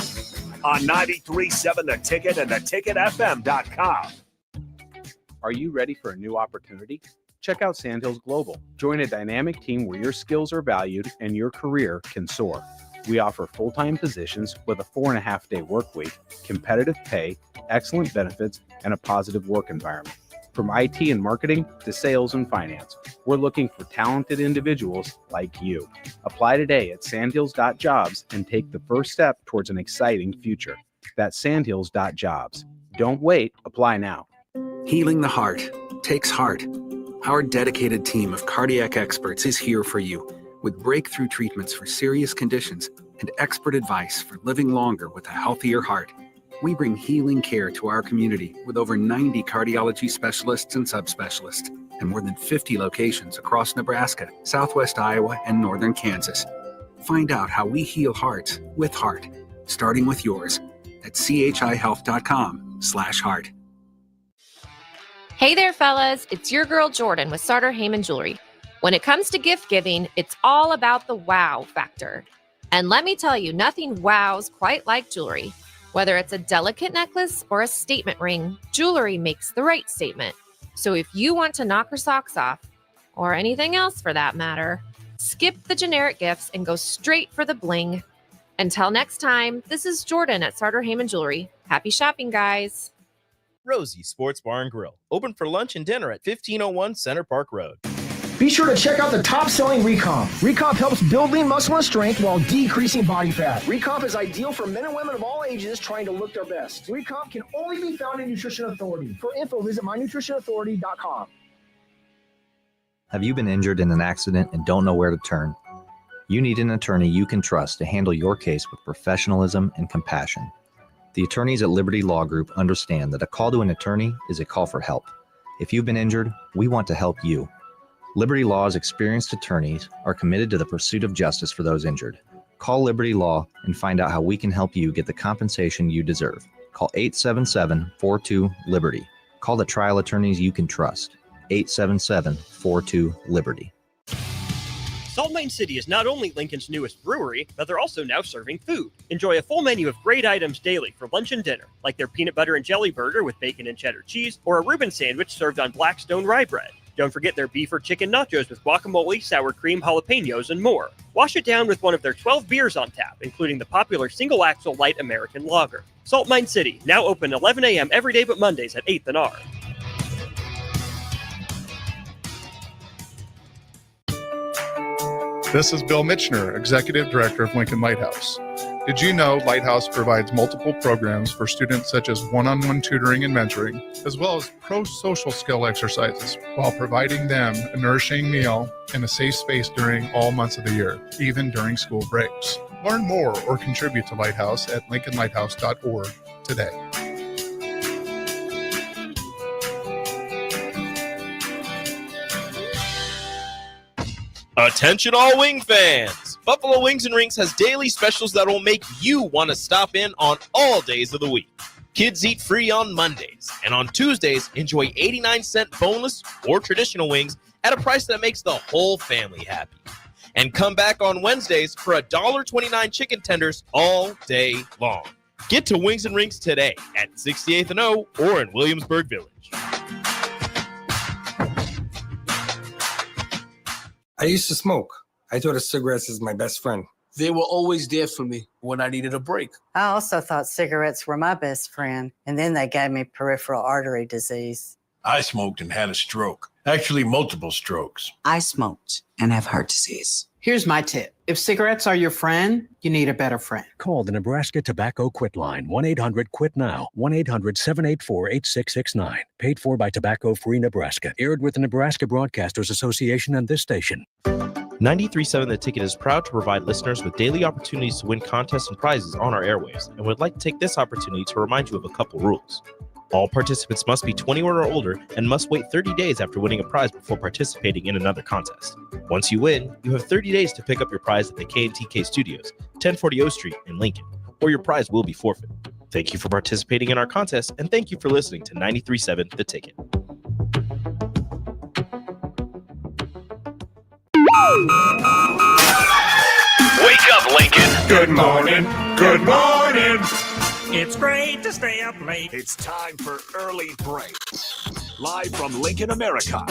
On 93.7 The Ticket and theticketfm.com. Are you ready for a new opportunity? Check out Sandhills Global. Join a dynamic team where your skills are valued and your career can soar. We offer full-time positions with a 4.5-day work week, competitive pay, excellent benefits, and a positive work environment. From IT and marketing to sales and finance, we're looking for talented individuals like you. Apply today at sandhills.jobs and take the first step towards an exciting future. That's sandhills.jobs. Don't wait. Apply now. Healing the heart takes heart. Our dedicated team of cardiac experts is here for you with breakthrough treatments for serious conditions and expert advice for living longer with a healthier heart. We bring healing care to our community with over 90 cardiology specialists and subspecialists and more than 50 locations across Nebraska, Southwest Iowa, and northern Kansas. Find out how we heal hearts with heart, starting with yours at chihealth.com/heart. Hey there, fellas. It's your girl Jordan with Sartor Heyman Jewelry. When it comes to gift giving, it's all about the wow factor. And let me tell you, nothing wows quite like jewelry. Whether it's a delicate necklace or a statement ring, jewelry makes the right statement. So if you want to knock her socks off, or anything else for that matter, skip the generic gifts and go straight for the bling. Until next time, this is Jordan at Sartor Heyman Jewelry. Happy shopping, guys. Rosie Sports Bar and Grill, open for lunch and dinner at 1501 Center Park Road. Be sure to check out the top-selling Recomp. Recomp helps build lean muscle and strength while decreasing body fat. Recomp is ideal for men and women of all ages trying to look their best. Recomp can only be found in Nutrition Authority. For info, visit mynutritionauthority.com. Have you been injured in an accident and don't know where to turn? You need an attorney you can trust to handle your case with professionalism and compassion. The attorneys at Liberty Law Group understand that a call to an attorney is a call for help. If you've been injured, we want to help you. Liberty Law's experienced attorneys are committed to the pursuit of justice for those injured. Call Liberty Law and find out how we can help you get the compensation you deserve. Call 877-42-LIBERTY. Call the trial attorneys you can trust. 877-42-LIBERTY. Salt Mine City is not only Lincoln's newest brewery, but they're also now serving food. Enjoy a full menu of great items daily for lunch and dinner, like their peanut butter and jelly burger with bacon and cheddar cheese, or a Reuben sandwich served on Blackstone rye bread. Don't forget their beef or chicken nachos with guacamole, sour cream, jalapenos, and more. Wash it down with one of their 12 beers on tap, including the popular Single Axle Light American Lager. Salt Mine City, now open 11 a.m. every day but Mondays at 8th and R. This is Bill Mitchner, Executive Director of Lincoln Lighthouse. Did you know Lighthouse provides multiple programs for students such as one-on-one tutoring and mentoring, as well as pro-social skill exercises, while providing them a nourishing meal and a safe space during all months of the year, even during school breaks? Learn more or contribute to Lighthouse at lincolnlighthouse.org today. Attention all wing fans! Buffalo Wings and Rings has daily specials that will make you want to stop in on all days of the week. Kids eat free on Mondays, and on Tuesdays, enjoy 89-cent boneless or traditional wings at a price that makes the whole family happy. And come back on Wednesdays for $1.29 chicken tenders all day long. Get to Wings and Rings today at 68th and O or in Williamsburg Village. I used to smoke. I thought of cigarettes as my best friend. They were always there for me when I needed a break. I also thought cigarettes were my best friend, and then they gave me peripheral artery disease. I smoked and had a stroke. Actually, multiple strokes. I smoked and have heart disease. Here's my tip. If cigarettes are your friend, you need a better friend. Call the Nebraska Tobacco Quit Line, 1-800-QUIT-NOW, 1-800-784-8669. Paid for by Tobacco Free Nebraska. Aired with the Nebraska Broadcasters Association and this station. 93.7 The Ticket is proud to provide listeners with daily opportunities to win contests and prizes on our airwaves, and would like to take this opportunity to remind you of a couple rules. All participants must be 21 or older and must wait 30 days after winning a prize before participating in another contest. Once you win, you have 30 days to pick up your prize at the K&TK Studios, 1040 O Street in Lincoln, or your prize will be forfeit. Thank you for participating in our contest, and thank you for listening to 93.7 The Ticket. Wake up, Lincoln. Good morning. Good morning. It's great to stay up late. It's time for Early Break. Live from Lincoln, America.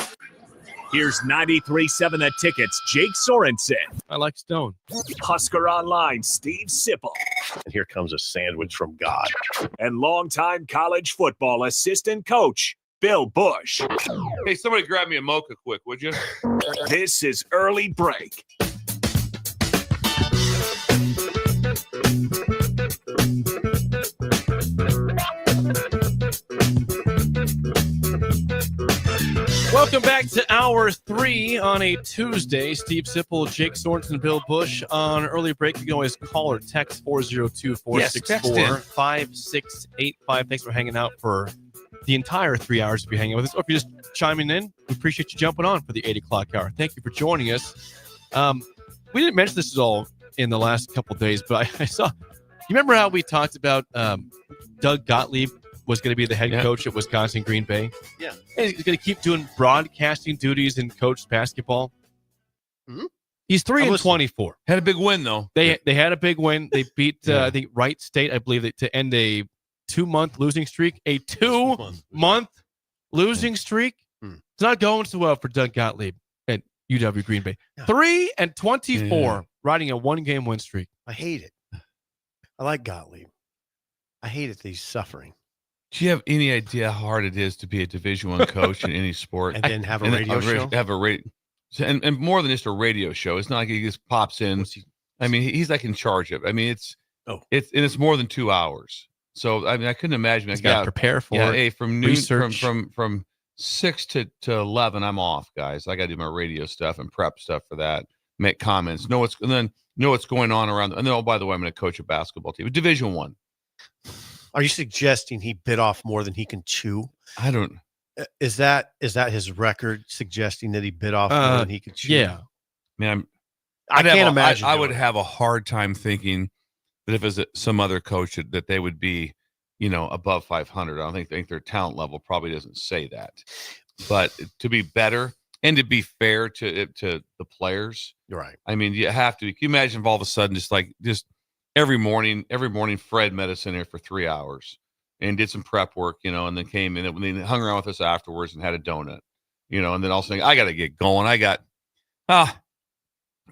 Here's 93.7 The Ticket's Jake Sorensen. I like Stone. Husker Online, Steve Sipple. And here comes a sandwich from God. And longtime college football assistant coach, Bill Busch. Hey, somebody grab me a mocha quick, would you? This is Early Break. Welcome back to Hour 3 on a Tuesday. Steve Sipple, Jake Sorensen, Bill Busch on Early Break. You can always call or text 402-464-5685. Thanks for hanging out for the entire 3 hours if you're hanging with us. Or if you're just chiming in, we appreciate you jumping on for the 8 o'clock hour. Thank you for joining us. We didn't mention this at all in the last couple of days, but I saw, you remember how we talked about Doug Gottlieb was going to be the head coach at Wisconsin Green Bay? Yeah. And he's going to keep doing broadcasting duties and coach basketball. Mm-hmm. He's 3-24. Had a big win, though. They had a big win. They beat, I think, Wright State, I believe, to end a 2-month losing streak. A 2-month losing streak? It's not going so well for Doug Gottlieb at UW Green Bay. 3-24, riding a 1-game win streak. I hate it. I like Gottlieb. I hate it that he's suffering. Do you have any idea how hard it is to be a Division I coach in any sport And then have a radio show? Have a and more than just a radio show. It's not like he just pops in. I mean, he's like in charge of it. I mean, it's more than 2 hours. So I mean, I couldn't imagine. He's got to prepare for it. Hey, from noon research. from 6 to 11, I'm off, guys. I got to do my radio stuff and prep stuff for that. Make comments. Know what's going on around. And then, oh, by the way, I'm going to coach a basketball team, Division I. Are you suggesting he bit off more than he can chew? I don't. Is that his record suggesting that he bit off more than he could chew? Yeah. Man, I can't imagine. I would have a hard time thinking that if it was some other coach that they would be, above 500. I don't think their talent level probably doesn't say that. But to be better and to be fair to the players, right? I mean, you have to. Can you imagine if all of a sudden just every morning Fred met us in there for 3 hours and did some prep work, and then came in and then hung around with us afterwards and had a donut, and then all of a sudden I got to get going. I got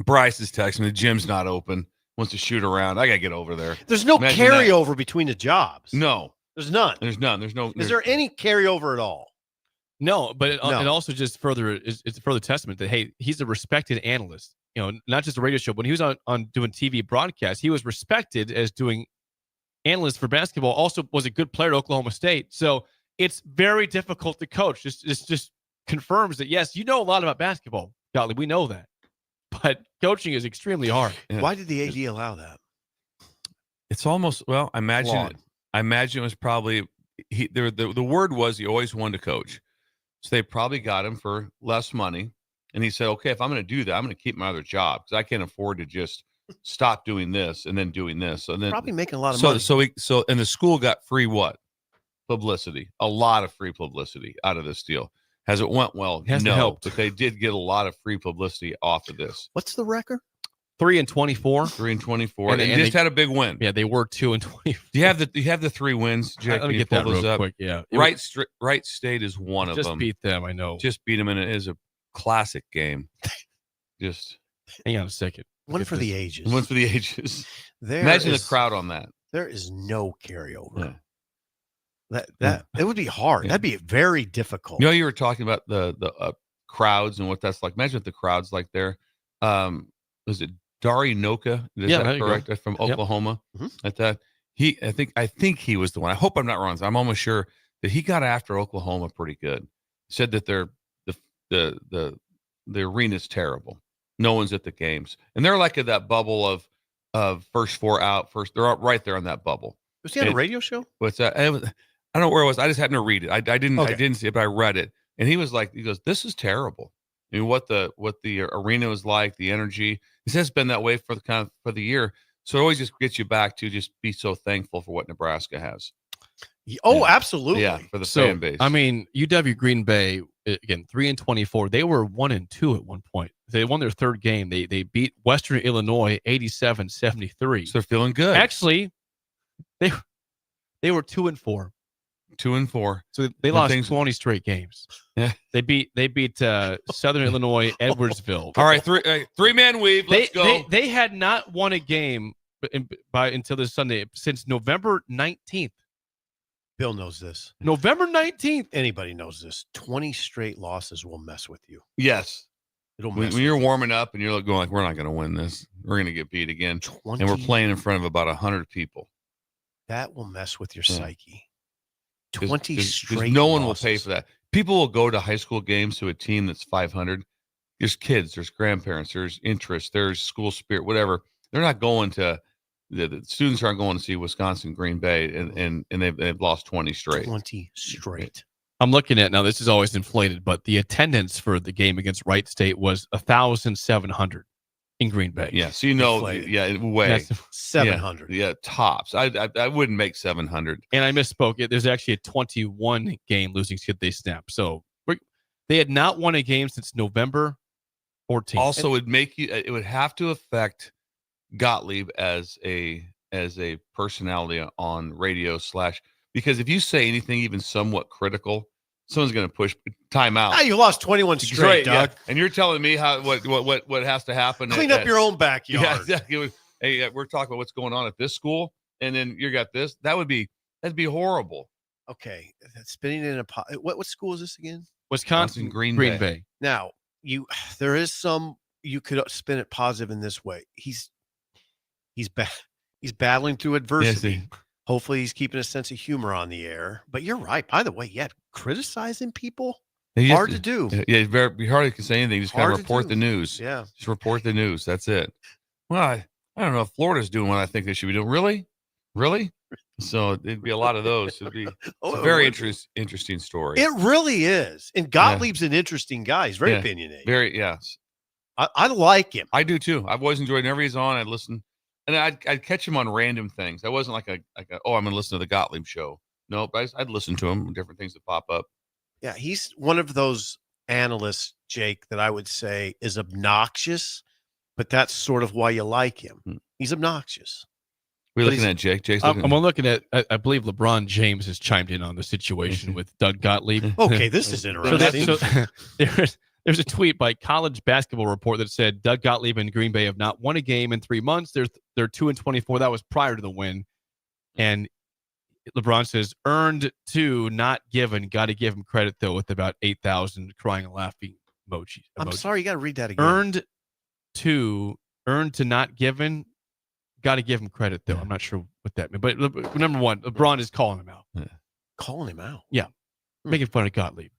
Bryce is texting me. The gym's not open. Wants to shoot around. I got to get over there. There's no carryover between the jobs. No. There's none. There's none. There's no. Is there any carryover at all? No, but it also just it's a further testament that, hey, he's a respected analyst. Not just a radio show, but when he was on doing TV broadcasts, he was respected as doing analyst for basketball. Also was a good player at Oklahoma State. So it's very difficult to coach. Just confirms that, yes, you know a lot about basketball, Gottlieb. We know that. But coaching is extremely hard. Yeah. Why did the AD allow that? It's almost, well, I imagine it was probably the word was he always wanted to coach. So they probably got him for less money. And he said, okay, if I'm going to do that, I'm going to keep my other job because I can't afford to just stop doing this and then doing this. And then probably making a lot of money. And the school got free what? Publicity. A lot of free publicity out of this deal. Has it went well? No, but they did get a lot of free publicity off of this. What's the record? 3-24. 3-24. And they just had a big win. Yeah, they were 2-20. Do you have the 3 wins, Jack? Let me get that real quick. Yeah, Wright State is one of them. Just beat them. I know. Just beat them, and it is a classic game. Just hang on a second. One for the ages. One for the ages. Imagine the crowd on that. There is no carryover. Yeah. That it would be hard. Yeah. That'd be very difficult. You were talking about the crowds and what that's like. Imagine what the crowd's like there. Was it Dari Noka? Is that correct? From Oklahoma. Mm-hmm. At that, I think he was the one. I hope I'm not wrong. I'm almost sure that he got after Oklahoma pretty good. Said that the arena's terrible. No one's at the games, and they're like at that bubble of first 4 out. They're right there on that bubble. Was he on a radio show? What's that? I don't know where it was. I just happened to read it. I didn't see it, but I read it. And he goes, this is terrible. I mean, what the arena was like, the energy. It has been that way for the year. So it always just gets you back to just be so thankful for what Nebraska has. Oh, absolutely. Yeah, for the fan base. I mean, UW Green Bay, again, 3-24. They were 1-2 at one point. They won their third game. They beat Western Illinois 87-73. So they're feeling good. Actually, they were 2-4. 2-4. So they lost 20 straight games. Yeah. They beat Southern Illinois, Edwardsville. All right, three-man weave. Let's go. They had not won a game until this Sunday since November 19th. Bill knows this. November 19th. Anybody knows this. 20 straight losses will mess with you. Yes. It'll when you're warming up and you're going like, we're not going to win this. We're going to get beat again. And we're playing in front of about 100 people. That will mess with your psyche. 20 straight no one losses. will pay for that. People will go to high school games to a team that's 500. There's kids, there's grandparents, there's interest, there's school spirit, whatever. They're not going to the students aren't going to see Wisconsin Green Bay and they've lost 20 straight. 20 straight. I'm looking at now. This is always inflated, but the attendance for the game against Wright State was 1,700 in Green Bay. Yeah, so way 700. Yeah, tops. I wouldn't make 700. And I misspoke. There's actually a 21 game losing skid they snapped. So they had not won a game since November 14th. Also, it would have to affect Gottlieb as a personality on radio / because if you say anything even somewhat critical, someone's going to push timeout. Ah, you lost 21 straight, Doug. Yeah. And you're telling me what has to happen. Clean up your own backyard. Yeah, exactly. Hey, we're talking about what's going on at this school, and then you got this. That would be That'd be horrible. Okay, spinning in a pot. What school is this again? Wisconsin, Green Bay. Now, there is some you could spin it positive in this way. He's battling through adversity. Yes, Hopefully, he's keeping a sense of humor on the air. But you're right. By the way, criticizing people hard to do. Yeah, you hardly can say anything. You just kind of report the news. Yeah, just report the news. That's it. Well, I don't know if Florida's doing what I think they should be doing. Really? So it'd be a lot of those. It'd be a very interesting story. It really is. And Gottlieb's an interesting guy. He's very opinionated. Very, yes. I like him. I do too. I've always enjoyed whenever he's on. I'd listen, and I'd catch him on random things. I wasn't like I'm going to listen to the Gottlieb show. No, but I'd listen to him, different things that pop up. Yeah, he's one of those analysts, Jake, that I would say is obnoxious, but that's sort of why you like him. He's obnoxious. We're looking at Jake. I'm looking at, I believe LeBron James has chimed in on the situation with Doug Gottlieb. Okay, this is interesting. There's a tweet by College Basketball Report that said Doug Gottlieb and Green Bay have not won a game in 3 months. They're 2-24. That was prior to the win. And LeBron says, earned to, not given. Got to give him credit, though, with about 8,000 crying and laughing emojis. I'm sorry, you got to read that again. Earned to, not given. Got to give him credit, though. I'm not sure what that means. But number one, LeBron is calling him out. Calling him out? Yeah. Making fun of Gottlieb.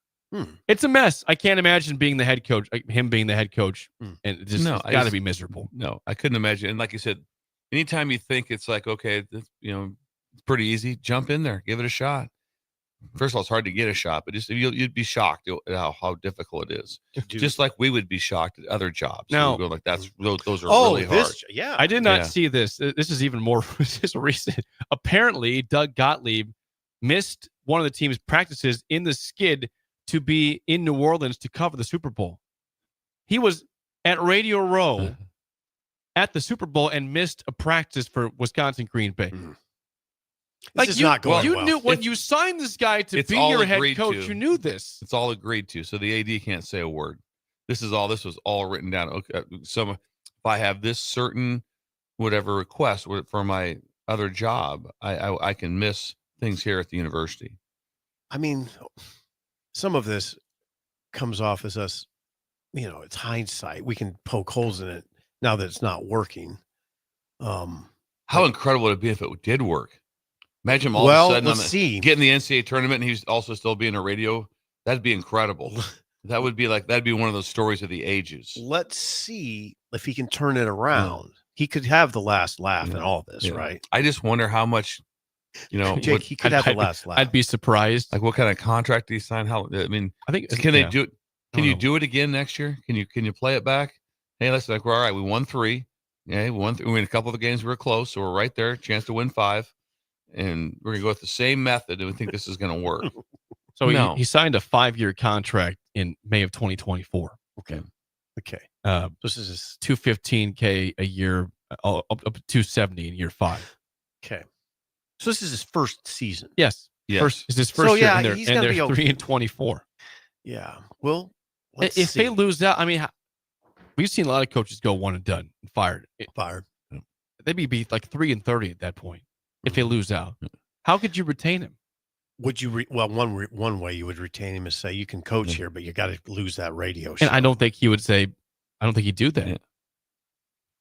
It's a mess. I can't imagine being the head coach, him being the head coach, and it's got to be miserable. No, I couldn't imagine. And like you said, anytime you think it's like, okay, it's pretty easy, jump in there, give it a shot. First of all, it's hard to get a shot, but just you'd be shocked at how difficult it is. Just like we would be shocked at other jobs. Now, so like those are really hard. I did not see this. This is even more recent. Apparently, Doug Gottlieb missed one of the team's practices in the skid to be in New Orleans to cover the Super Bowl. He was at Radio Row at the Super Bowl and missed a practice for Wisconsin Green Bay. This is not going well. You knew when you signed this guy to be your head coach, you knew this. It's all agreed to. So the AD can't say a word. This was all written down. Okay, so if I have this certain whatever request for my other job, I can miss things here at the university. I mean, some of this comes off as us, it's hindsight. We can poke holes in it now that it's not working. How incredible would it be if it did work? Imagine him all of a sudden getting the NCAA tournament and he's also still being a radio. That'd be incredible. That'd be one of those stories of the ages. Let's see if he can turn it around. He could have the last laugh in all this, right? I just wonder how much, Jake, he could have the last laugh. I'd be surprised. Like what kind of contract did he sign? I think can they do it? Can you do it again next year? Can you play it back? Hey, let's all right. We won 3. Yeah, we won a couple of the games we were close, so we're right there. Chance to win 5. And we're going to go with the same method, and we think this is going to work. So he signed a 5-year contract in May of 2024. Okay. This is $215K a year, up to $270 in year 5. Okay. So this is his first season. Yes. It's his first year, and they're 3-24. Yeah. Well, if they lose out, I mean, we've seen a lot of coaches go one and done and fired. They'd be like 3-30 at that point. If they lose out, how could you retain him? Would you? One way you would retain him is say you can coach here, but you got to lose that radio show. And I don't think he would say. I don't think he'd do that. Yeah.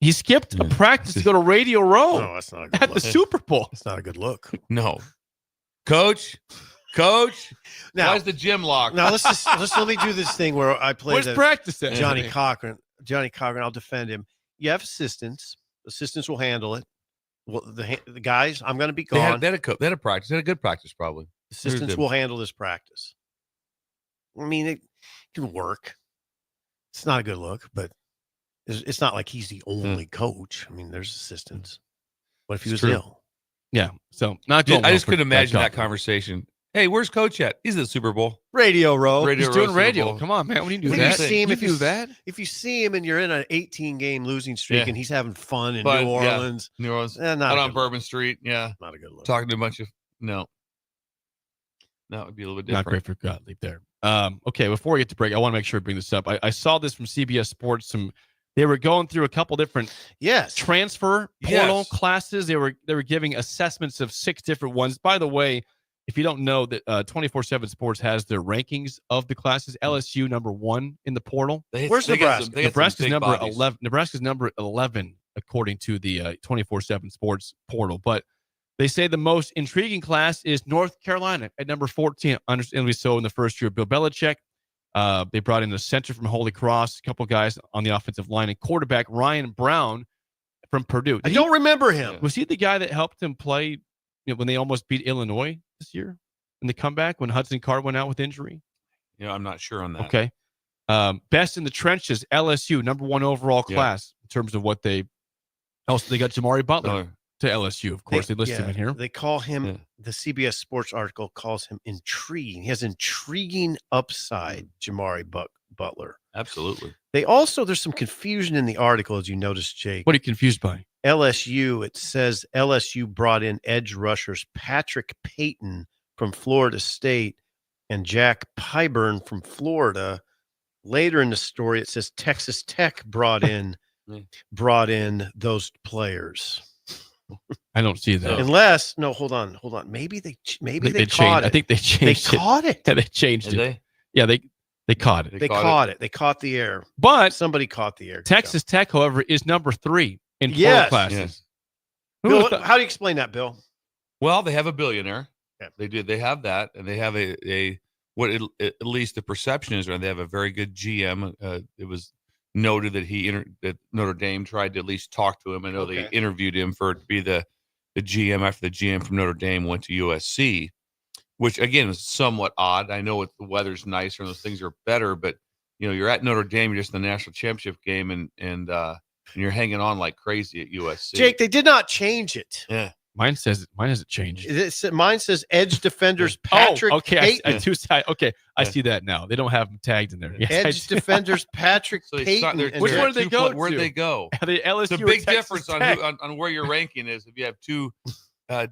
He skipped a practice to go to Radio Row. No, that's not a good at look. the Super Bowl. That's not a good look. No, Coach. Now, why's the gym locked? Now let me do this thing where I play practice at? Johnny Cochran. I'll defend him. You have assistants. Assistants will handle it. Well, the guys, I'm going to be gone. They had a practice. They had a good practice, probably. Assistants will handle this practice. I mean, it can work. It's not a good look, but it's not like he's the only coach. I mean, there's assistants. What if he was ill? Yeah. So not going. I just couldn't imagine that conversation. Hey, where's Coach at? He's at the Super Bowl. Radio Row. He's doing radio. Come on, man. When you do that, if you see him and you're in an 18-game losing streak and he's having fun in New Orleans, not on Bourbon Street. Yeah, not a good look. Talking to a bunch of no, it would be a little bit different. Not great for Gottlieb there. Okay, before we get to break, I want to make sure I bring this up. I saw this from CBS Sports. Some They were going through a couple different transfer portal classes. They were giving assessments of 6 different ones. By the way, if you don't know that 24/7 Sports has their rankings of the classes, LSU number 1 in the portal. Where's Nebraska? Nebraska's number 11. Nebraska's number 11 according to the 24/7 Sports portal. But they say the most intriguing class is North Carolina at number 14. Understandably so in the first year of Bill Belichick. They brought in the center from Holy Cross, a couple guys on the offensive line, and quarterback Ryan Brown from Purdue. I don't remember him. Was he the guy that helped him play when they almost beat Illinois this year in the comeback when Hudson Card went out with injury? I'm not sure on that. Okay. Best in the trenches, LSU, number 1 overall class in terms of what they. Also, they got Jamari Butler to LSU. Of course, they listed him in here. They call him. The CBS Sports article calls him intriguing. He has intriguing upside. Jamari Butler. Absolutely. There's some confusion in the article, as you noticed, Jake. What are you confused by? LSU. It says LSU brought in edge rushers Patrick Payton from Florida State and Jack Pyburn from Florida. Later in the story, it says Texas Tech brought in those players. I don't see that. Unless, no, hold on. Maybe they caught it. I think they changed it. They caught it. Yeah, they changed it. Yeah, they caught it. They caught it. They caught the air. But somebody caught the air. Texas Tech, however, is number 3 in portal classes. Bill, how do you explain that, Bill? Well, they have a billionaire. Yeah. They do. They have that, and they have at least the perception is, or they have a very good GM. It was noted that that Notre Dame tried to at least talk to him. I know they interviewed him to be the GM after the GM from Notre Dame went to USC, which again is somewhat odd. I know the weather's nicer and those things are better, but you're at Notre Dame, you're just in the national championship game, and you're hanging on like crazy at USC. Jake, they did not change it. Yeah. Mine hasn't changed. Mine says edge defenders Patrick Payton. I see that now. They don't have them tagged in there. Yes, edge defenders Patrick Payton. Which one did they go Where'd they go? The LSU. It's a big difference on where your ranking is. If you have 2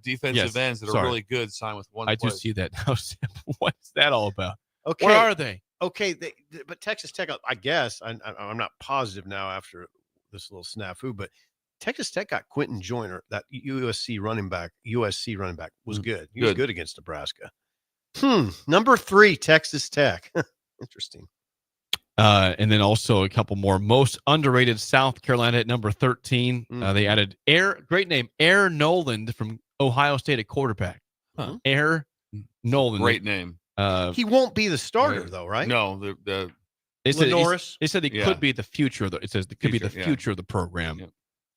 defensive ends that are really good, sign with one. I do see that now. What's that all about? Okay, where are they? Okay, but Texas Tech, I guess I'm not positive now after this little snafu, but Texas Tech got Quentin Joyner, that USC running back was good. He was good against Nebraska. Number 3, Texas Tech. Interesting. And then also a couple more. Most underrated, South Carolina at number 13. They added great name, Air Noland from Ohio State at quarterback. Air Noland. Great name. He won't be the starter though, right? No, they said he could be the future. It says it could be the future of the program. Yeah.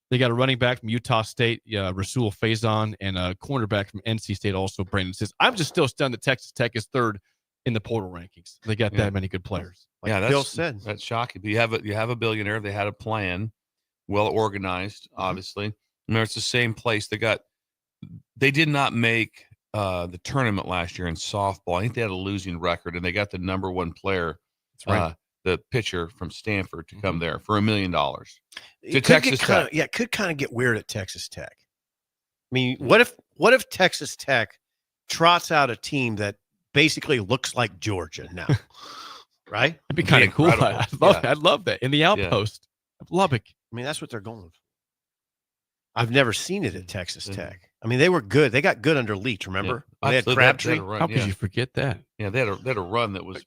They got a running back from Utah State, Rasul Faison, and a cornerback from NC State, also Brandon says. I'm just still stunned that Texas Tech is 3rd in the portal rankings. They got that many good players. Like Bill said. That's shocking. But you have a billionaire. They had a plan, well organized, obviously. Remember, it's the same place. They did not make the tournament last year in softball. I think they had a losing record, and they got the number 1 player. That's right. The pitcher from Stanford to come there for $1 million to Texas Tech. It could kind of get weird at Texas Tech. I mean, what if Texas Tech trots out a team that basically looks like Georgia now, right? That'd be kind of cool. I'd love that in the outpost of Lubbock. I mean, that's what they're going for. I've never seen it at Texas Tech. I mean, they were good. They got good under Leach. Remember, they had Crabtree. How could you forget that? Yeah, they had a run that was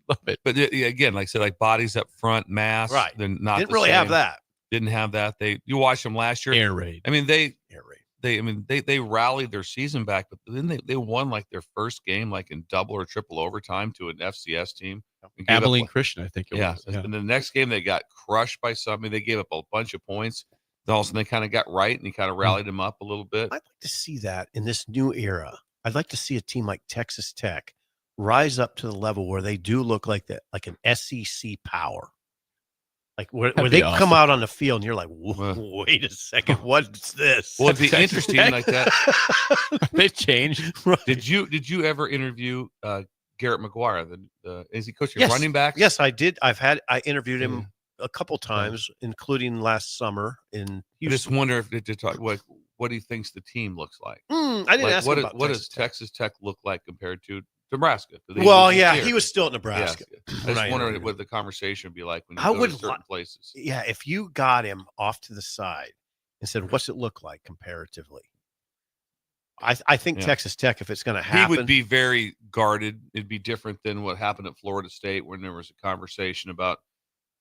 love it. But again, like I said, like bodies up front, mass. Right. They're not didn't really have that. Didn't have that. You watched them last year. Air raid. I mean, they rallied their season back, but then they won like their first game, like in double or triple overtime to an FCS team. Abilene Christian, I think it was. Yeah. And the next game they got crushed by something. They gave up a bunch of points. Then all of a sudden they kind of got right and he kind of rallied them up a little bit. I'd like to see that in this new era. I'd like to see a team like Texas Tech rise up to the level where they do look like that, like an SEC power. Like where they come out on the field and you're like, wait a second, what's this? Well, it'd be interesting like that. They've changed. Right. Did you ever interview Garrett McGuire? Is he coaching running backs? Yes, I did. I interviewed him a couple times, including last summer in Houston. I just wonder if what he thinks the team looks like. I didn't ask him about what does Texas Tech look like compared to Nebraska? Well, yeah, he was still at Nebraska. I just wonder what the conversation would be like when you go to certain places. Yeah, if you got him off to the side and said, "What's it look like comparatively?" I think Texas Tech, if it's going to happen, he would be very guarded. It'd be different than what happened at Florida State, when there was a conversation about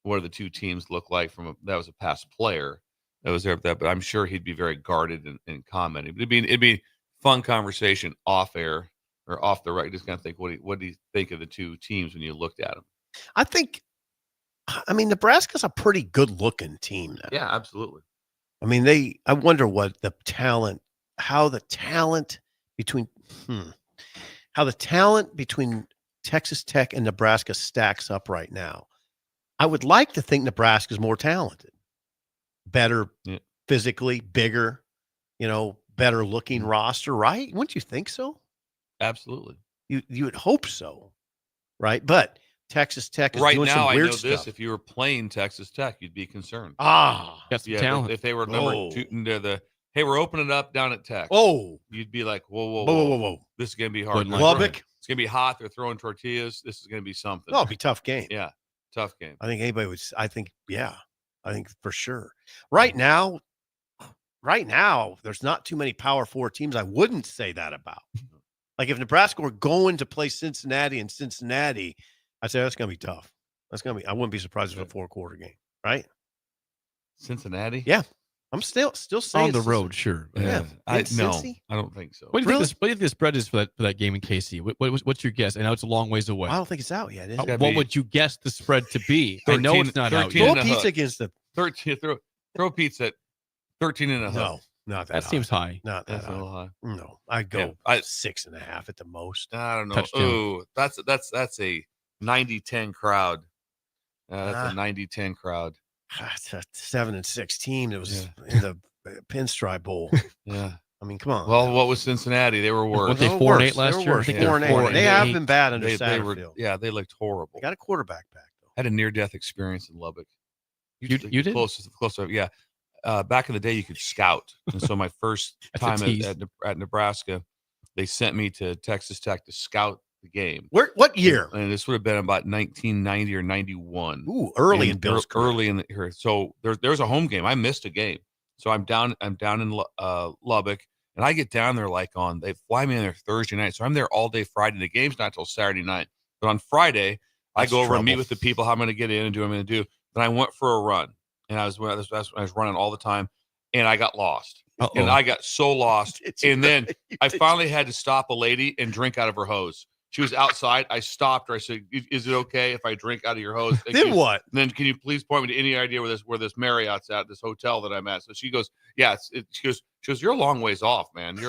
what do the two teams look like that was a past player that was there. But I'm sure he'd be very guarded and commenting. It'd be fun conversation off air or off the right. Just kind of think, what do you think of the two teams when you looked at them? I mean, Nebraska's a pretty good looking team now. Yeah, absolutely. I mean, I wonder what how the talent between Texas Tech and Nebraska stacks up right now. I would like to think Nebraska's more talented, better physically, bigger, better looking roster, right? Wouldn't you think so? Absolutely. You would hope so, right? But Texas Tech is right doing now, some weird I know stuff. this. If you were playing Texas Tech, you'd be concerned. Got some talent. If they were shooting to hey, we're opening it up down at Tech. Oh, you'd be like, whoa. This is going to be hard. Lubbock. It's going to be hot. They're throwing tortillas. This is going to be something. No, it'll be a tough game. Yeah, tough game. I think anybody would. I think for sure. Right now, there's not too many Power 4 teams I wouldn't say that about. Like if Nebraska were going to play Cincinnati, I'd say that's going to be tough. I wouldn't be surprised if it's a 4-quarter game, right? Cincinnati? Yeah. I'm still saying on the road, sure. Yeah. I don't think so. What do you think the spread is for that game in KC? What's your guess? I know it's a long ways away. I don't think it's out yet. What would you guess the spread to be? 13, I know it's not out yet. yet. Pizza against the 13. Throw pizza at 13 and a half. No, not that. That seems high. Not that That's a little high. No, I'd go 6.5 at the most. I don't know. Touchdown. Oh, that's a 90-10 crowd. That's a 90-10 crowd. It's a 7-6 team that was in the Pinstripe Bowl. Yeah. I mean, come on. Well, what was Cincinnati? They were worse. Weren't they 4-8 last year? I think 4-8. They have been bad under they Satterfield. They looked horrible. They got a quarterback back, though. Had a near-death experience in Lubbock. You did? Close, yeah. Back in the day, you could scout. And so my first time at Nebraska, they sent me to Texas Tech to scout the game. What year? And this would have been about 1990 or 91. Ooh, early in Bill's career. Early in here. So there's a home game. I missed a game. So I'm down in Lubbock, and I get down there they fly me in there Thursday night. So I'm there all day Friday. The game's not till Saturday night. But on Friday, I go over and meet with the people, how I'm going to get in and do what I'm going to do. Then I went for a run, and I was running all the time, and I got lost. Uh-oh. And I got so lost. And then I finally had to stop a lady and drink out of her hose. She was outside. I stopped her. I said, "Is it okay if I drink out of your hose?" Then what? Then can you please point me to any idea where this Marriott's at, this hotel that I'm at? So she goes, "Yeah." She goes, "You're a long ways off, man.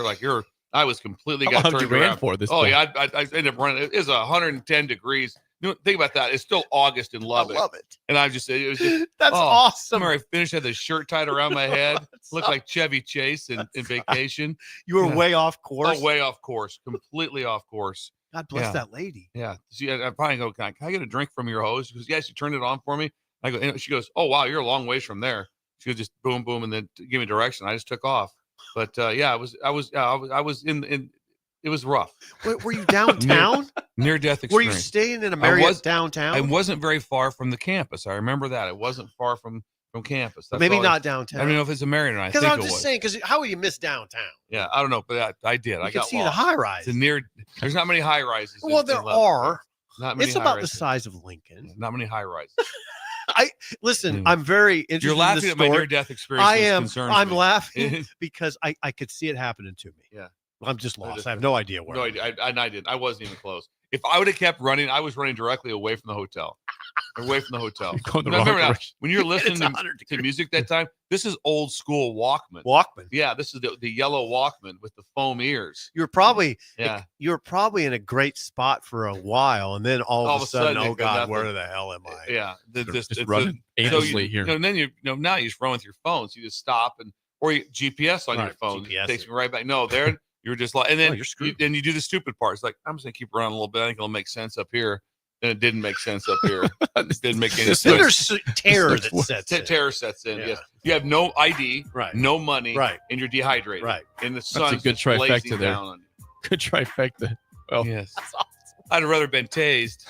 I was completely got turned around for this. Yeah, I ended up running. It is 110 degrees. Think about that. It's still August in Lubbock. I love it. And it was just that's awesome. I finished, had the shirt tied around my head. Looked like Chevy Chase in Vacation. You were way off course. Oh, way off course. Completely off course. God bless that lady. Yeah. I finally go, can I get a drink from your hose? She goes, yeah. She turned it on for me. I go, and she goes, oh, wow, you're a long ways from there. She goes, just boom, boom, and then give me direction. I just took off. But I was in it was rough. Were you downtown? Near death experience. Were you staying in a Marriott downtown? I wasn't very far from the campus. I remember that. It wasn't far from campus. That's maybe not downtown. I don't know if it's a Marriott or not. Because I'm just saying, because how would you miss downtown? Yeah, I don't know, but I did. I got see lost. the high rise. There's not many high rises. Well, there are. Not many. It's about the size of Lincoln. Not many high rises. I'm very interested. You're laughing in the at my near-death experience. I am. I'm laughing because I could see it happening to me. Yeah. I'm just lost. I have no idea where. No idea. I didn't. I wasn't even close. If I would have kept running, I was running directly away from the hotel. Away from the hotel. When you're listening to music that time, this is old school Walkman. Yeah, this is the yellow Walkman with the foam ears. You're probably in a great spot for a while, and then all of a sudden, oh God, where the hell am I? Yeah, just running aimlessly here. And then now you just run with your phone, so you just stop or you GPS on your phone. GPS takes me right back. No, there. You're just like, and then you do the stupid part. It's like, I'm just gonna keep running a little bit. I think it'll make sense up here. And it didn't make sense up here. It didn't make any sense. There's terror that sets in. Terror sets in. Yeah. Yes, you have no ID, no money, and you're dehydrated, and the sun's That's a good trifecta there. Down on you. Good trifecta. Well, yes, I'd have rather been tased.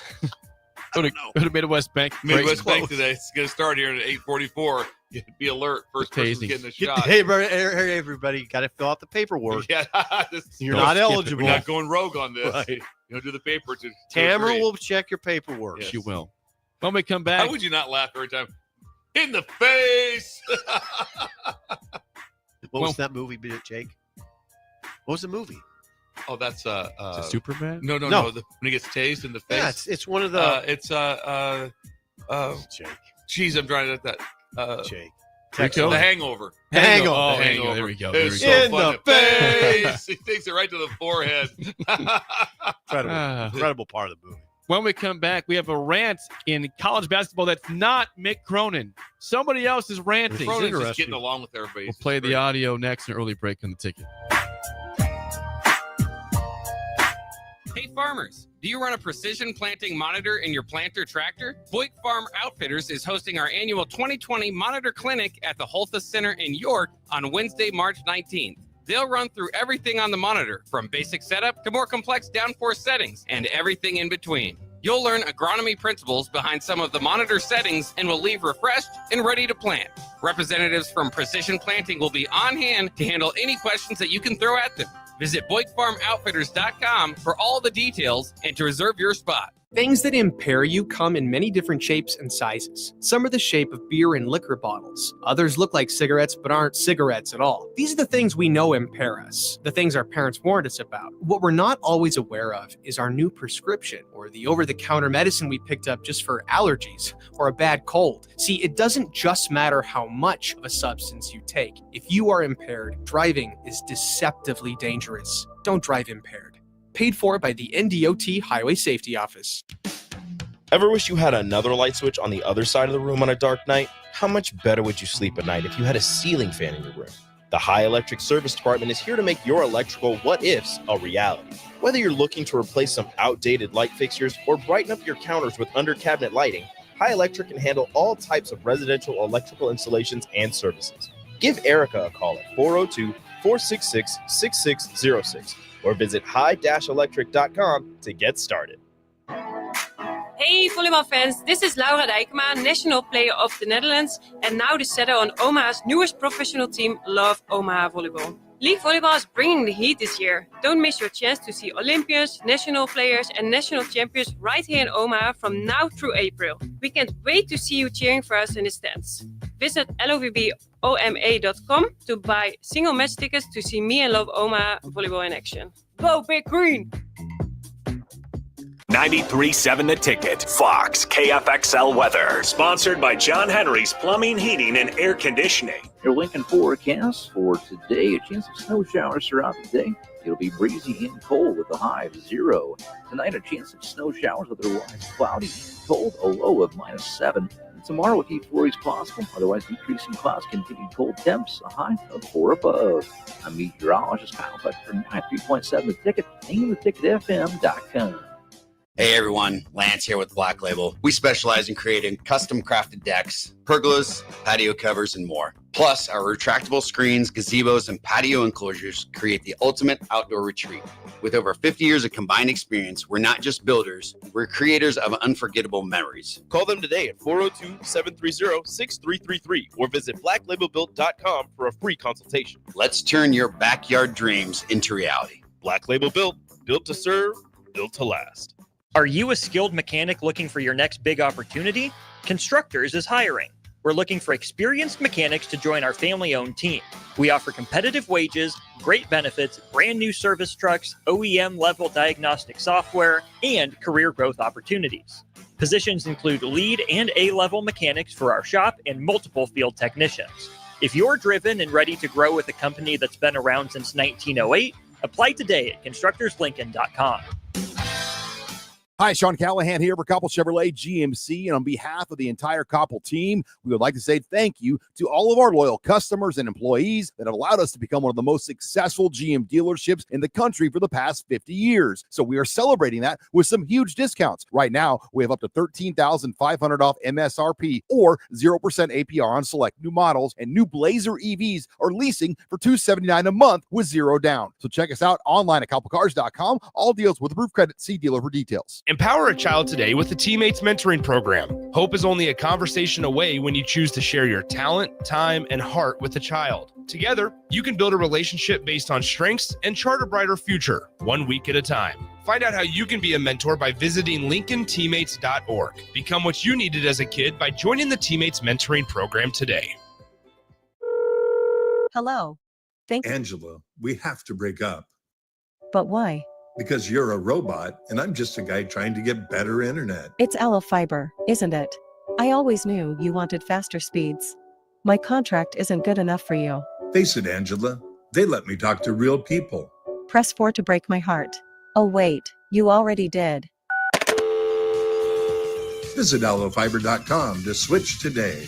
Go to Midwest Bank. Midwest Bank today. It's going to start here at 8:44. Be alert. First person's getting a shot. Hey, everybody, got to fill out the paperwork. Yeah, You're not eligible. We're not going rogue on this. Right. Do the paper. Tamara will check your paperwork. Yes. She will. When we come back. How would you not laugh every time? In the face. What was that movie, Jake? What was the movie? Oh, that's Is it Superman? No. When he gets tased in the face. Yeah, it's one of the. Jake. Jeez, I'm trying to that. Jake. The Hangover. Hangover. The Hangover. There we go. It's so fun. The face. He takes it right to the forehead. Incredible part of the movie. When we come back, we have a rant in college basketball that's not Mick Cronin. Somebody else is ranting. Cronin's just getting along with everybody. We'll play the audio next, an early break on the ticket. Hey farmers, do you run a precision planting monitor in your planter tractor? Boyk Farm Outfitters is hosting our annual 2020 Monitor Clinic at the Holthus Center in York on Wednesday, March 19th. They'll run through everything on the monitor, from basic setup to more complex downforce settings and everything in between. You'll learn agronomy principles behind some of the monitor settings and will leave refreshed and ready to plant. Representatives from Precision Planting will be on hand to handle any questions that you can throw at them. Visit BoykFarmOutfitters.com for all the details and to reserve your spot. Things that impair you come in many different shapes and sizes. Some are the shape of beer and liquor bottles. Others look like cigarettes but aren't cigarettes at all. These are the things we know impair us, the things our parents warned us about. What we're not always aware of is our new prescription, or the over-the-counter medicine we picked up just for allergies or a bad cold. See, it doesn't just matter how much of a substance you take. If you are impaired, driving is deceptively dangerous. Don't drive impaired. Paid for by the NDOT Highway Safety Office. Ever wish you had another light switch on the other side of the room on a dark night? How much better would you sleep at night if you had a ceiling fan in your room? The High Electric Service Department is here to make your electrical what-ifs a reality. Whether you're looking to replace some outdated light fixtures or brighten up your counters with under-cabinet lighting, High Electric can handle all types of residential electrical installations and services. Give Erica a call at 402-466-6606 or visit high-electric.com to get started. Hey volleyball fans, this is Laura Dijkema, national player of the Netherlands and now the setter on Omaha's newest professional team, Love Omaha Volleyball. League volleyball is bringing the heat this year. Don't miss your chance to see Olympians, national players and national champions right here in Omaha from now through April. We can't wait to see you cheering for us in the stands. Visit lovboma.com to buy single match tickets to see me and Love Omaha volleyball in action. Go Big Green! 93.7 The Ticket, Fox, KFXL weather. Sponsored by John Henry's Plumbing, Heating, and Air Conditioning. Your Lincoln forecast for today, a chance of snow showers throughout the day. It'll be breezy and cold with a high of 0. Tonight, a chance of snow showers, otherwise cloudy and cold, a low of -7. And tomorrow, a few flurries possible, otherwise decreasing clouds, continued cold temps, a high of 4 above. I'm meteorologist Kyle Beck for 93.7 The Ticket, and theticketfm.com. Hey everyone, Lance here with Black Label. We specialize in creating custom crafted decks, pergolas, patio covers, and more. Plus, our retractable screens, gazebos, and patio enclosures create the ultimate outdoor retreat. With over 50 years of combined experience, we're not just builders, we're creators of unforgettable memories. Call them today at 402-730-6333 or visit blacklabelbuilt.com for a free consultation. Let's turn your backyard dreams into reality. Black Label Built, built to serve, built to last. Are you a skilled mechanic looking for your next big opportunity? Constructors is hiring. We're looking for experienced mechanics to join our family-owned team. We offer competitive wages, great benefits, brand new service trucks, OEM-level diagnostic software, and career growth opportunities. Positions include lead and A-level mechanics for our shop and multiple field technicians. If you're driven and ready to grow with a company that's been around since 1908, apply today at constructorslincoln.com. Hi, Sean Callahan here for Koppel Chevrolet GMC, and on behalf of the entire Koppel team, we would like to say thank you to all of our loyal customers and employees that have allowed us to become one of the most successful GM dealerships in the country for the past 50 years. So we are celebrating that with some huge discounts. Right now, we have up to $13,500 off MSRP or 0% APR on select new models, and new Blazer EVs are leasing for $279 a month with 0 down. So check us out online at koppelcars.com. All deals with approved credit. See dealer for details. Empower a child today with the Teammates Mentoring Program. Hope is only a conversation away when you choose to share your talent, time, and heart with a child. Together, you can build a relationship based on strengths and chart a brighter future, 1 week at a time. Find out how you can be a mentor by visiting LincolnTeammates.org. Become what you needed as a kid by joining the Teammates Mentoring Program today. Hello. Angela, we have to break up. But why? Because you're a robot and I'm just a guy trying to get better internet. It's Aloe Fiber, isn't it? I always knew you wanted faster speeds. My contract isn't good enough for you. Face it, Angela, they let me talk to real people. Press 4 to break my heart. Oh wait, you already did. Visit aloefiber.com to switch today.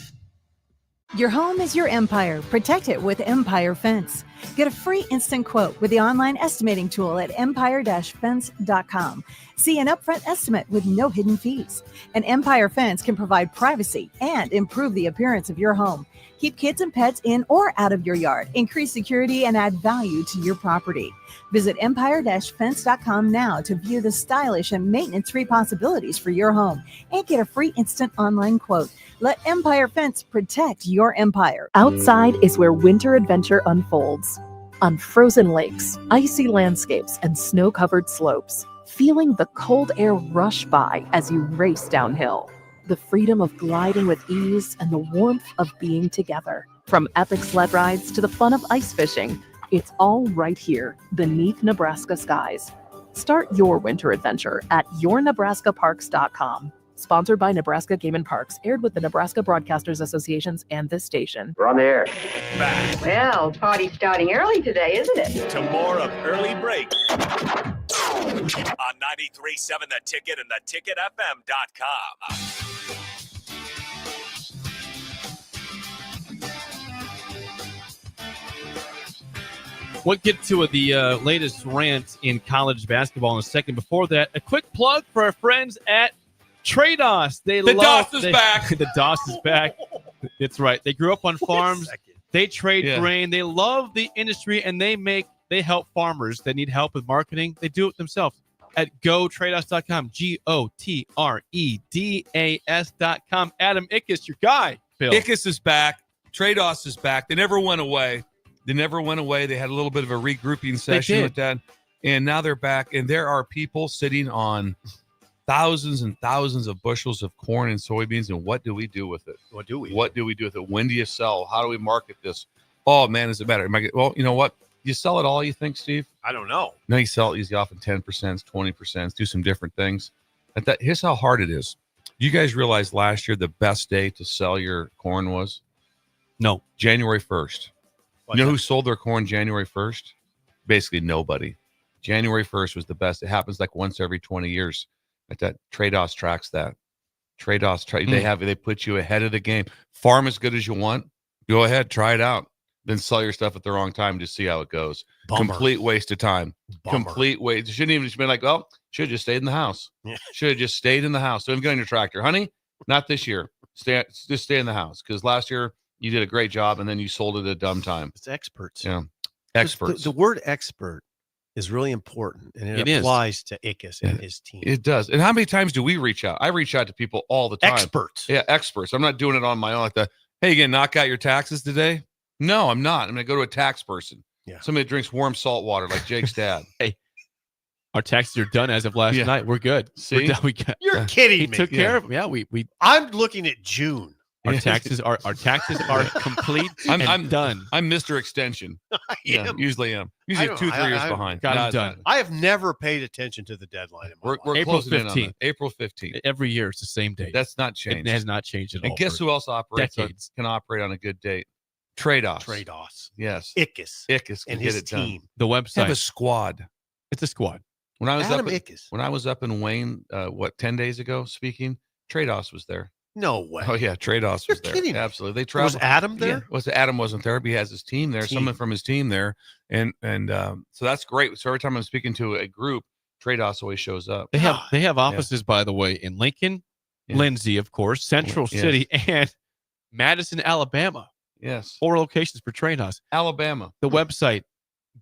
Your home is your empire. Protect it with Empire Fence. Get a free instant quote with the online estimating tool at empire-fence.com. See an upfront estimate with no hidden fees. An Empire Fence can provide privacy and improve the appearance of your home. Keep kids and pets in or out of your yard. Increase security and add value to your property. Visit empire-fence.com now to view the stylish and maintenance-free possibilities for your home and get a free instant online quote. Let Empire Fence protect your empire. Outside is where winter adventure unfolds. On frozen lakes, icy landscapes, and snow-covered slopes. Feeling the cold air rush by as you race downhill. The freedom of gliding with ease and the warmth of being together. From epic sled rides to the fun of ice fishing, it's all right here beneath Nebraska skies. Start your winter adventure at yournebraskaparks.com. Sponsored by Nebraska Game and Parks, aired with the Nebraska Broadcasters Associations and this station. We're on the air. Back Well, party's starting early today, isn't it? to more of Early Break on 93.7 The Ticket and theticketfm.com. We'll get to the latest rant in college basketball in a second. Before that, a quick plug for our friends at Trados. The DOS is back. The DOS is back. That's right. They grew up on farms. They trade grain. They love the industry, and they help farmers that need help with marketing. They do it themselves at gotrados.com. GOTREDAS.com. Adam Ickes, your guy. Bill. Ickes is back. Trados is back. They never went away. They had a little bit of a regrouping session with that, and now they're back. And there are people sitting on thousands and thousands of bushels of corn and soybeans. And what do we do with it? What do we do with it? When do you sell? How do we market this? Oh man, does it matter? Well, you know what? You sell it all, you think, Steve? I don't know. No, you sell it easy often 10%, 20%, do some different things. Here's how hard it is. You guys realize last year the best day to sell your corn was? No. January 1st. You know who sold their corn January 1st? Basically nobody. January 1st was the best. It happens like once every 20 years. That Trados tracks that. They put you ahead of the game. Farm as good as you want. Go ahead, try it out. Then sell your stuff at the wrong time to see how it goes. Bummer. Complete waste of time. Bummer. Complete waste. You shouldn't even just been like, oh, should have just stayed in the house. Should have just stayed in the house. Don't even get on your tractor. Honey, not this year. Just stay in the house. Because last year you did a great job and then you sold it at a dumb time. It's experts. Yeah. Experts. The word expert is really important, and it applies to Ickes and his team. It does. And how many times do we reach out? I reach out to people all the time. Experts. Yeah, experts. I'm not doing it on my own like that. Hey, you gonna knock out your taxes today? No, I'm not. I'm gonna go to a tax person. Yeah. Somebody that drinks warm salt water like Jake's dad. Hey, our taxes are done as of last night. We're good. See? We're done. You're kidding He me. took care of them. Yeah, we I'm looking at June. our taxes are complete and done. I'm Mr. Extension. Usually am. Usually 2-3 years behind. Got it done. I have never paid attention to the deadline. We're April closing in on 15th. it. April 15th. Every year it's the same date. That's not changed. It has not changed at all. And guess who else can operate on a good date? Trados. Yes. Ickes can get it team. done. The website. Have a squad. It's a squad. When I was Adam Ickes. when I was up in Wayne, 10 days ago speaking, Trados was there. No way. Oh yeah, Trados was there. Kidding me. Absolutely. They traveled. Was Adam there? Yeah. Adam wasn't there, but he has his team there. Someone from his team there, and so that's great. So every time I'm speaking to a group, Trados always shows up. They have offices, by the way, in Lincoln, Lindsay, of course, Central City, and Madison, Alabama. Yes. 4 locations for Trados. Alabama. The website,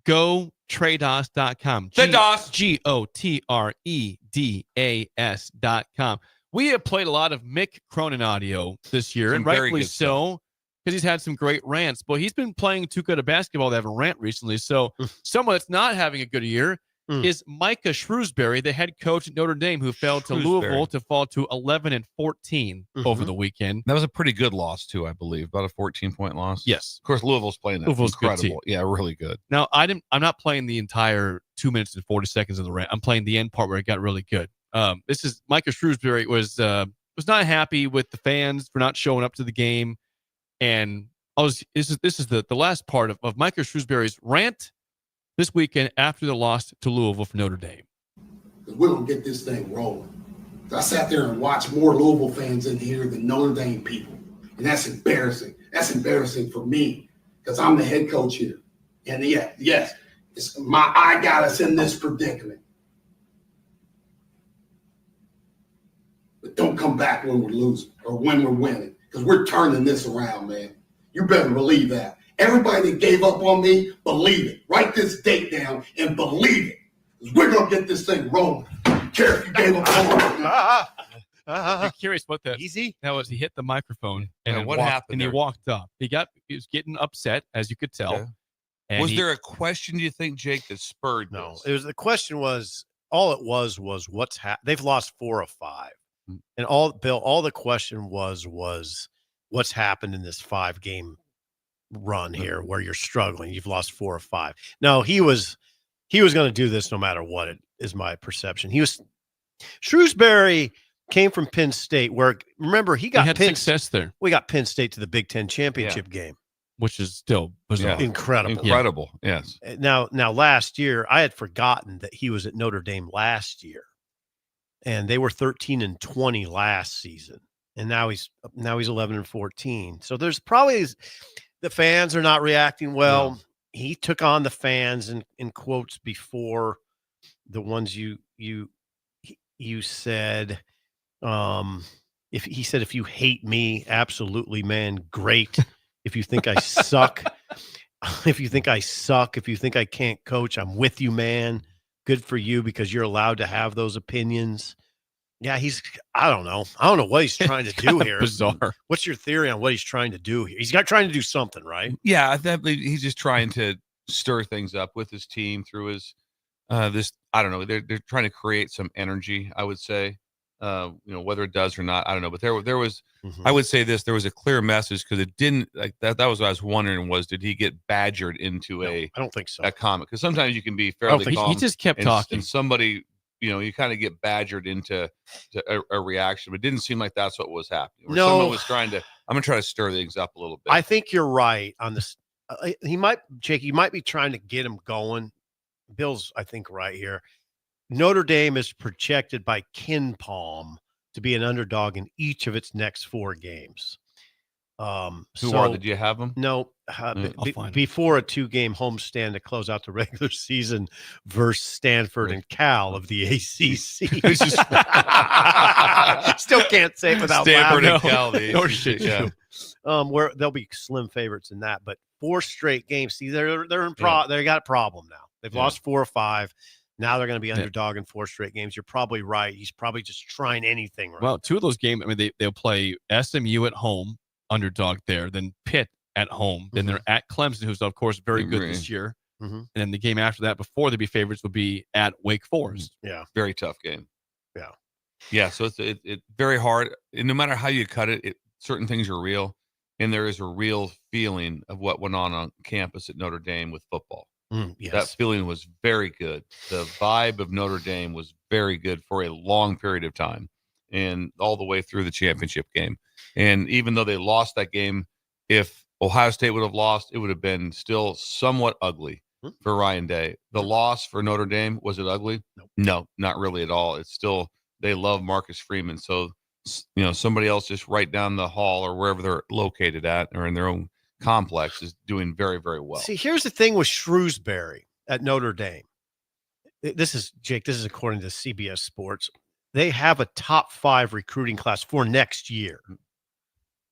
GoTradeos.com. GoTredas.com. We have played a lot of Mick Cronin audio this year, Some and very rightfully good so, because he's had some great rants. But he's been playing too good a basketball to have a rant recently. So someone that's not having a good year is Micah Shrewsberry, the head coach at Notre Dame, who fell to Louisville to fall to 11-14 over the weekend. That was a pretty good loss too, I believe, about a 14-point loss. Yes, of course, Louisville's playing that. Louisville's good incredible. team. Yeah, really good. Now I'm not playing the entire 2 minutes and 40 seconds of the rant. I'm playing the end part where it got really good. This is Micah Shrewsberry was not happy with the fans for not showing up to the game, and this is the last part of Micah Shrewsberry's rant this weekend after the loss to Louisville for Notre Dame. We're going to get this thing rolling. I sat there and watched more Louisville fans in here than Notre Dame people. And that's embarrassing. That's embarrassing for me because I'm the head coach here. And yes, I got us in this predicament. But don't come back when we're losing or when we're winning because we're turning this around, man. You better believe that. Everybody that gave up on me, believe it. Write this date down and believe it. We're going to get this thing rolling. I don't care if you gave up on me. I'm curious what that was. He hit the microphone and what happened? And there? he walked up. He was getting upset, as you could tell. Okay. And Was there a question, do you think, Jake, that spurred this? It was the question was all it was what's they've lost 4 of 5. And all the question was what's happened in this 5-game run here where you're struggling. You've lost 4 of 5. No, he was going to do this no matter what, it is my perception. Shrewsberry came from Penn State, where remember he had success there. We got Penn State to the Big Ten championship game, which is still bizarre. Incredible. Yes. Now last year I had forgotten that he was at Notre Dame last year, and they were 13-20 last season, and now he's 11-14. So there's probably the fans are not reacting well. No. He took on the fans in quotes before the ones you said. If you hate me, absolutely, man, great. If you think I suck, if you think I can't coach, I'm with you, man. Good for you because you're allowed to have those opinions. Yeah, I don't know what he's trying to do here. Bizarre. What's your theory on what he's trying to do here? He's trying to do something, right? Yeah, I think he's just trying to stir things up with his team through his this. I don't know. They're trying to create some energy, I would say. Whether it does or not, I don't know. But there was, I would say this: there was a clear message because it didn't like that. That was what I was wondering: did he get badgered into I don't think so. A comment? Because sometimes you can be fairly calm. He just kept talking, and somebody. You kind of get badgered into a reaction, but it didn't seem like that's what was happening. Someone was I'm going to try to stir things up a little bit. I think you're right on this. He might be trying to get him going. Bill's, I think, right here. Notre Dame is projected by KenPom to be an underdog in each of its next 4 games. Did you have them? No, before a 2-game homestand to close out the regular season versus Stanford and Cal of the ACC. Still can't say it without Stanford laughing. and Cal. Nor should you. Where they'll be slim favorites in that, but 4 straight games. See, they're in they got a problem now. They've lost 4 or 5. Now they're going to be underdog in 4 straight games. You're probably right. He's probably just trying anything. Right? Well, 2 of those games. I mean, they'll play SMU at home. Underdog there, then Pitt at home, then they're at Clemson, who's of course very good this year, and then the game after that, before they'd be favorites, would be at Wake Forest. Yeah, very tough game. Yeah. So it's very hard, and no matter how you cut it, certain things are real, and there is a real feeling of what went on campus at Notre Dame with football. Yes. That feeling was very good. The vibe of Notre Dame was very good for a long period of time, and all the way through the championship game. And even though they lost that game, if Ohio State would have lost, it would have been still somewhat ugly for Ryan Day. The loss for Notre Dame, was it ugly? No, not really at all. It's still, they love Marcus Freeman. So, somebody else just right down the hall or wherever they're located at or in their own complex is doing very, very well. See, here's the thing with Shrewsberry at Notre Dame. This is according to CBS Sports. They have a top 5 recruiting class for next year.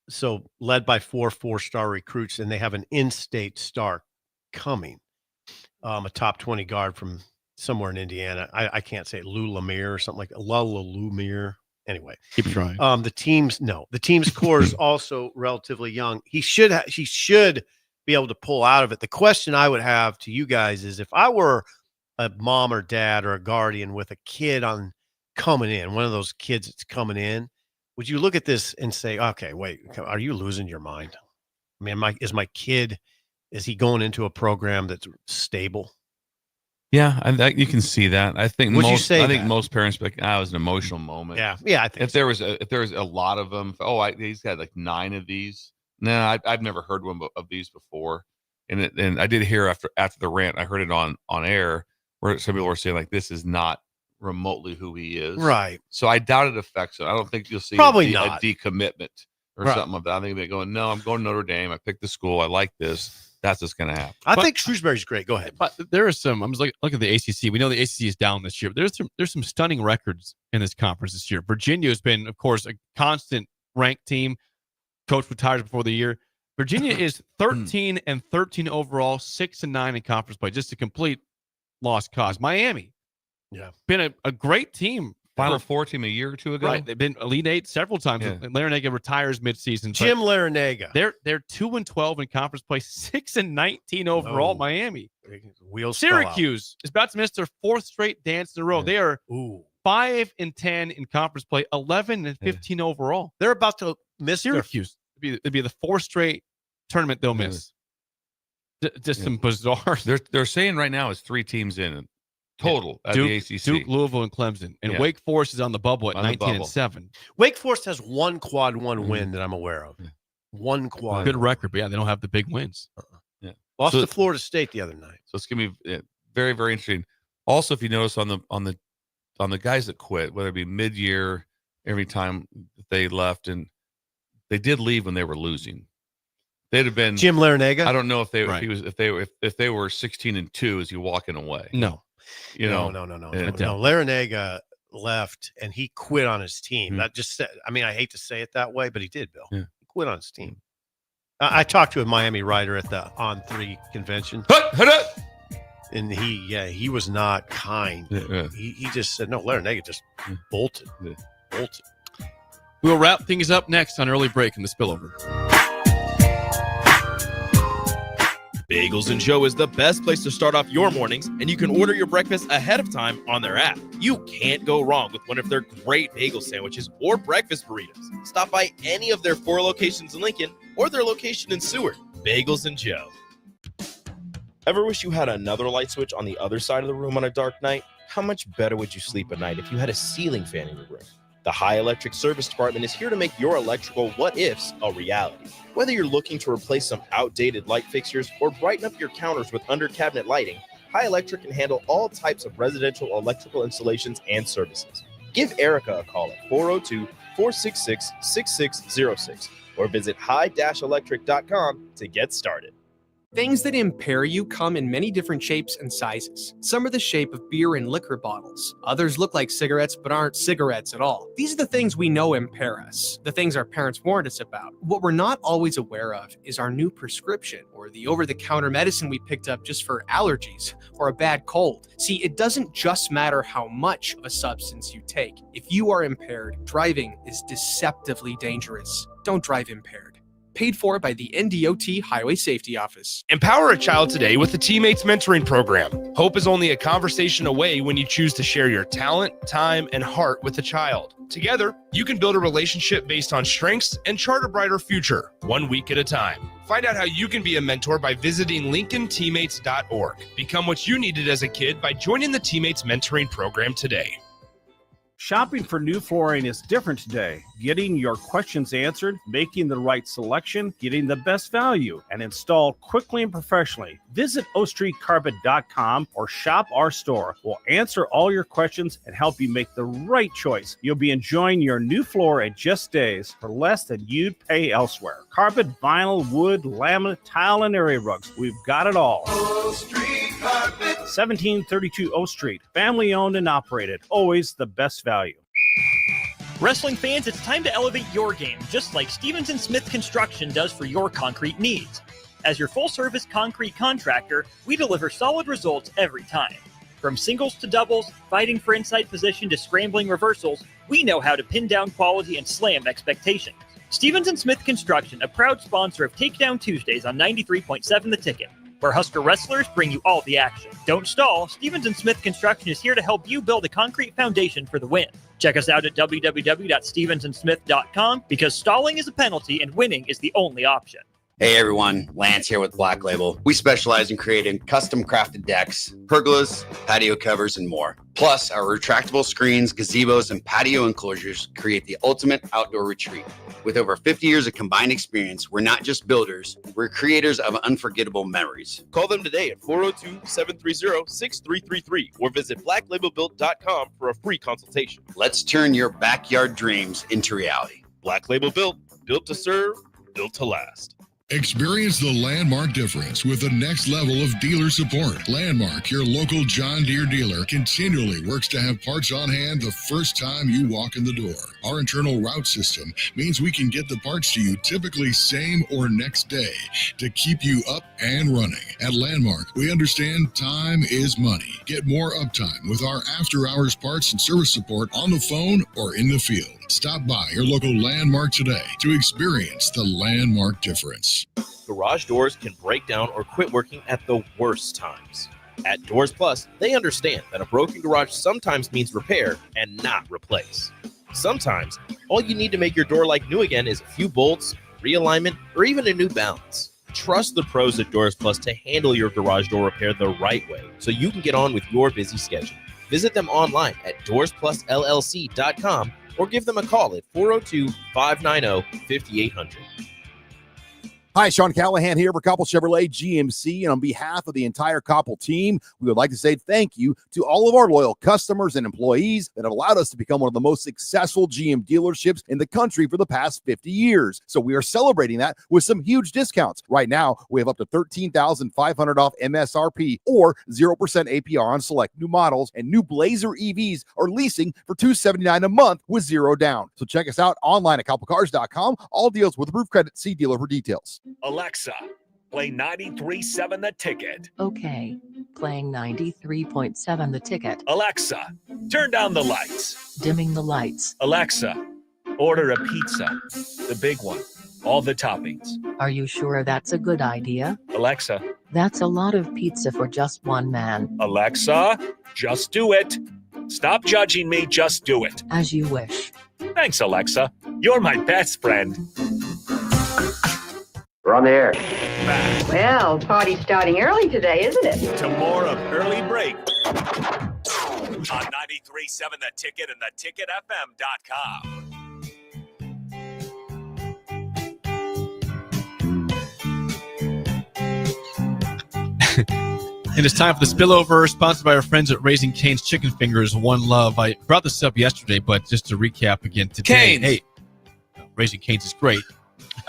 So led by 4 4-star recruits, and they have an in-state star coming. a top 20 guard from somewhere in Indiana. I can't say Lou Lemire or something like that. Lemire. Anyway, keep trying. The team's core is also relatively young. He should be able to pull out of it. The question I would have to you guys is, if I were a mom or dad or a guardian with a kid coming in, one of those kids that's coming in, would you look at this and say, okay, wait, are you losing your mind? I mean, is my kid, is he going into a program that's stable? Yeah, you can see that. I think Would you say I think that? most parents be like, it was an emotional moment. Yeah. I think if there was a lot of them, he's got like 9 of these. No, I've never heard one of these before, and I did hear after the rant, I heard it on air where some people were saying like, this is not remotely who he is. Right. So I doubt it affects it. I don't think you'll see Probably a not. decommitment or something like that. I think they're going, no, I'm going to Notre Dame. I picked the school. I like this. That's what's going to happen. I think Shrewsberry's great. Go ahead. But there are some. I'm just looking at the ACC. We know the ACC is down this year. But there's some stunning records in this conference this year. Virginia has been, of course, a constant ranked team. Coach retires before the year. Virginia is 13-13 overall, 6-9 in conference play. Just a complete lost cause. Miami, been a great team. Final Four team a year or two ago. Right, they've been Elite Eight several times. Yeah. Larinaga retires midseason. Jim Larinaga. They're 2-12 in conference play, 6-19 overall. Oh. Miami. Wheels fell out. Syracuse is about to miss their 4th straight dance in a row. They are 5-10 in conference play, 11-15 overall. They're about to miss Syracuse. It'd be the 4th straight tournament they'll miss. Just some bizarre. They're saying right now it's 3 teams in total at the ACC. Duke, Louisville, and Clemson. And Wake Forest is on the bubble at 19-7. Wake Forest has one quad 1 win that I'm aware of. One quad. Good record, but they don't have the big wins. Yeah. Lost to Florida State the other night. So it's gonna be very, very interesting. Also, if you notice on the guys that quit, whether it be mid-year, every time they left, and they did leave when they were losing. They'd have been Jim Larinaga. I don't know if they if they were 16-2, is he walking away? No. No. Larinaga left and he quit on his team. That just said, I mean, I hate to say it that way, but he did, Bill. Yeah. He quit on his team. I talked to a Miami writer at the On 3 convention. And he was not kind. He just said, no, Larinaga just bolted. We'll wrap things up next on Early Break in the Spillover. Bagels and Joe is the best place to start off your mornings, and you can order your breakfast ahead of time on their app. You can't go wrong with one of their great bagel sandwiches or breakfast burritos. Stop by any of their 4 locations in Lincoln or their location in Seward. Bagels and Joe. Ever wish you had another light switch on the other side of the room on a dark night? How much better would you sleep at night if you had a ceiling fan in your room? The High Electric Service Department is here to make your electrical what-ifs a reality. Whether you're looking to replace some outdated light fixtures or brighten up your counters with under-cabinet lighting, High Electric can handle all types of residential electrical installations and services. Give Erica a call at 402-466-6606 or visit high-electric.com to get started. Things that impair you come in many different shapes and sizes. Some are the shape of beer and liquor bottles. Others look like cigarettes but aren't cigarettes at all. These are the things we know impair us, the things our parents warned us about. What we're not always aware of is our new prescription or the over-the-counter medicine we picked up just for allergies or a bad cold. See, it doesn't just matter how much of a substance you take. If you are impaired, driving is deceptively dangerous. Don't drive impaired. Paid for by the NDOT Highway Safety Office. Empower a child today with the Teammates Mentoring Program. Hope is only a conversation away when you choose to share your talent, time, and heart with a child. Together, you can build a relationship based on strengths and chart a brighter future, 1 week at a time. Find out how you can be a mentor by visiting LincolnTeammates.org. Become what you needed as a kid by joining the Teammates Mentoring Program today. Shopping for new flooring is different today. Getting your questions answered, making the right selection, getting the best value, and installed quickly and professionally. Visit ostreetcarpet.com or shop our store. We'll answer all your questions and help you make the right choice. You'll be enjoying your new floor in just days for less than you'd pay elsewhere. Carpet, vinyl, wood, laminate, tile, and area rugs. We've got it all. O Street Carpet. 1732 O Street. Family owned and operated. Always the best value. Wrestling fans, it's time to elevate your game, just like Stevens & Smith Construction does for your concrete needs. As your full-service concrete contractor, we deliver solid results every time. From singles to doubles, fighting for inside position to scrambling reversals, we know how to pin down quality and slam expectations. Stevens & Smith Construction, a proud sponsor of Takedown Tuesdays on 93.7 The Ticket, where Husker wrestlers bring you all the action. Don't stall. Stevens & Smith Construction is here to help you build a concrete foundation for the win. Check us out at www.stevensandsmith.com because stalling is a penalty and winning is the only option. Hey everyone, Lance here with Black Label. We specialize in creating custom crafted decks, pergolas, patio covers, and more. Plus, our retractable screens, gazebos, and patio enclosures create the ultimate outdoor retreat. With over 50 years of combined experience, we're not just builders, we're creators of unforgettable memories. Call them today at 402-730-6333 or visit blacklabelbuilt.com for a free consultation. Let's turn your backyard dreams into reality. Black Label Built, built to serve, built to last. Experience the Landmark difference with the next level of dealer support. Landmark, your local John Deere dealer, continually works to have parts on hand the first time you walk in the door. Our internal route system means we can get the parts to you typically same or next day to keep you up and running. At Landmark, we understand time is money. Get more uptime with our after-hours parts and service support on the phone or in the field. Stop by your local Landmark today to experience the Landmark difference. Garage doors can break down or quit working at the worst times. At Doors Plus, they understand that a broken garage sometimes means repair and not replace. Sometimes, all you need to make your door like new again is a few bolts, realignment, or even a new balance. Trust the pros at Doors Plus to handle your garage door repair the right way so you can get on with your busy schedule. Visit them online at doorsplusllc.com or give them a call at 402-590-5800. Hi, Sean Callahan here for Koppel Chevrolet GMC, and on behalf of the entire Koppel team, we would like to say thank you to all of our loyal customers and employees that have allowed us to become one of the most successful GM dealerships in the country for the past 50 years. So we are celebrating that with some huge discounts. Right now, we have up to $13,500 off MSRP or 0% APR on select new models, and new Blazer EVs are leasing for $279 a month with zero down. So check us out online at koppelcars.com. All deals with approved credit. See dealer for details. Alexa, play 93.7 The Ticket. Okay, playing 93.7 The Ticket. Alexa, turn down the lights. Dimming the lights. Alexa, order a pizza. The big one. All the toppings. Are you sure that's a good idea? Alexa. That's a lot of pizza for just one man. Alexa, just do it. Stop judging me, just do it. As you wish. Thanks, Alexa. You're my best friend. We're on the air. Back Well, party's starting early today, isn't it? to more of Early Break on 93.7 The Ticket and theticketfm.com. And it's time for the spillover, sponsored by our friends at Raising Cane's Chicken Fingers, One Love. I brought this up yesterday, but just to recap again today. Cane's. Hey, Raising Cane's is great.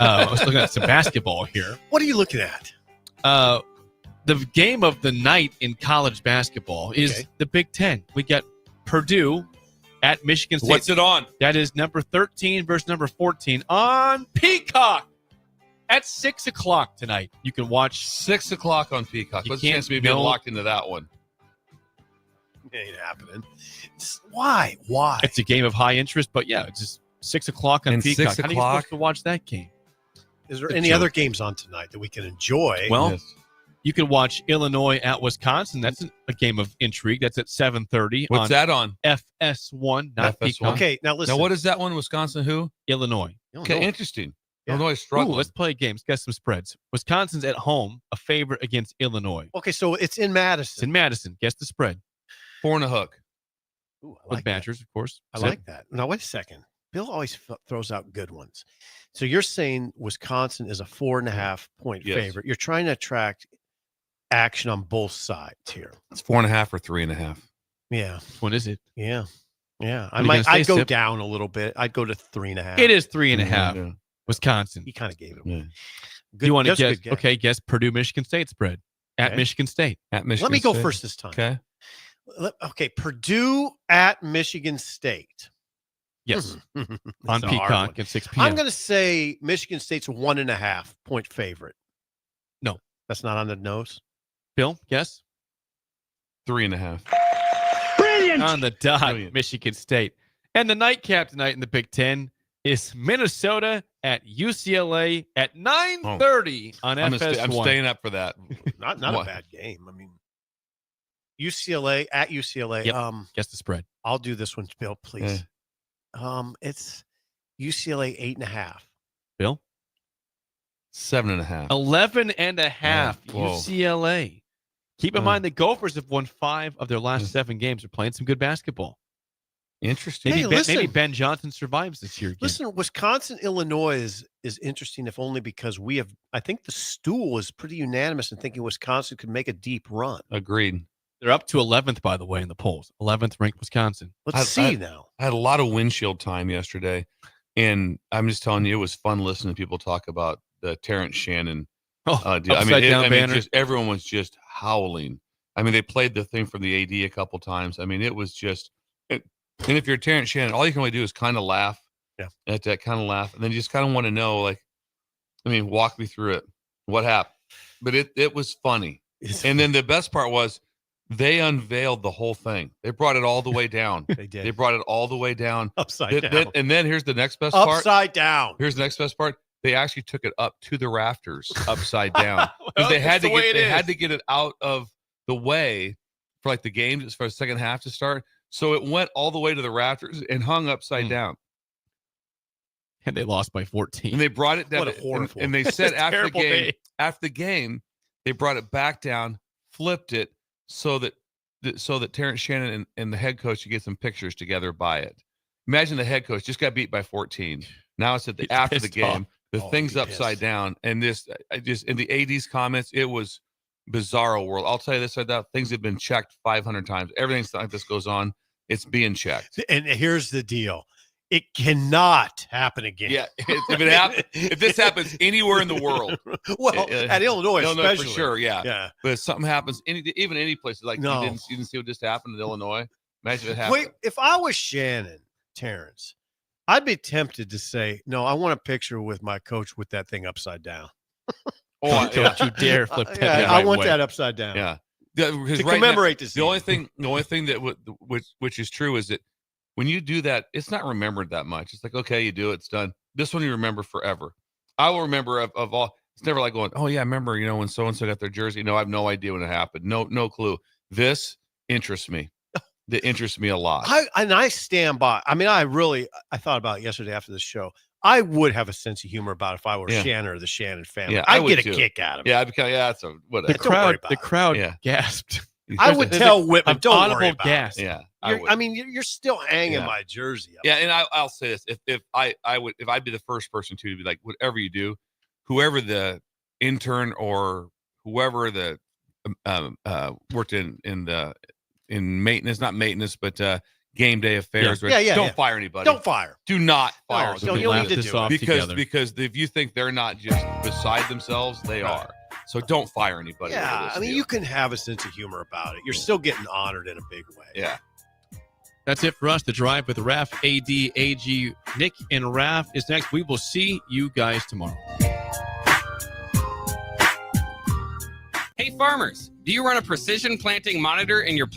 I was looking at some basketball here. What are you looking at? The game of the night in college basketball is the Big Ten. We got Purdue at Michigan State. What's it on? That is number 13 versus number 14 on Peacock at 6 o'clock tonight. You can watch 6 o'clock on Peacock. You What's the can't chance of me being know- locked into that one? Ain't happening. Why? Why? It's a game of high interest, but yeah, it's just 6 o'clock on And Peacock. 6 How are you o'clock? supposed to watch that game? Is there Good any joke. other games on tonight that we can enjoy? Well, Yes. you can watch Illinois at Wisconsin. That's a game of intrigue. That's at 7:30. What's that on? FS1, not FS1. Peacock. Okay, now listen. Now, what is that one? Wisconsin who? Illinois. Okay, interesting. Yeah. Illinois is Ooh, struggling. let's play games. Guess some spreads. Wisconsin's at home, a favorite against Illinois. Okay, so it's in Madison. It's in Madison. Guess the spread. 4 and a hook. Ooh, I With like that. Badgers, of course. I like that. Now, wait a second. Bill always throws out good ones. So you're saying Wisconsin is a 4.5 point Yes. favorite. You're trying to attract action on both sides here. It's 4.5 or 3.5. Yeah. Which one is it? Yeah. Yeah. What are you gonna say, I'd go Sip? down a little bit. I'd go to 3.5. It is 3.5. Yeah. Wisconsin. He kind of gave it Yeah. away. Do you want to that's a guess? good guess. Okay, guess Purdue Michigan State spread at Okay. Michigan State. At Michigan Let me go State. first this time. Okay. Okay. Purdue at Michigan State. Yes, That's on a hard Peacock one. at 6 p.m. I'm going to say Michigan State's 1.5 point favorite. No, That's not on the nose. Bill, yes? 3.5. Brilliant! On the dot, Brilliant. Michigan State. And the nightcap tonight in the Big Ten is Minnesota at UCLA at 9:30 on FS1. I'm staying up for that. Not a bad game. I mean, UCLA at UCLA. Yep. Guess the spread. I'll do this one, Bill, please. It's UCLA 8.5. Bill? 7.5. 11.5 Whoa. UCLA. Keep in mind the Gophers have won 5 of their last 7 games. They're playing some good basketball. Interesting. Maybe Ben Johnson survives this year again. Listen, Wisconsin, Illinois is interesting, if only because I think the stool is pretty unanimous in thinking Wisconsin could make a deep run. Agreed. They're up to 11th, by the way, in the polls. 11th ranked Wisconsin. Let's see now. I had a lot of windshield time yesterday, and I'm just telling you, it was fun listening to people talk about the Terrence Shannon deal. Banner. Everyone was just howling. I mean, they played the thing from the AD a couple times. I mean, it was just. And if you're Terrence Shannon, all you can really do is kind of laugh. Yeah. At that kind of laugh, and then you just kind of want to know, walk me through it. What happened? But it was funny. And then the best part was they unveiled the whole thing. They brought it all the way down. They did. They brought it all the way down. Upside down. And then here's the next best part. Upside down. Here's the next best part. They actually took it up to the rafters upside down. Because they had to get it out of the way for the game, for the second half to start. So it went all the way to the rafters and hung upside down. And they lost by 14. And they brought it down. What a horrible. And they said after the day. game, they brought it back down, flipped it so that Terrence Shannon and the head coach could get some pictures together by it. Imagine the head coach just got beat by 14. Now it's after the game. The thing's upside down. And in the AD's comments, it was bizarro world. I'll tell you this right now. Things have been checked 500 times. Everything like this goes on. It's being checked. And here's the deal. It cannot happen again. Yeah. If this happens anywhere in the world. Well, at Illinois especially. For sure. Yeah. Yeah. But if something happens, even any place, you didn't see what just happened in Illinois. Imagine if it happened. Wait, if I was Shannon, Terrence, I'd be tempted to say, no, I want a picture with my coach with that thing upside down. Don't you dare flip that. I want that upside down. Yeah. To commemorate this. The only thing that which is true is that when you do that, it's not remembered that much. It's like, okay, you do it, it's done. This one you remember forever. I will remember of all. It's never like going, oh yeah, I remember, when so and so got their jersey. No, I have no idea when it happened. No clue. This interests me. That interests me a lot. I stand by. I mean, I thought about it yesterday after the show. I would have a sense of humor about it if I were Shannon or the Shannon family. Yeah, I'd get a kick out of it. Yeah, that's whatever. The crowd gasped. I would tell Whitman, don't worry about gasp. it. Yeah, you're still hanging my jersey up. Yeah, and I'll say this: if I'd be the first person to be like, whatever you do, whoever the intern or whoever the worked in maintenance, not maintenance, but game day affairs. Don't fire anybody. Don't fire. Do not fire. No, you don't need to do it. Because if you think they're not just beside themselves, they are. So don't fire anybody. Yeah, I mean, you can have a sense of humor about it. You're still getting honored in a big way. Yeah. That's it for us. The Drive with Raf, AD, AG, Nick, and Raf is next. We will see you guys tomorrow. Hey, farmers, do you run a precision planting monitor in your plant?